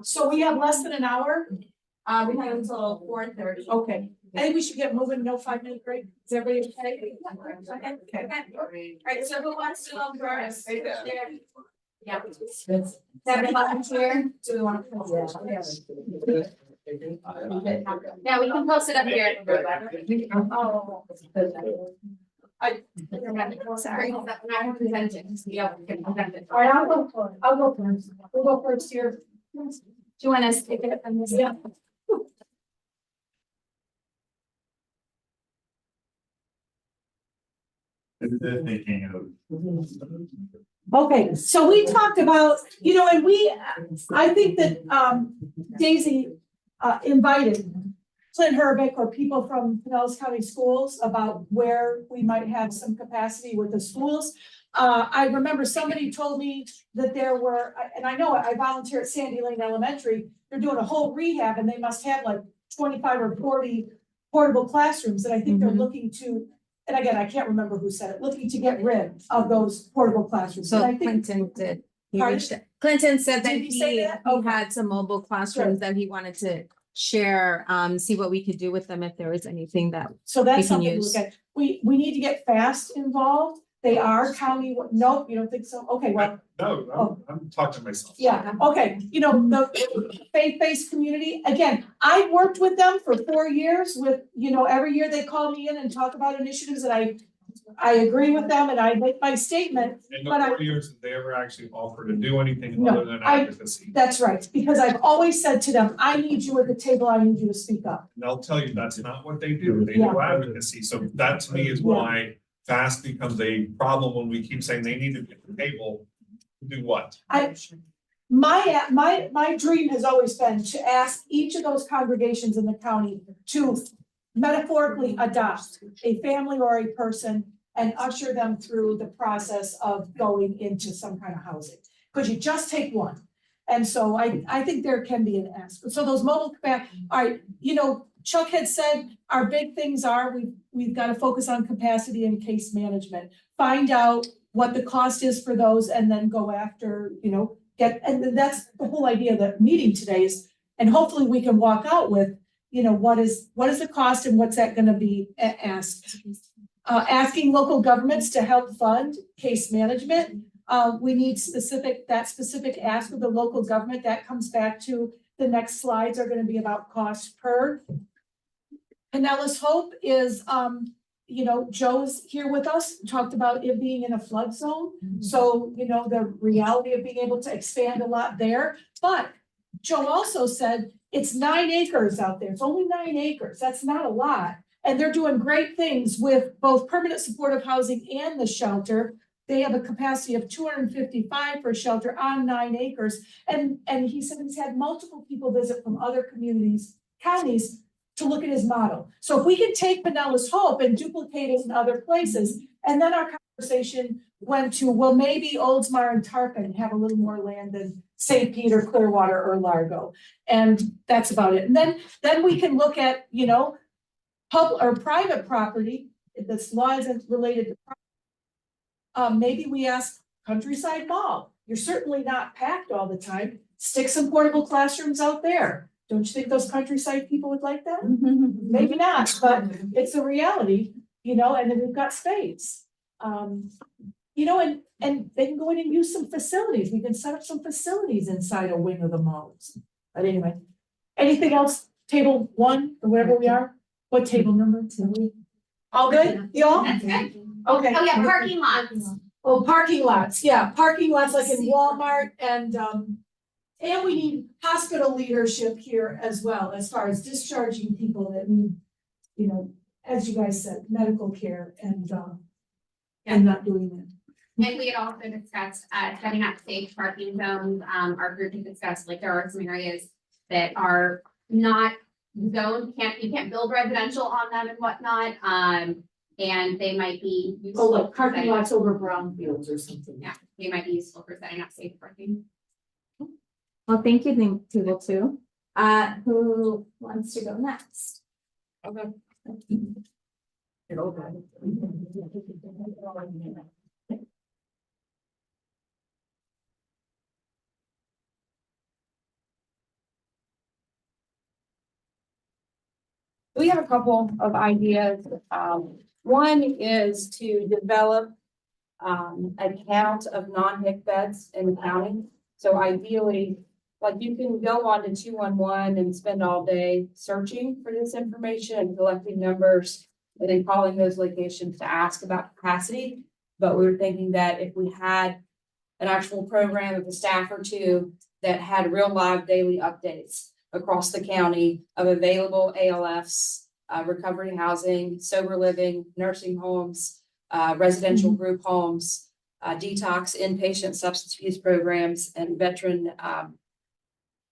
So we have less than an hour? We have until 4:30. Okay, I think we should get moving, no 5 minute break. Is everybody okay? Okay. Alright, so who wants to go first? Yeah. Seven volunteer, do we want to? Yeah, we can post it up here. Oh. Sorry, I'm presenting. Yeah, we can present it. All right, I'll go first. We'll go first here. Do you want us to take it up on this? Yeah. Okay, so we talked about, and I think that Daisy invited Clint Herbeck or people from Pinellas County Schools about where we might have some capacity with the schools. I remember somebody told me that there were, and I know I volunteer at Sandy Lane Elementary, they're doing a whole rehab and they must have like 25 or 40 portable classrooms, and I think they're looking to, and again, I can't remember who said it, looking to get rid of those portable classrooms. So And I think- Clinton did. He Pardon? reached, Clinton said that Did he say he that? had some mobile classrooms that he wanted to share, see what we could do with them if there was anything that. So that's we can something to use. look at. We need to get FAST involved. They are county, nope, you don't think so? Okay, well, No, I'm talking to myself. yeah, okay, the faith-based community, again, I worked with them for 4 years with, every year they call me in and talk about initiatives, and I agree with them and I make my statement, In but the 4 years, did they ever actually offer to do anything No, other than advocacy? that's right, because I've always said to them, I need you at the table, I need you to speak up. And I'll tell you, that's not what they do. They Yeah. do advocacy. So that to me is why fast becomes a problem when we keep saying they need to be at the table, do what? My dream has always been to ask each of those congregations in the county to metaphorically adopt a family or a person and usher them through the process of going into some kind of housing. Because you just take one. And so I think there can be an ask. So those mobile Chuck had said, our big things are, we've got to focus on capacity and case management. Find out what the cost is for those and then go after, and that's the whole idea of the meeting today is, and hopefully we can walk out with, what is the cost and what's that gonna be asked? Asking local governments to help fund case management. We need specific ask of the local government. That comes back to the next slides are gonna be about cost per. Pinellas Hope is, Joe's here with us, talked about it being in a flood zone. So, the reality of being able to expand a lot there. But Joe also said it's 9 acres out there. It's only 9 acres. That's not a lot. And they're doing great things with both permanent supportive housing and the shelter. They have a capacity of 255 for shelter on 9 acres. And he said he's had multiple people visit from other counties to look at his model. So if we can take Pinellas Hope and duplicate it in other places, and then our conversation went to, well, maybe Oldsmar and Tarpon have a little more land than St. Peter, Clearwater, or Largo. And that's about it. And then we can look at, public or private property, this law isn't related to maybe we ask Countryside Mall. You're certainly not packed all the time. Stick some portable classrooms out there. Don't you think those Countryside people would like that? Maybe not, but it's a reality, and then we've got space. And they can go in and use some facilities. We can set up some facilities inside a wing of the malls. But anyway, anything else? Table 1 or whatever we are? What table number? All good? Y'all? That's good. Okay. Oh, yeah, parking lots. Oh, parking lots. Yeah, parking lots like in Walmart and we need hospital leadership here as well, as far as discharging people that need, as you guys said, medical care and not doing that. And we had also discussed setting up safe parking zones. Our group had discussed, like, there are some areas that are not zoned, you can't build residential on them and whatnot. And they might be useful. Like parking lots over brownfields or something. Yeah, they might be useful for setting up safe parking. Well, thank you, Table 2. Who wants to go next? Okay. We have a couple of ideas. One is to develop a count of non-HIC beds in the county. So ideally, like, you can go on to 211 and spend all day searching for this information and collecting numbers and then calling those locations to ask about capacity. But we were thinking that if we had an actual program of a staff or two that had real live daily updates across the county of available ALFs, recovery housing, sober living, nursing homes, residential group homes, detox, inpatient substance use programs, and veteran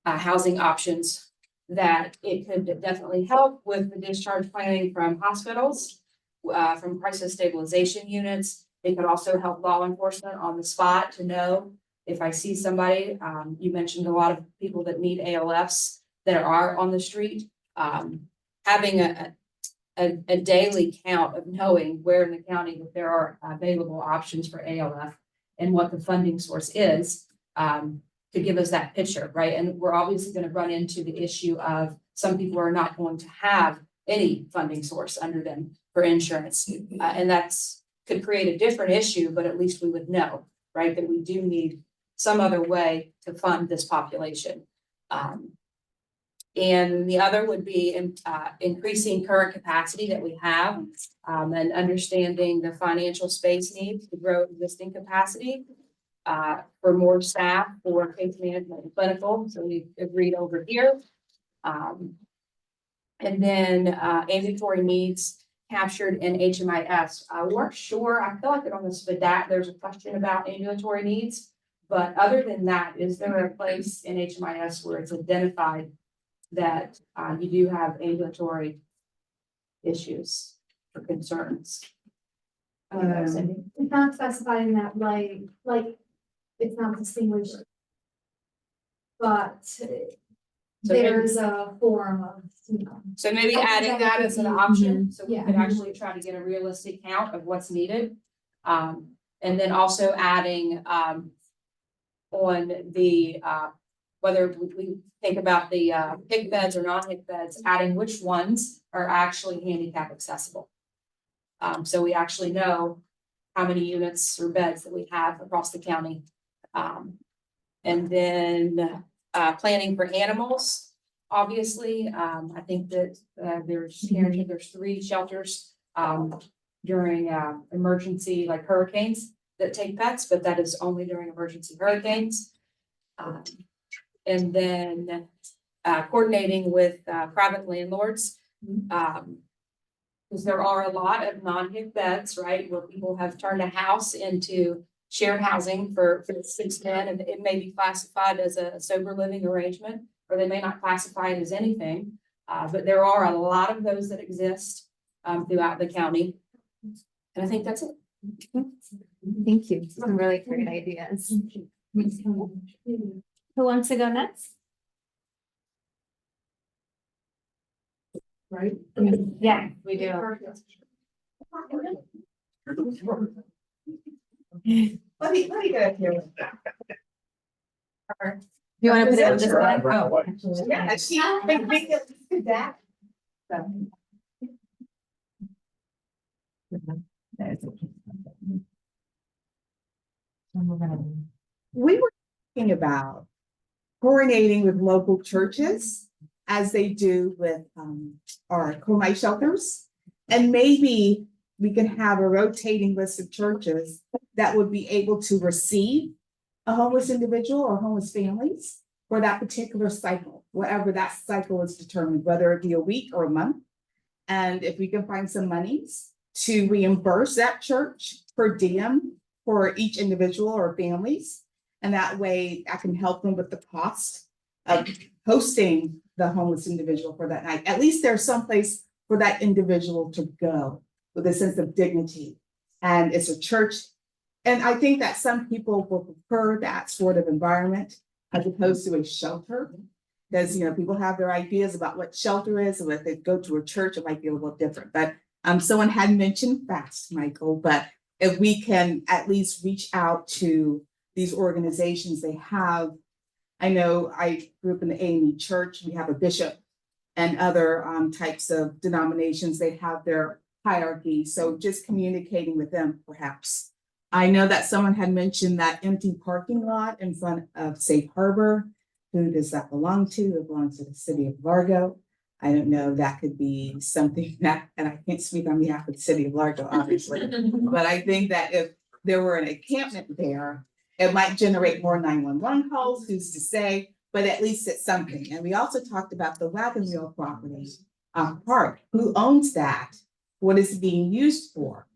housing options, that it could definitely help with the discharge planning from hospitals, from crisis stabilization units. It could also help law enforcement on the spot to know if I see somebody. You mentioned a lot of people that need ALFs that are on the street. Having a daily count of knowing where in the county that there are available options for ALF and what the funding source is, to give us that picture, right? And we're obviously going to run into the issue of some people are not going to have any funding source under them for insurance. And that's could create a different issue, but at least we would know, right, that we do need some other way to fund this population. And the other would be increasing current capacity that we have, and understanding the financial space needs to grow existing capacity for more staff for case management and clinical. So we agreed over here. And then ambulatory needs captured in HMIS. We weren't sure, I feel like on this VDAT, there's a question about ambulatory needs. But other than that, is there a place in HMIS where it's identified that you do have ambulatory issues or concerns? It's not specified in that like, it's not distinguished. But there's a form of, you know. So maybe adding that as an option, so we Yeah. could actually try to get a realistic count of what's needed. And then also adding, on the, whether we think about the, HIC beds or non-HIC beds, adding which ones are actually handicap accessible. So we actually know how many units or beds that we have across the county. And then, planning for animals, obviously, I think that, there's 3 shelters, during, emergency, like hurricanes that take pets, but that is only during emergency hurricanes. And then, coordinating with, private landlords, because there are a lot of non-HIC beds, right, where people have turned a house into shared housing for 6 men, and it may be classified as a sober living arrangement, or they may not classify it as anything. But there are a lot of those that exist throughout the county. And I think that's it. Thank you. Some really great ideas. Who wants to go next? Right? Yeah, we do. Let me get up here. You want to put it on this side? Oh, yeah, she, make it that. We were talking about coordinating with local churches as they do with our co-night shelters. And maybe we can have a rotating list of churches that would be able to receive a homeless individual or homeless families for that particular cycle, whatever that cycle is determined, whether it be a week or a month. And if we can find some monies to reimburse that church per diem for each individual or families. And that way I can help them with the cost of hosting the homeless individual for that night. At least there's someplace for that individual to go with a sense of dignity. And it's a church. And I think that some people will prefer that sort of environment as opposed to a shelter. Because, you know, people have their ideas about what shelter is, and if they go to a church, it might be a little different. But someone had mentioned FAST, Michael, but if we can at least reach out to these organizations, they have, I know I grew up in the AME church, we have a bishop and other types of denominations, they have their hierarchy. So just communicating with them, perhaps. I know that someone had mentioned that empty parking lot in front of Safe Harbor. Who does that belong to? It belongs to the city of Largo. I don't know, that could be something that, and I can't speak on behalf of the city of Largo, obviously. But I think that if there were an encampment there, it might generate more 911 calls, who's to say, but at least it's something. And we also talked about the wagon wheel property park. Who owns that? What is it being used for?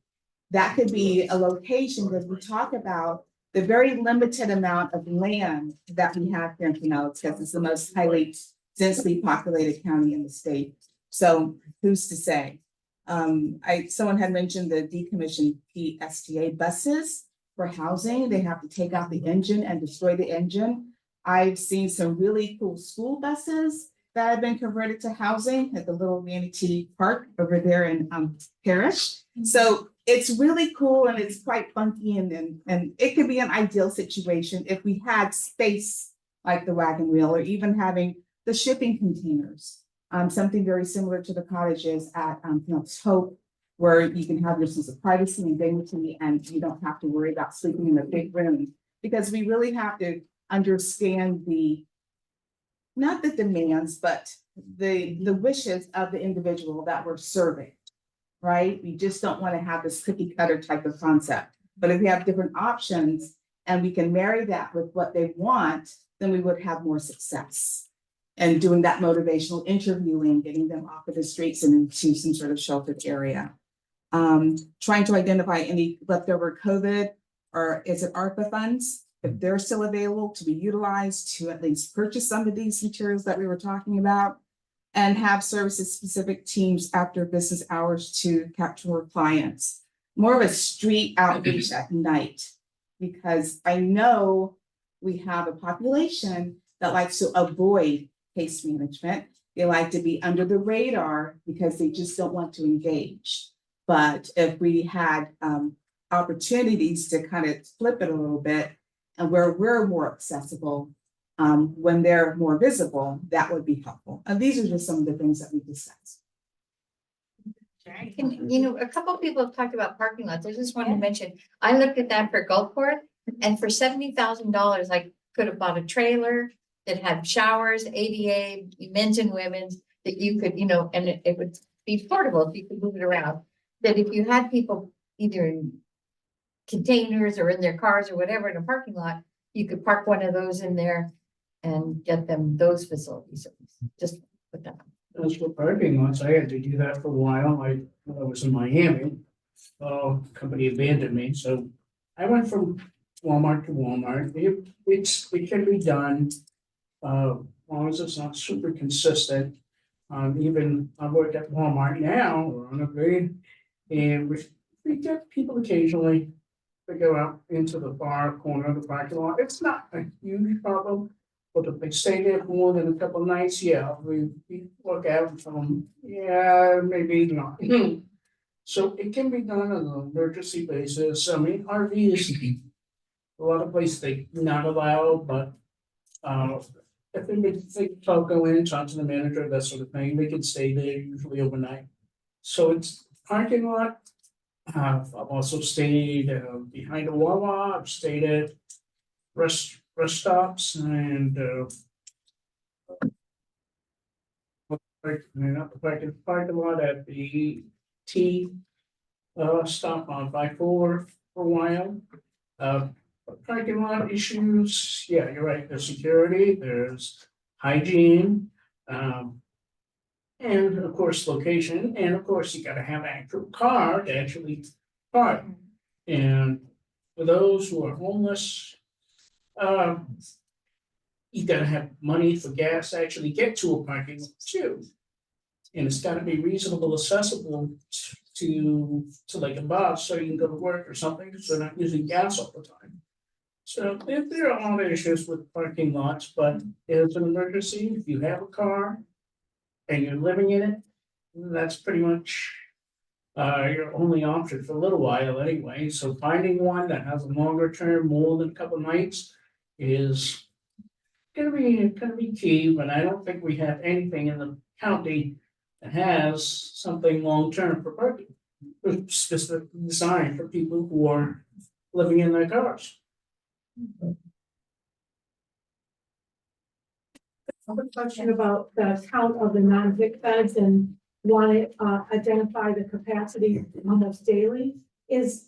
That could be a location, because we talk about the very limited amount of land that we have here in Pinellas, because it's the most highly densely populated county in the state. So who's to say? Someone had mentioned the decommissioned PSTA buses for housing. They have to take out the engine and destroy the engine. I've seen some really cool school buses that have been converted to housing at the little manatee park over there in Parish. So it's really cool and it's quite funky, and it could be an ideal situation if we had space like the wagon wheel, or even having the shipping containers, something very similar to the cottages at Hope, where you can have your sense of privacy and dignity, and you don't have to worry about sleeping in a big room, because we really have to understand not the demands, but the wishes of the individual that we're serving, right? We just don't want to have this cookie cutter type of concept. But if we have different options and we can marry that with what they want, then we would have more success. And doing that motivational interviewing, getting them off of the streets and into some sort of sheltered area. Trying to identify any leftover COVID or is it ARPA funds? If they're still available to be utilized to at least purchase some of these materials that we were talking about. And have services specific teams after business hours to capture more clients. More of a street outreach at night. Because I know we have a population that likes to avoid case management. They like to be under the radar because they just don't want to engage. But if we had opportunities to kind of flip it a little bit and where we're more accessible, when they're more visible, that would be helpful. And these are just some of the things that we discussed. You know, a couple of people have talked about parking lots. I just wanted to mention, I looked at that for Gulfport, and for $70,000, I could have bought a trailer that had showers, ADA, men's and women's, that you could, you know, and it would be portable, you could move it around. That if you had people either in containers or in their cars or whatever in a parking lot, you could park one of those in there and get them those facilities. Just put that. As for parking lots, I had to do that for a while. I was in Miami. Company abandoned me, so I went from Walmart to Walmart. It can be done, as long as it's not super consistent. Even I work at Walmart now, we're on a grade, and we get people occasionally to go out into the far corner of the parking lot. It's not a huge problem. But if they stay there for more than a couple of nights, yeah, we look out from them, yeah, maybe not. So it can be done on an emergency basis. I mean, RVs, a lot of places they not allow, but if they go in, talk to the manager, that sort of thing, they can stay there usually overnight. So it's parking lot. I've also stayed behind a Wawa. I've stayed at rest stops and parking lot at the T stop on 5-4 for a while. Parking lot issues, yeah, you're right, there's security, there's hygiene, and of course location, and of course you gotta have an actual car to actually park. And for those who are homeless, you gotta have money for gas to actually get to a parking lot too. And it's gotta be reasonable, accessible to like a bus, so you can go to work or something, so they're not using gas all the time. So there are all issues with parking lots, but if it's an emergency, if you have a car and you're living in it, that's pretty much your only option for a little while anyway. So finding one that has a longer term, more than a couple nights, is gonna be key, but I don't think we have anything in the county that has something long-term for parking. It's specifically designed for people who are living in their cars. I have a question about the count of the non-vic beds and want to identify the capacity almost daily.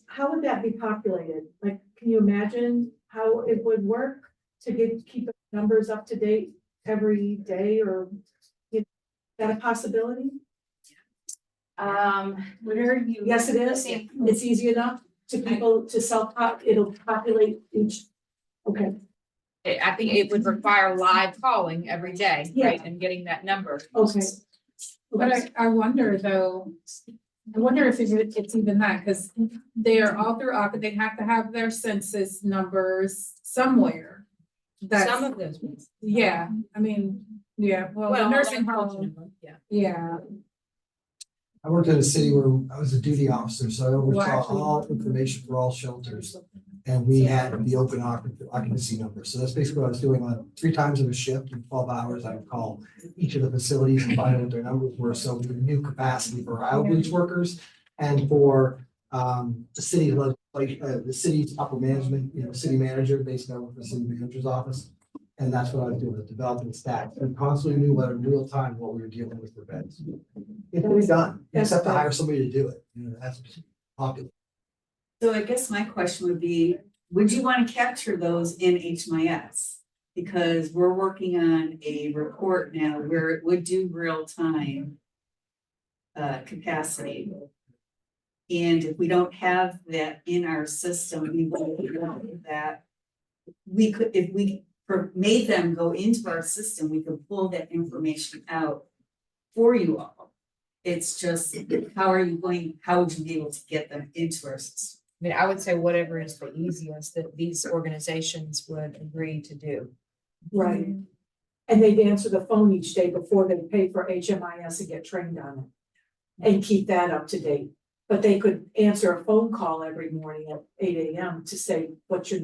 How would that be populated? Like, can you imagine how it would work to keep the numbers up to date every day, or is that a possibility? Where you? Yes, it is. It's easy enough to people to it'll populate each. Okay. I think it would require live calling every day, Yeah. right, and getting that number. Okay. But I wonder though, I wonder if it's even that, because they are all through ARPA, they have to have their census numbers somewhere. Some of those. Yeah, I mean, yeah, well, the nursing home, yeah. I worked at a city where I was a duty officer, so I oversaw actually- all information for all shelters. And we had the open occupancy number. So that's basically what I was doing on 3 times of a shift in 12 hours. I would call each of the facilities and find out what their numbers were. So we had new capacity for our outreach workers and for the city, the city's upper management, city manager, based on the city manager's office. And that's what I was doing, was developing stats. And constantly knew in real time what we were dealing with for beds. It can be done. You just have to hire somebody to do it. That's popular. So I guess my question would be, would you want to capture those in HMIS? Because we're working on a report now where it would do real time capacity. And if we don't have that in our system, we won't know that we could, if we made them go into our system, we could pull that information out for you all. It's just, how would you be able to get them into our system? I mean, I would say whatever is the easiest that these organizations would agree to do. Right. And they'd answer the phone each day before they pay for HMIS and get trained on it. And keep that up to date. But they could answer a phone call every morning at 8 a.m. to say, what's your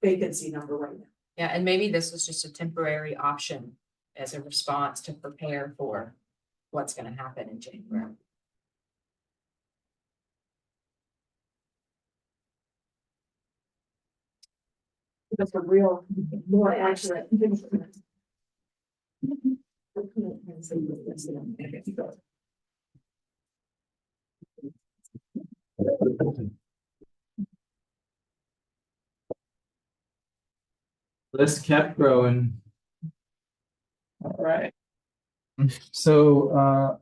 vacancy number right now? Yeah, and maybe this was just a temporary option as a response to prepare for what's gonna happen in January. That's a real, more accurate. List kept growing. All right. So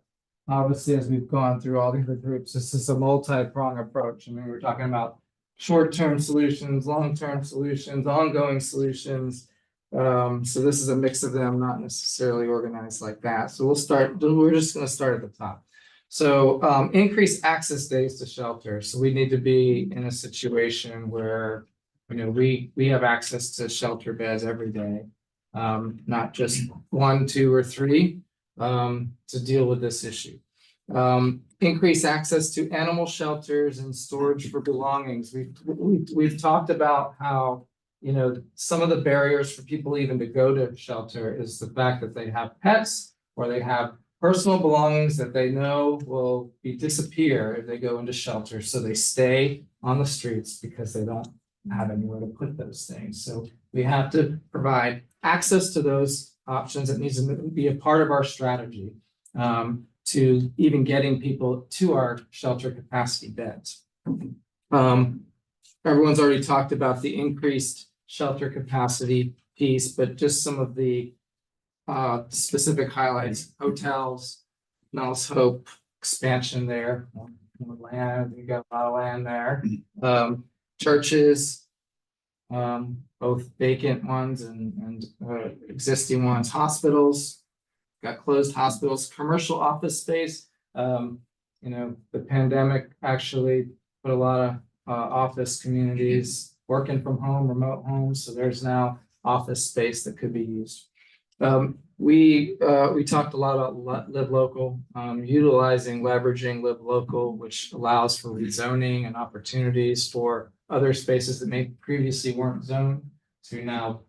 obviously, as we've gone through all the other groups, this is a multi-prong approach. I mean, we're talking about short-term solutions, long-term solutions, ongoing solutions. So this is a mix of them, not necessarily organized like that. So we're just going to start at the top. So increase access days to shelter. So we need to be in a situation where, you know, we have access to shelter beds every day, not just 1, 2, or 3, to deal with this issue. Increase access to animal shelters and storage for belongings. We've talked about how, you know, some of the barriers for people even to go to shelter is the fact that they have pets or they have personal belongings that they know will disappear if they go into shelter. So they stay on the streets because they don't have anywhere to put those things. So we have to provide access to those options. It needs to be a part of our strategy to even getting people to our shelter capacity beds. Everyone's already talked about the increased shelter capacity piece, but just some of the specific highlights: hotels, Nellis Hope expansion there, more land, we got a lot of land there. Churches, both vacant ones and existing ones, hospitals, got closed hospitals, commercial office space. You know, the pandemic actually put a lot of office communities working from home, remote homes. So there's now office space that could be used. We talked a lot about Live Local, leveraging Live Local, which allows for rezoning and opportunities for other spaces that may previously weren't zoned to now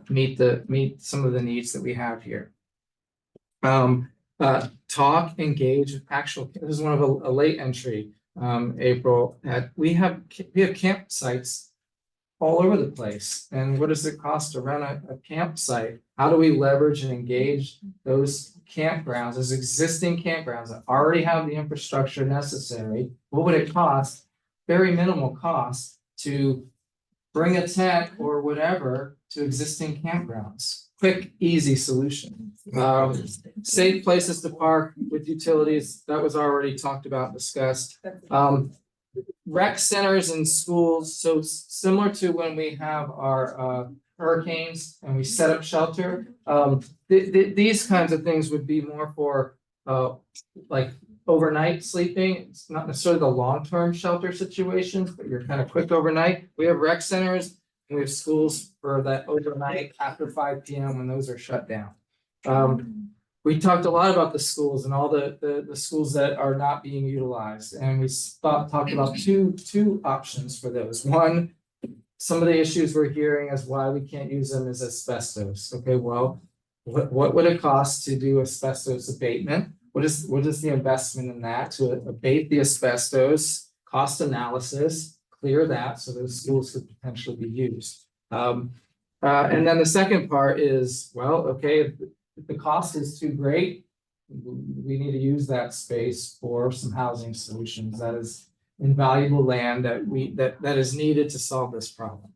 meet some of the needs that we have here. Talk, engage, actual. This is one of a late entry, April. We have campsites all over the place. And what does it cost to run a campsite? How do we leverage and engage those campgrounds, those existing campgrounds that already have the infrastructure necessary? What would it cost? Very minimal cost to bring a tent or whatever to existing campgrounds. Quick, easy solution. Safe places to park with utilities. That was already talked about and discussed. Rec centers and schools, so similar to when we have our hurricanes and we set up shelter, these kinds of things would be more for like overnight sleeping. It's not necessarily the long-term shelter situations, but you're kind of quick overnight. We have rec centers and we have schools for that overnight after 5 p.m. when those are shut down. We talked a lot about the schools and all the schools that are not being utilized. And we talked about two options for those. One, some of the issues we're hearing as why we can't use them is asbestos. Okay, well, what would it cost to do asbestos abatement? What is the investment in that to abate the asbestos, cost analysis, clear that so those schools could potentially be used. And then the second part is, well, okay, if the cost is too great, we need to use that space for some housing solutions. That is invaluable land that is needed to solve this problem.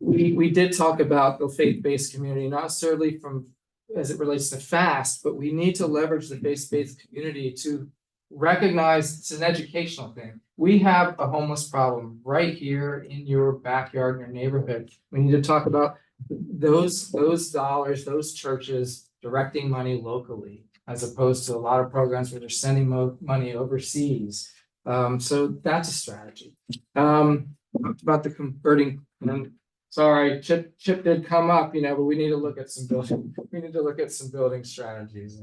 We did talk about the faith-based community, not necessarily from as it relates to FAST, but we need to leverage the faith-based community to recognize it's an educational thing. We have a homeless problem right here in your backyard, in your neighborhood. We need to talk about those dollars, those churches directing money locally, as opposed to a lot of programs where they're sending money overseas. So that's a strategy. About the converting, and sorry, Chip did come up, but we need to look at some building strategies.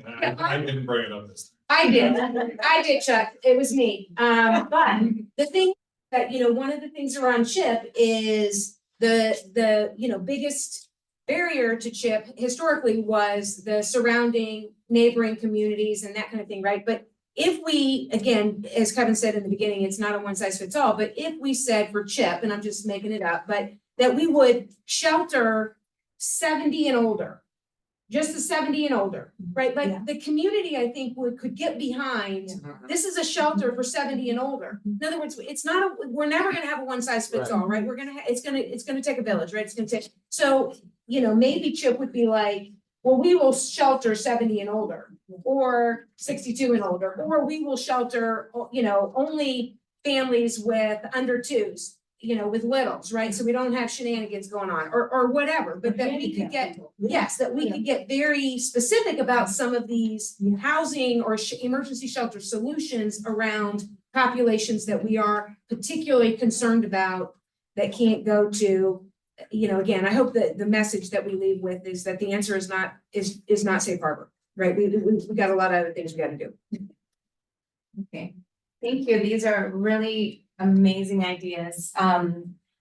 I didn't bring it up this. I did, Chuck, it was me. But the thing that, one of the things around CHIP is the biggest barrier to CHIP historically was the surrounding neighboring communities and that kind of thing, right? But if we, again, as Kevin said in the beginning, it's not a one size fits all, but if we said for CHIP, and I'm just making it up, but that we would shelter 70 and older, just the 70 and older, right? Like the community, I think, could get behind, this is a shelter for 70 and older. In other words, it's not, we're never gonna have a one size fits all, right? It's gonna take a village, right? It's gonna take, so, maybe CHIP would be like, well, we will shelter 70 and older, or 62 and older, or we will shelter, only families with under twos, with littles, right? So we don't have shenanigans going on, or whatever, but that we could get, that we could get very specific about some of these housing or emergency shelter solutions around populations that we are particularly concerned about that can't go to, again, I hope that the message that we leave with is that the answer is not safe harbor, right? We got a lot of other things we gotta do. Okay, thank you. These are really amazing ideas.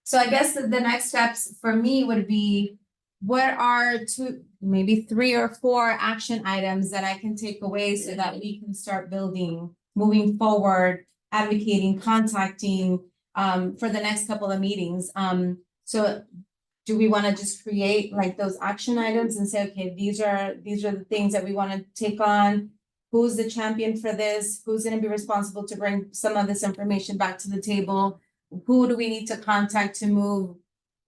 So I guess the next steps for me would be, what are maybe 3 or 4 action items that I can take away so that we can start building, moving forward, advocating, contacting, for the next couple of meetings. So do we want to just create like those action items and say, okay, these are the things that we want to take on? Who's the champion for this? Who's going to be responsible to bring some of this information back to the table? Who do we need to contact to move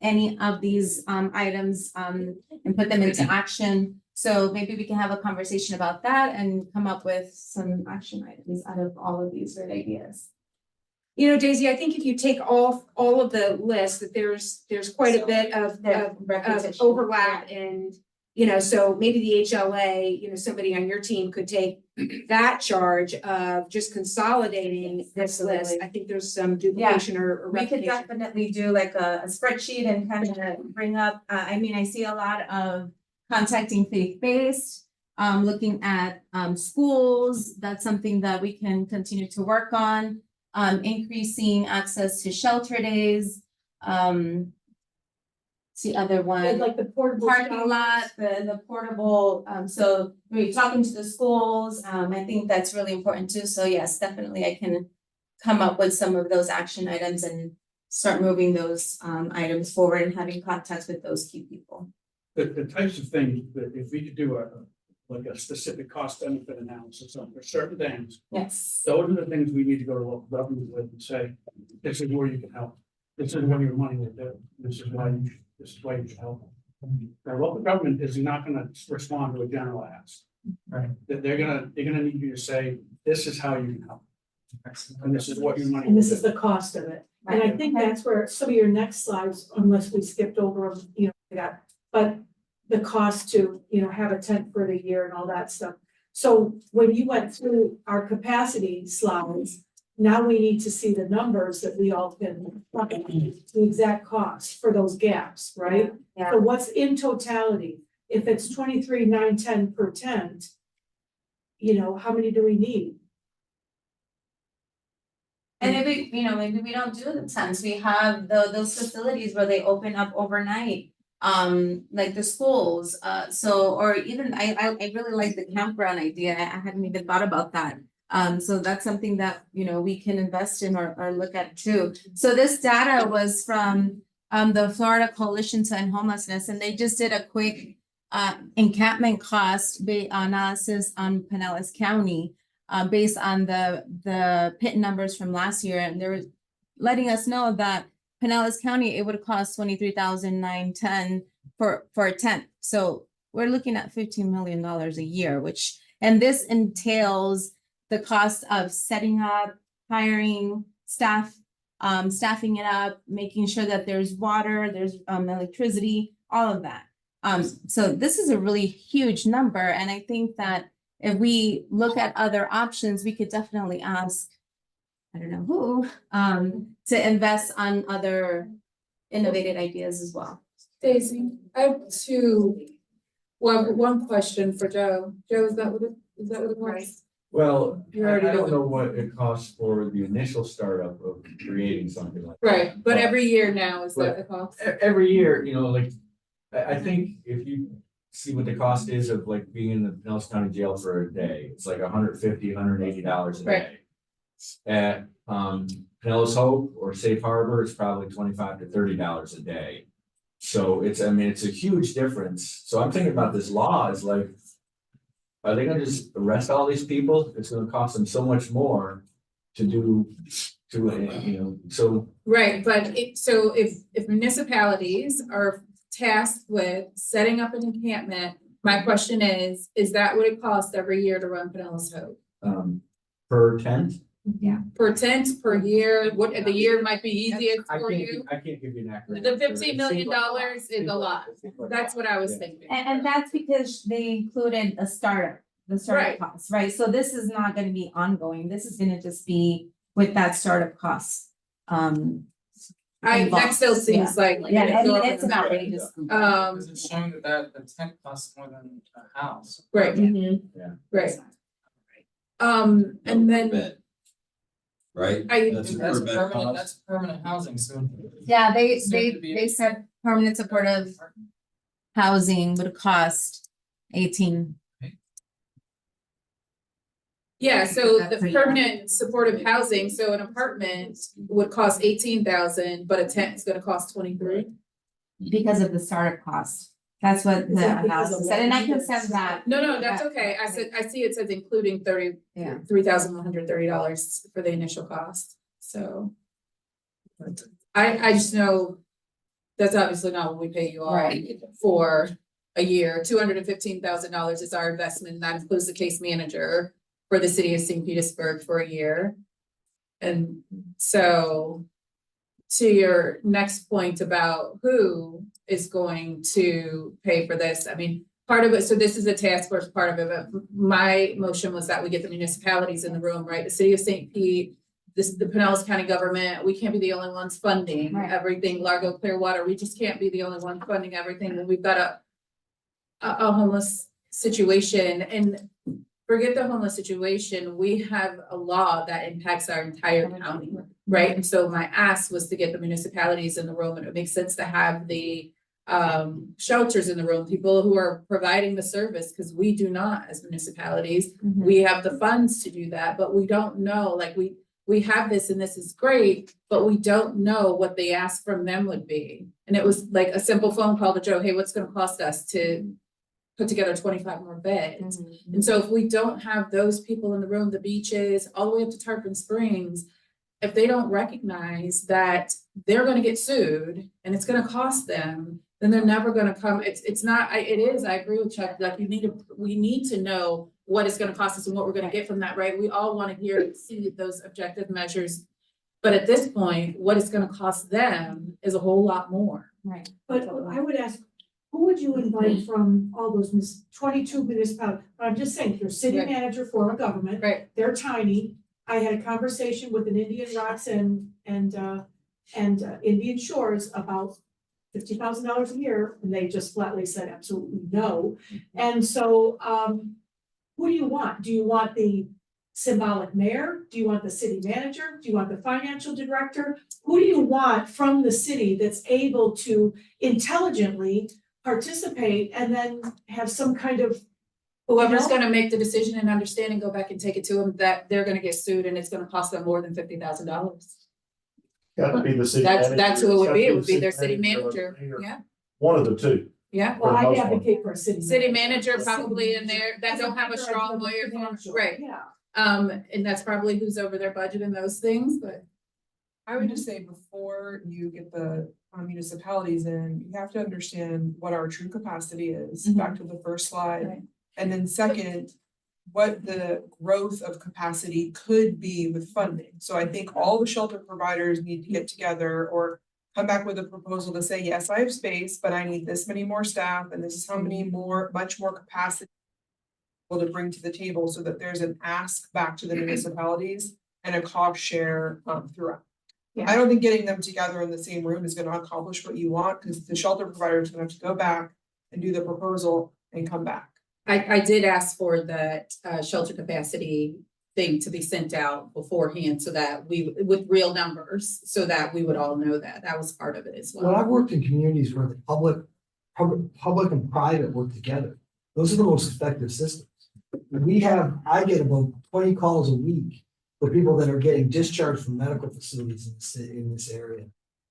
any of these items and put them into action? So maybe we can have a conversation about that and come up with some action items out of all of these great ideas. Daisy, I think if you take all of the lists, that there's quite a bit of overlap and, so maybe the HLA, somebody on your team could take that charge of just consolidating this list. I think there's some duplication or we could repetition. definitely do like a spreadsheet and kind of bring up, I see a lot of contacting faith-based, looking at schools. That's something that we can continue to work on. Increasing access to shelter days. The other one, Like the portable parking lot, the portable, so we're talking to the schools. I think that's really important too. So yes, definitely I can come up with some of those action items and start moving those items forward and having contacts with those key people. The types of things that if we could do a specific cost benefit analysis on for certain things, Yes. those are the things we need to go to local government with and say, this is where you can help. This is what your money will do. This is why you should help. The local government is not gonna respond to a general ask. Right. They're gonna need you to say, this is how you can help. And this is what your money. And this will is do. the cost of it. And I think that's where some of your next slides, unless we skipped over, but the cost to, have a tent for the year and all that stuff. So when you went through our capacity slides, now we need to see the numbers that we all can, the exact cost for those gaps, right? Yeah. So what's in totality? If it's 23,910 per tent, how many do we need? And maybe, maybe we don't do the tents. We have those facilities where they open up overnight. Like the schools, or even I really like the campground idea. I hadn't even thought about that. So that's something that, we can invest in or look at too. So this data was from the Florida Coalition to End Homelessness, and they just did a quick encampment cost analysis on Pinellas County based on the PIT numbers from last year, and they're letting us know that Pinellas County, it would cost $23,910 for a tent. So we're looking at $15 million a year, and this entails the cost of setting up, hiring staff, staffing it up, making sure that there's water, there's electricity, all of that. So this is a really huge number, and I think that if we look at other options, we could definitely ask, I don't know who, to invest on other innovative ideas as well. Daisy, I have one question for Joe. Joe, is that what it was? Well, You I already don't know. know what it costs for the initial startup of creating something like. Right, but every year now, is that the But cost? Every year, like, I think if you see what the cost is of like being in the Pinellas County Jail for a day, it's like $150, $180 a day. At Pinellas Hope or Safe Harbor, it's probably $25 to $30 a day. So it's a huge difference. So I'm thinking about this law is like, are they gonna just arrest all these people? It's gonna cost them so much more to do, so. Right, but so if municipalities are tasked with setting up an encampment, my question is that what it costs every year to run Pinellas Hope? Per tent? Yeah. Per tent, per year, what, the year might be easiest for you? I can't give you an accurate. The answer. $15 million is a lot. That's what I was thinking. And that's because they included the startup costs, right? So this is not gonna be ongoing. This is gonna just be with that startup cost. That still seems like. Yeah, I mean, it's an outrageous. Because it's showing that the tent costs more than a house. Right. Yeah. Right. And then. Right? That's permanent housing, so. Yeah, they Soon to be- said permanent supportive housing would cost 18. Yeah, so That's the a year. permanent supportive housing, so an apartment would cost 18,000, but a tent is gonna cost 23. Because of the startup cost. That's what Is the that because analysis of said, and I can land? send that. No, that's okay. I see it says including Yeah. $3,130 for the initial cost, so. I just know that's obviously not what we pay you all Right. for a year. $215,000 is our investment. That includes the case manager for the city of St. Petersburg for a year. And so to your next point about who is going to pay for this, I mean, part of it, so this is a task force part of it, but my motion was that we get the municipalities in the room, right? The city of St. Pete, the Pinellas County government, we can't be the only ones funding Right. everything, Largo, Clearwater, we just can't be the only one funding everything, when we've got a homeless situation. And forget the homeless situation, we have a law that impacts our entire county, right? And so my ask was to get the municipalities in the room, and it makes sense to have the shelters in the room, people who are providing the service, because we do not as municipalities. We have the funds to do that, but we don't know, like we have this and this is great, but we don't know what the ask from them would be. And it was like a simple phone call to Joe, hey, what's gonna cost us to put together 25 more beds? And so if we don't have those people in the room, the beaches, all the way up to Tarpon Springs, if they don't recognize that they're gonna get sued and it's gonna cost them, then they're never gonna come. It's not, I agree with Chuck, like we need to know what it's gonna cost us and what we're gonna get from that, right? We all wanna see those objective measures. But at this point, what it's gonna cost them is a whole lot more. Right. But I would ask, who would you invite from all those 22 municipalities? I'm just saying, your city Right. manager, form of government. Right. They're tiny. I had a conversation with an Indian Rocks and Indian Shores about $50,000 a year, and they just flatly said absolutely no. And so, who do you want? Do you want the symbolic mayor? Do you want the city manager? Do you want the financial director? Who do you want from the city that's able to intelligently participate and then have some kind of, Whoever's gonna make the decision and understand and go back and take it to them, that they're gonna get sued and it's gonna cost them more than $50,000. Got to be the city. That's who it would be. It would be It's their gotta city manager or manager. mayor. Yeah, One of the two. yeah. well, I most part. advocate for a city. City manager probably in there that don't have a strong lawyer, right? Yeah. And that's probably who's over their budget and those things, but. I would just say before you get the municipalities in, you have to understand what our true capacity is, back to the first slide. Right. And then second, what the growth of capacity could be with funding. So I think all the shelter providers need to get together or come back with a proposal to say, yes, I have space, but I need this many more staff, and this is how many much more capacity to bring to the table, so that there's an ask back to the municipalities and a cost share throughout. I don't think getting them together in the same room is gonna accomplish what you want, because the shelter provider is gonna have to go back and do the proposal and come back. I did ask for that shelter capacity thing to be sent out beforehand so that with real numbers, so that we would all know that. That was part of it as well. Well, I've worked in communities where the public and private work together. Those are the most effective systems. I get about 20 calls a week for people that are getting discharged from medical facilities in this area.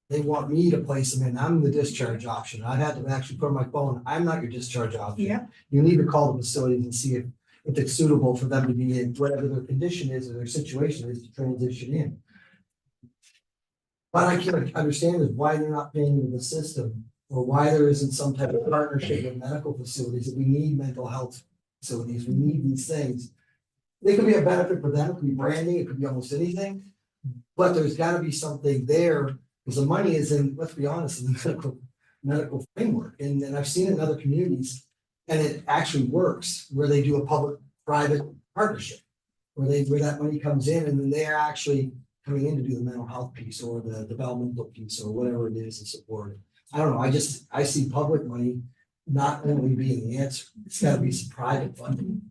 They want me to place them in. I'm the discharge option. I've had to actually put on my phone, I'm not your discharge option. Yeah. You need to call the facilities and see if it's suitable for them to be in, whatever their condition is or their situation is, to transition in. What I can't understand is why they're not paying into the system, or why there isn't some type of partnership with medical facilities. That we need mental health facilities, we need these things. They could be a benefit for them, it could be branding, it could be almost anything. But there's gotta be something there, because the money is in, let's be honest, in the medical framework. And I've seen it in other communities, and it actually works, where they do a public-private partnership. Where that money comes in, and then they're actually coming in to do the mental health piece or the developmental piece or whatever it is and support it. I don't know, I see public money not only being the answer, it's gotta be some private funding.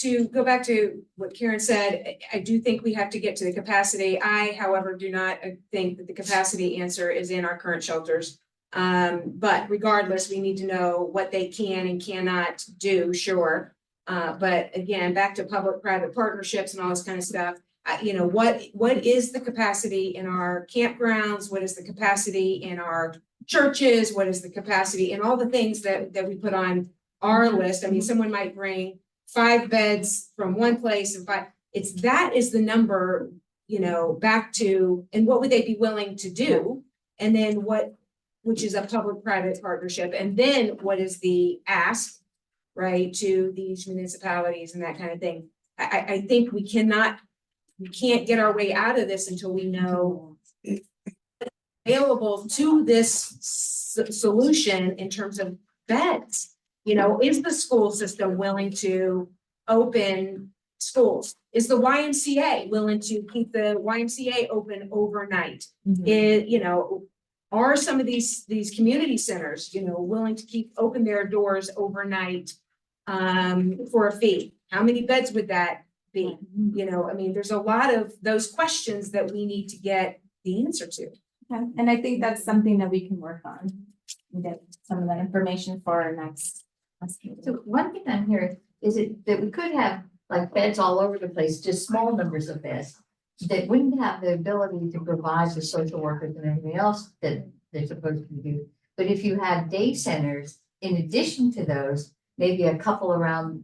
To go back to what Karen said, I do think we have to get to the capacity. I, however, do not think that the capacity answer is in our current shelters. But regardless, we need to know what they can and cannot do, sure. But again, back to public-private partnerships and all this kind of stuff. What is the capacity in our campgrounds? What is the capacity in our churches? What is the capacity in all the things that we put on our list? I mean, someone might bring 5 beds from one place and 5. That is the number, back to, and what would they be willing to do? And then which is a public-private partnership. And then what is the ask, right, to these municipalities and that kind of thing? I think we can't get our way out of this until we know available to this solution in terms of beds. Is the school system willing to open schools? Is the YMCA willing to keep the YMCA open overnight? Are some of these community centers, willing to keep open their doors overnight for a fee? How many beds would that be? There's a lot of those questions that we need to get the answer to. Okay. And I think that's something that we can work on and get some of that information for our next. So one thing I'm hearing is that we could have like beds all over the place, just small numbers of beds. That wouldn't have the ability to provide the social workers and everything else that they're supposed to do. But if you had day centers, in addition to those, maybe a couple around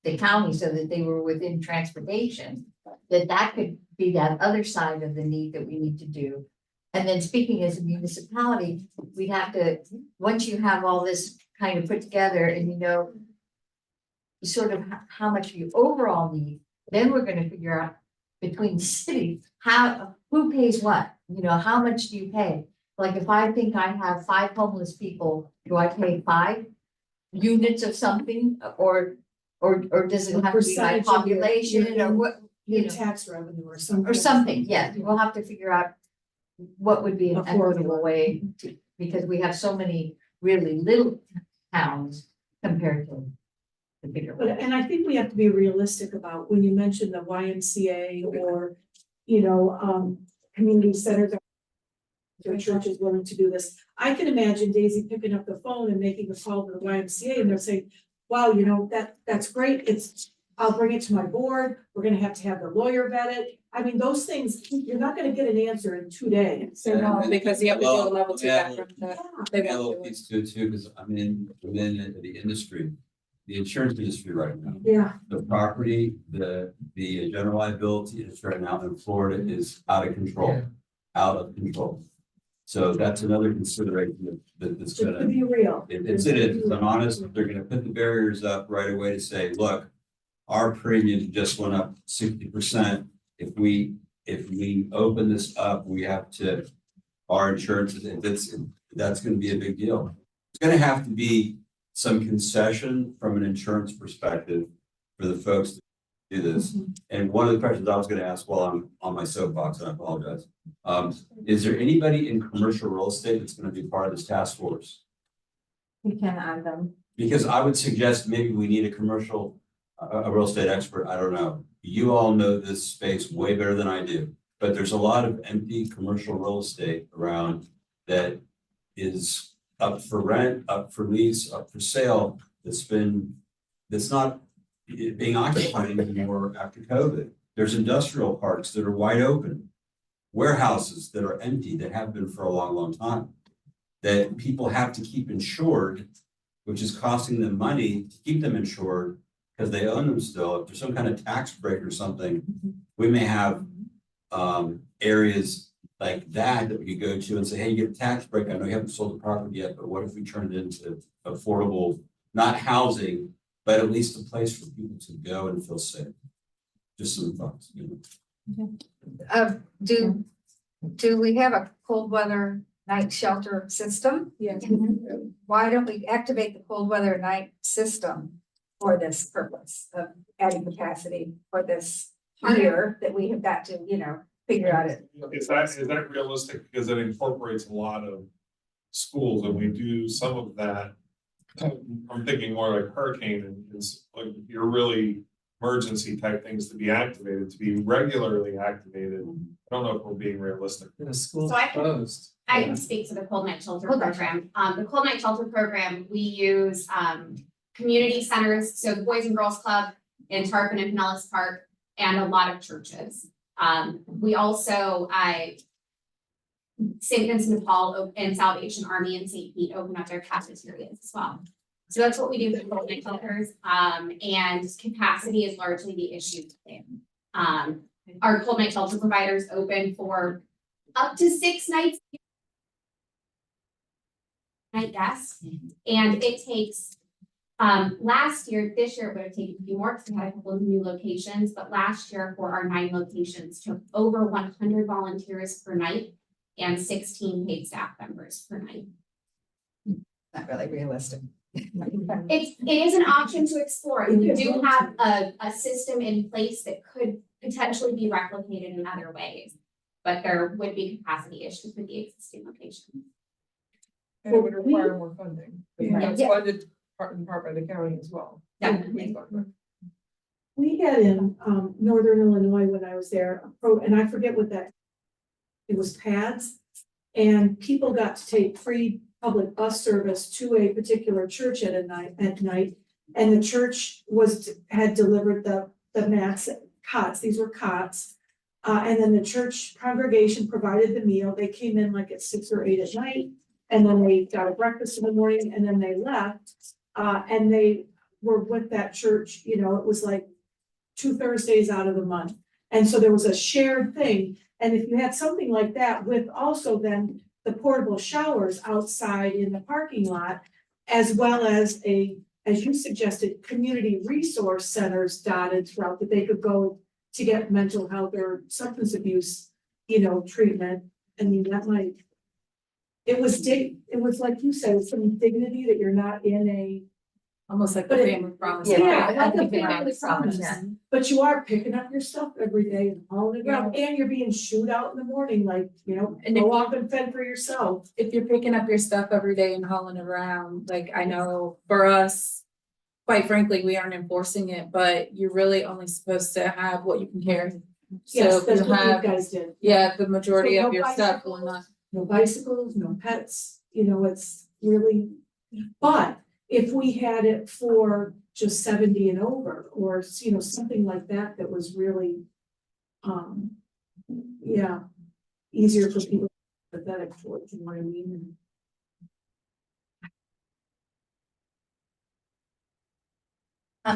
the county so that they were within transportation, that could be that other side of the need that we need to do. And then speaking as a municipality, we have to, once you have all this kind of put together and sort of how much you overall need, then we're going to figure out between cities, who pays what, how much do you pay? Like if I think I have 5 homeless people, do I pay 5 units of something or does it have to be by population or what? Your tax revenue or something. Or something, yes, we'll have to figure out what would be an equitable way to, because we have so many really little towns compared to the bigger ones. And I think we have to be realistic about when you mention the YMCA or, community centers. Their church is willing to do this. I can imagine Daisy picking up the phone and making a call to the YMCA and they're saying, wow, that's great. I'll bring it to my board. We're gonna have the lawyer vet it. I mean, those things, you're not gonna get an answer in 2 days. So no, because you have to do a level 2 background check. They Yeah, won't do it. piece too, because I'm within the industry, the insurance industry right now. Yeah. The property, the general liability industry right now in Florida is out of control, out of control. So that's another consideration that's To gonna, be real. it's honest, they're gonna put the barriers up right away to say, look, our premium just went up 60%. If we open this up, we have to, our insurance, that's gonna be a big deal. It's gonna have to be some concession from an insurance perspective for the folks to do this. And one of the questions I was gonna ask while I'm on my soapbox, and I apologize, is there anybody in commercial real estate that's gonna be part of this task force? We can add them. Because I would suggest maybe we need a real estate expert, I don't know. You all know this space way better than I do, but there's a lot of empty commercial real estate around that is up for rent, up for lease, up for sale, that's not being occupied anymore after COVID. There's industrial parks that are wide open, warehouses that are empty, that have been for a long, long time, that people have to keep insured, which is costing them money to keep them insured because they own them still. If there's some kind of tax break or something, we may have areas like that we could go to and say, hey, you get a tax break. I know you haven't sold the property yet, but what if we turned it into affordable, not housing, but at least a place for people to go and feel safe? Just some thoughts. Do we have a cold weather night shelter system? Yes. Why don't we activate the cold weather night system for this purpose of adding capacity for this year that we have got to, figure out it? Is that realistic? Because it incorporates a lot of schools and we do some of that. I'm thinking more like hurricane and is like your really emergency type things to be activated, to be regularly activated. I don't know if we're being realistic. The school's So I closed. can speak to the cold night shelter program. The cold night shelter program, we use community centers, so the Boys and Girls Club in Tarpon and Pinellas Park, and a lot of churches. We also, St. Vincent de Paul and Salvation Army and St. Pete open up their cafeterias as well. So that's what we do for cold night shelters. And capacity is largely the issue today. Our cold night shelter providers open for up to 6 nights. Night guests, and it takes last year, this year it would have taken a few more because we had a couple of new locations, but last year for our 9 locations took over 100 volunteers per night and 16 paid staff members per night. Not really realistic. It is an option to explore, and we do have a system in place that could potentially be replicated in other ways, but there would be capacity issues with the existing locations. And it would require more funding. Yeah. It's funded in part by the county as well. Definitely. We had in Northern Illinois when I was there, and I forget what that, it was pads. And people got to take free public bus service to a particular church at night. And the church had delivered the mats, cots, these were cots. And then the church congregation provided the meal. They came in like at 6 or 8 at night. And then they got a breakfast in the morning and then they left. And they were with that church, it was like 2 Thursdays out of the month. And so there was a shared thing. And if you had something like that with also then the portable showers outside in the parking lot, as well as as you suggested, community resource centers dotted throughout that they could go to get mental health or substance abuse, treatment. I mean, that might, it was like you said, some dignity that you're not in a. Almost like the family promise. Yeah, like a family promise. But you are picking up your stuff every day and hauling it around, and you're being shooed out in the morning, like, And go off and fend for yourself. If you're picking up your stuff every day and hauling it around, like I know for us, quite frankly, we aren't enforcing it, but you're really only supposed to have what you can carry. Yes, So if that's you what you have, guys did. yeah, the majority So of no your stuff will bicycles, not. No bicycles, no pets, it's really, but if we had it for just 70 and over, or, something like that, that was really, easier for people to be pathetic towards, you know what I mean?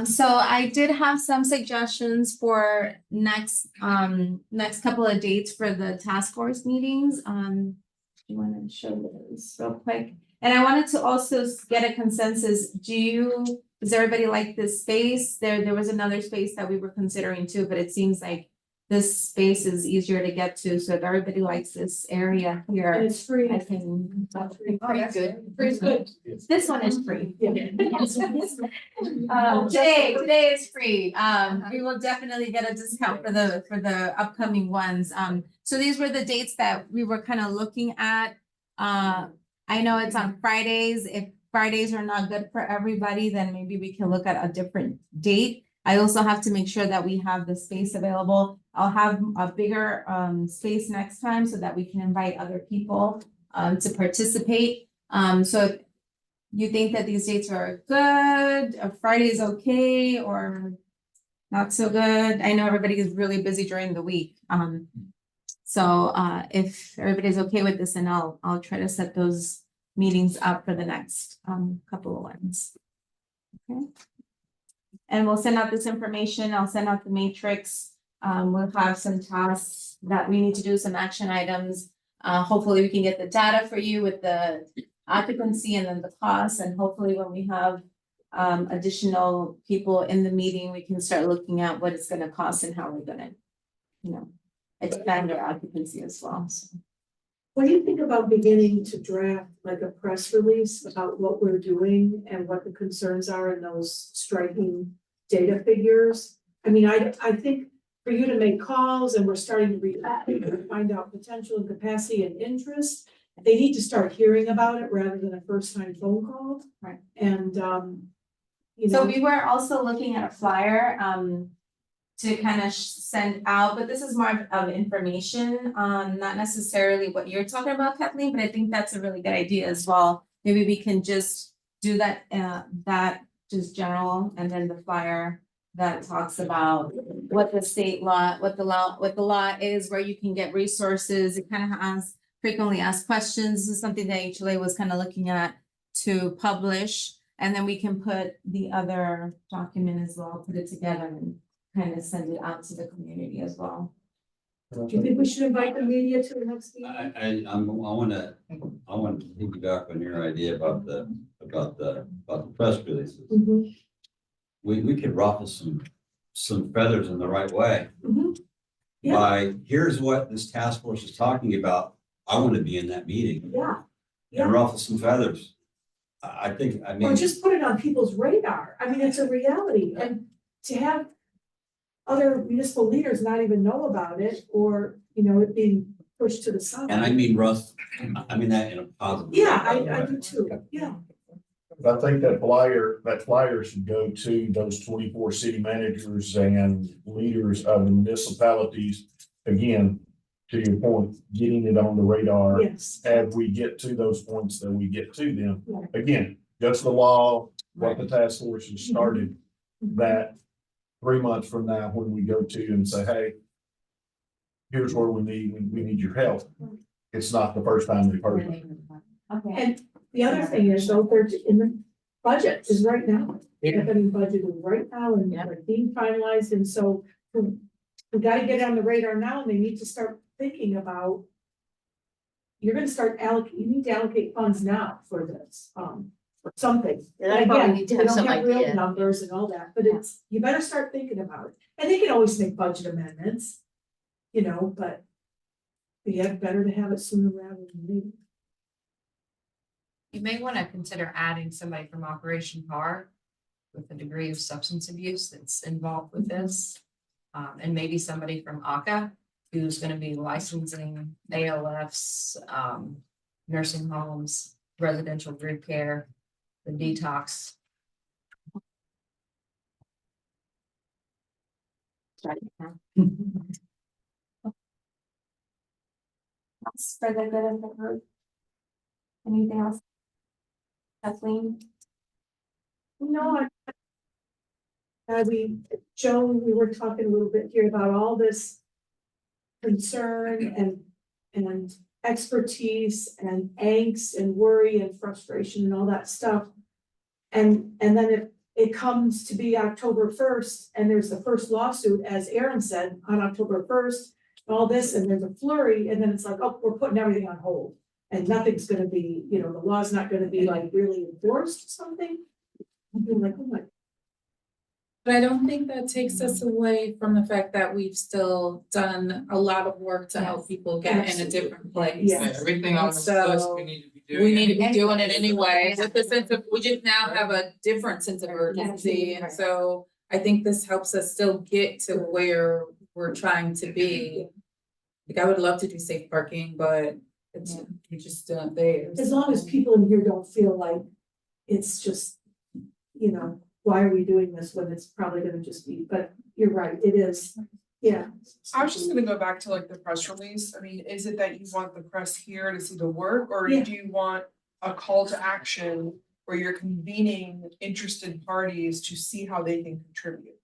So I did have some suggestions for next couple of dates for the task force meetings. you want to show those real quick? And I wanted to also get a consensus. Does everybody like this space? There was another space that we were considering too, but it seems like this space is easier to get to. So if everybody likes this area here, And it's free. I can. Free good. Free's good. This one is free. Yeah. Today is free. We will definitely get a discount for the upcoming ones. So these were the dates that we were kind of looking at. I know it's on Fridays. If Fridays are not good for everybody, then maybe we can look at a different date. I also have to make sure that we have the space available. I'll have a bigger space next time so that we can invite other people to participate. So if you think that these dates are good, Friday is okay, or not so good. I know everybody is really busy during the week. So if everybody's okay with this, then I'll try to set those meetings up for the next couple of ones. Okay. And we'll send out this information. I'll send out the matrix. We'll have some tasks that we need to do, some action items. Hopefully we can get the data for you with the occupancy and then the costs. And hopefully when we have additional people in the meeting, we can start looking at what it's gonna cost and how we're gonna, expand our occupancy as well. So. What do you think about beginning to draft like a press release about what we're doing and what the concerns are in those striking data figures? I mean, I think for you to make calls and we're starting to react and find out potential and capacity and interest, they need to start hearing about it rather than a first time phone call. Right. And, So we were also looking at a flyer, to kind of send out, but this is more of information, not necessarily what you're talking about, Kathleen, but I think that's a really good idea as well. Maybe we can just do that, just general, and then the flyer that talks about what the state law, what the law is, where you can get resources. It kind of has frequently asked questions. This is something that HLA was kind of looking at to publish, and then we can put the other document as well, put it together and kind of send it out to the community as well. do you think we should invite the media to the next meeting? I want to piggyback on your idea about the press releases. Mhm. We could ruffle some feathers in the right way. Mhm. Yeah. By, here's what this task force is talking about. I want to be in that meeting. Yeah. And ruffle some feathers. I mean. Or just put it on people's radar. I mean, it's a reality, and to have other municipal leaders not even know about it, or, it being pushed to the side. And I mean, Russ, I mean that in a positive. Yeah, I do too, yeah. I think that flyer should go to those 24 city managers and leaders of the municipalities. Again, to your point, getting it on the radar. Yes. As we get to those points that we get to them. Right. Again, that's the law, what the task force has started, that 3 months from now, when we go to and say, hey, here's where we need your help. It's not the first time we've heard it. Okay. And the other thing is, though, they're in the budget is right now. They're getting budgeted right now and they're being finalized, and so we gotta get it on the radar now, and they need to start thinking about. You're gonna start you need to allocate funds now for this, for something. And I And probably again, need to we have don't some have real idea. numbers and all that, but you better start thinking about it. And they can always make budget amendments, but better to have it sooner rather than later. You may want to consider adding somebody from Operation HAR with a degree of substance abuse that's involved with this. And maybe somebody from ACA who's going to be licensing ALFs, nursing homes, residential group care, the detox. That's for the good of the group. Anything else? Kathleen? No, Joan, we were talking a little bit here about all this concern and expertise and angst and worry and frustration and all that stuff. And then it comes to be October 1st, and there's the first lawsuit, as Aaron said, on October 1st, all this, and there's a flurry, and then it's like, oh, we're putting everything on hold. and nothing's gonna be, you know, the law's not gonna be like really enforced or something. I'm like, oh my. But I don't think that takes us away from the fact that we've still done a lot of work to help people get in a different place. Yeah. Everything on this list, we need to be doing. We need to be doing it anyway, with the sense of, we just now have a different sense of urgency, and so I think this helps us still get to where we're trying to be. Like, I would love to do safe parking, but it's, we just don't there. As long as people in here don't feel like it's just, you know, why are we doing this when it's probably gonna just be, but you're right, it is, yeah. I was just gonna go back to like the press release. I mean, is it that you want the press here to see the work, or Yeah. do you want a call to action where you're convening interested parties to see how they can contribute?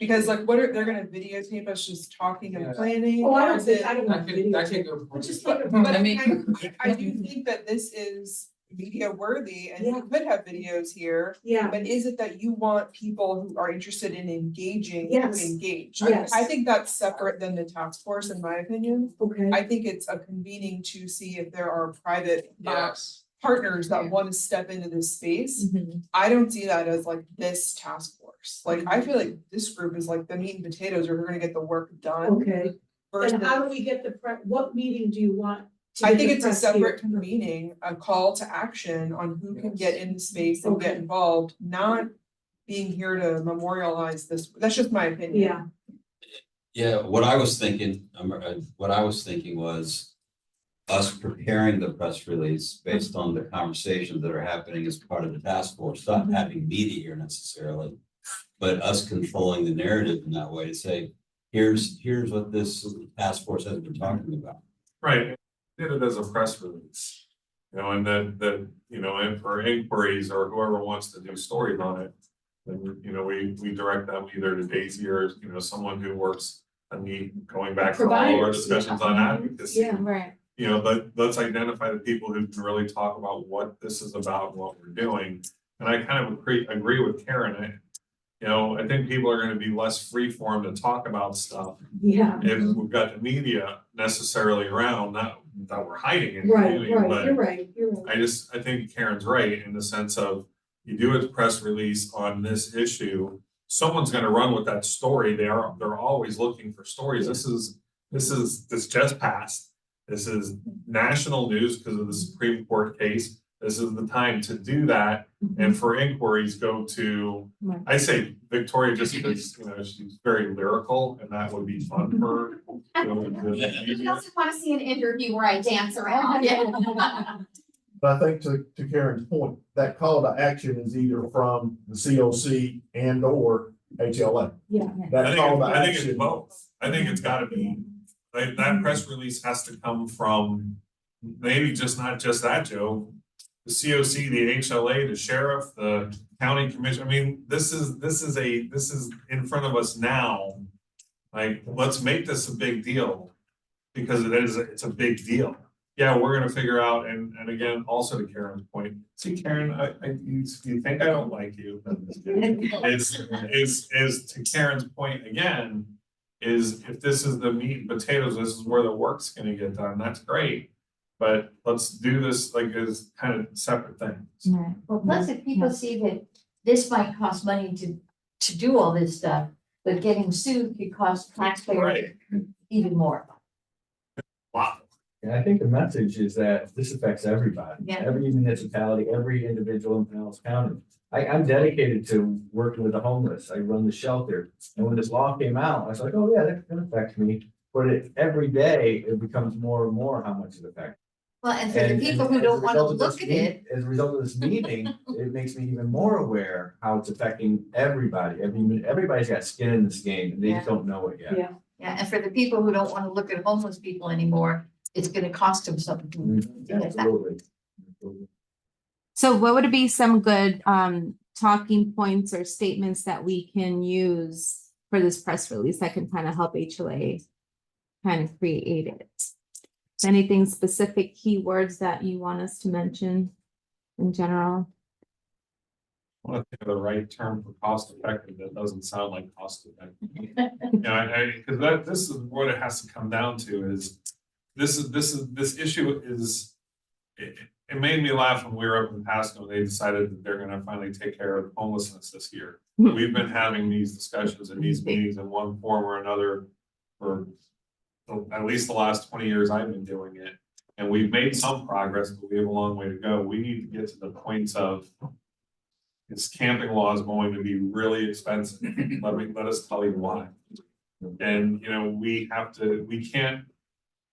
Because like, what are, they're gonna videotape us just talking and planning? Oh, I or don't is think, it- I don't want video. That could go. But just But like, I I mean- do think that this is media worthy and Yeah. we could have videos here. yeah, But is it that you want people who are interested in engaging to Yes. engage? Yes. I think that's separate than the task force, in my opinion. okay, I think it's a convening to see if there are private Yes. partners that want to step into this space. Mm-hmm. I don't see that as like this task force. Like, I feel like this group is like the meat and potatoes, or we're gonna get the work done. okay. versus- And how do we get the what meeting do you want? to I get think the it's a press here? separate convening, a call to action on who can get in the space and get involved, not being here to memorialize this. That's just my opinion. Yeah, Yeah, what I was thinking, was us preparing the press release based on the conversations that are happening as part of the task force, not having media here necessarily. But us controlling the narrative in that way to say, here's what this task force has been talking about. Right, did it as a press release, you know, and then, you know, and for inquiries or whoever wants to do stories on it. Then, you know, we direct them either to Daisy or, you know, someone who works on going back to all our Providers, discussions yeah. on advocacy. Yeah. Right. You know, let's identify the people who can really talk about what this is about, and what we're doing. And I kind of agree with Karen. You know, I think people are gonna be less free-form to talk about stuff yeah, if we've got the media necessarily around, not that we're hiding anything. right, but you're right, you're right. I think Karen's right in the sense of, you do a press release on this issue, someone's gonna run with that story. They're always looking for stories. This just passed. This is national news because of the Supreme Court case. This is the time to do that. And for inquiries, go to, Right. I say Victoria, just because, you know, she's very lyrical and that would be fun for. You know, You also want to see an interview where I dance around. But I think to Karen's point, that call to action is either from the COC and or HLA. Yeah. That call to I think it's action. both. I think it's gotta be, like, that press release has to come from, maybe just not just that, Joe. The COC, the HLA, the sheriff, the county commission. I mean, this is in front of us now. Like, let's make this a big deal. Because it's a big deal. Yeah, we're gonna figure out, and again, also to Karen's point, see, Karen, you think I don't like you. Is to Karen's point again, is if this is the meat and potatoes, this is where the work's gonna get done, that's great. But let's do this like as kind of separate things. Well, plus if people see that this might cost money to do all this stuff, but getting sued could cost taxpayers Right. even more. Wow. And I think the message is that this affects everybody, Yeah. every municipality, every individual in Pinellas County. I'm dedicated to working with the homeless. I run the shelter. And when this law came out, I was like, oh yeah, that can affect me. But every day it becomes more and more how much it affects. Well, and for the people who as a don't wanna result of this look at it, As a result of this meeting, it makes me even more aware how it's affecting everybody. Everybody's got skin in this game and they just don't know it yet. Yeah. yeah, and for the people who don't wanna look at homeless people anymore, it's gonna cost them something. to get that. Absolutely. So what would be some good talking points or statements that we can use for this press release that can kind of help HLA kind of create it? Anything specific keywords that you want us to mention in general? I want to think of the right term for cost effective, that doesn't sound like cost effective. You know, because this is what it has to come down to is, this issue is, it made me laugh when we were up in Pasco, and they decided that they're gonna finally take care of homelessness this year. We've been having these discussions in these meetings in one form or another for at least the last 20 years I've been doing it. And we've made some progress, but we have a long way to go. We need to get to the points of this camping law is going to be really expensive. Let us tell you why. And, you know, we can't,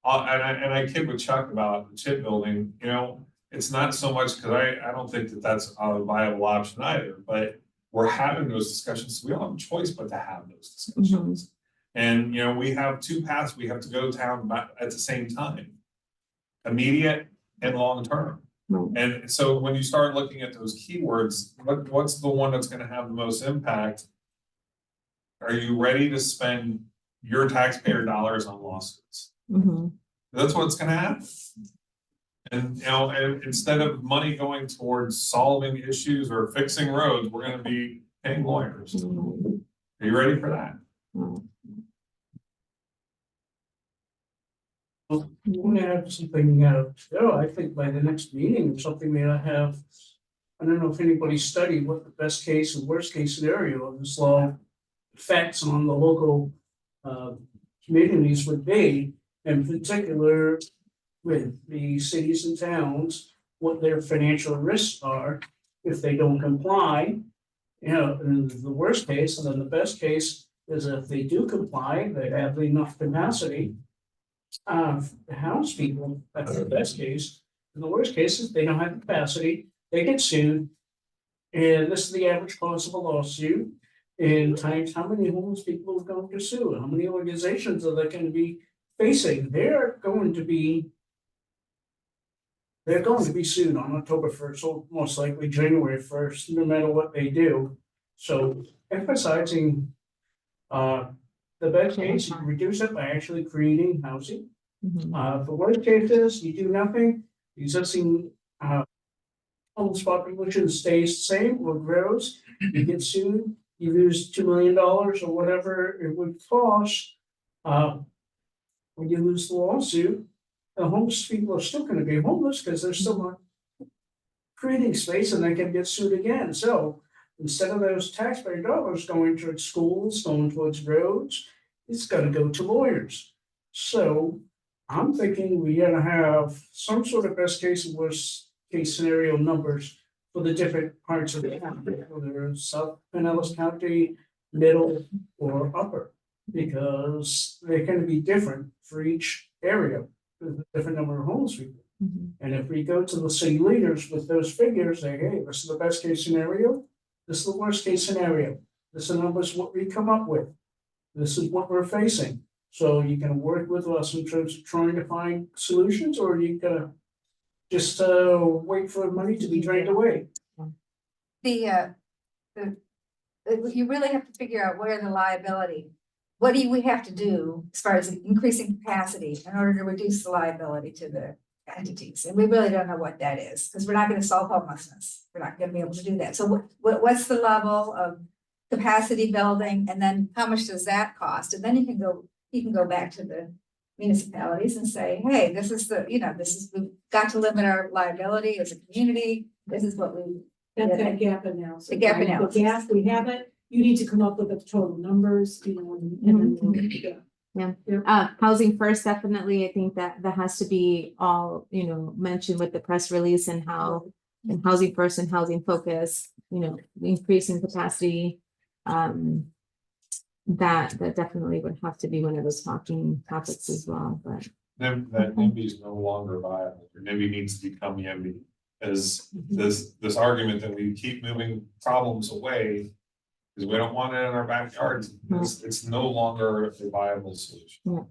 and I kid with Chuck about the chip building, you know, it's not so much, because I don't think that that's a viable option either, but we're having those discussions. So we don't have a choice but to have those discussions. And, you know, we have two paths we have to go down at the same time, immediate and long-term. And so when you start looking at those keywords, what's the one that's going to have the most impact? Are you ready to spend your taxpayer dollars on lawsuits? That's what's going to happen. And, you know, and instead of money going towards solving issues or fixing roads, we're going to be paying lawyers. Are you ready for that? Well, we want to have something, I think by the next meeting, something we have, I don't know if anybody studied what the best case and worst case scenario of this law effects on the local communities would be, in particular with the cities and towns, what their financial risks are if they don't comply. You know, in the worst case, and then the best case is if they do comply, they have enough capacity to house people. That's the best case. In the worst case is they don't have capacity, they get sued. And this is the average cost of a lawsuit. And times how many homeless people are going to sue? How many organizations are they going to be facing? They're going to be sued on October 1st, so most likely January 1st, no matter what they do. So emphasizing the best case, you can reduce it by actually creating housing. The worst case is you do nothing, existing homeless population stays the same or grows, you get sued, you lose $2 million or whatever it would cost. When you lose the lawsuit, the homeless people are still going to be homeless because they're still not creating space and they can get sued again. So instead of those taxpayer dollars going towards schools, going towards roads, it's going to go to lawyers. So I'm thinking we got to have some sort of best case and worst case scenario numbers for the different parts of the county, whether it's South Pinellas County, middle, or upper, because they're going to be different for each area. With a different number of homeless people. And if we go to the city leaders with those figures, say, hey, this is the best case scenario, this is the worst case scenario, this is the numbers what we come up with, this is what we're facing. So you can work with us in terms of trying to find solutions, or you can just wait for money to be drained away. You really have to figure out where the liability. What do we have to do as far as increasing capacity in order to reduce the liability to the entities? And we really don't know what that is, because we're not going to solve homelessness. We're not going to be able to do that. So what's the level of capacity building, and then how much does that cost? And then you can go back to the municipalities and say, hey, this is we've got to limit our liability as a community. This is what we. That's that gap analysis. The gap right? analysis. The gap, we have it. You need to come up with the total numbers, you know, and then Housing first, definitely. I think that has to be all, you know, mentioned with the press release and how, and housing first and housing focus, you know, increasing capacity. That definitely would have to be one of those talking topics as well, but. That NIMBY is no longer viable, or NIMBY needs to become YIMBY. As this argument that we keep moving problems away, because we don't want it in our backyards, it's no longer a viable solution.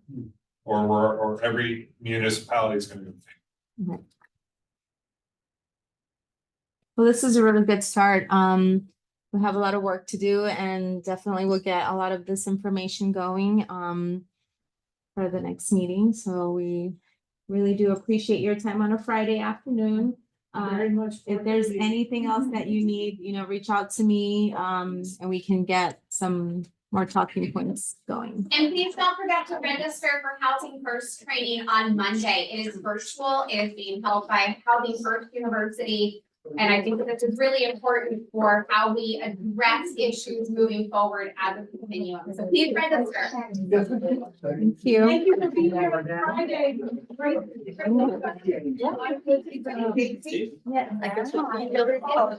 Or every municipality is going to go. Well, this is a really good start. We have a lot of work to do, and definitely we'll get a lot of this information going for the next meeting. So we really do appreciate your time on a Friday afternoon. Very much. If there's anything else that you need, you know, reach out to me, and we can get some more talking points going. And please don't forget to register for Housing First training on Monday. It is virtual. It is being held by Housing First University. And I think that this is really important for how we address issues moving forward as a continuum. So please register. Thank you. Thank you for being here on Friday. Great. Yeah.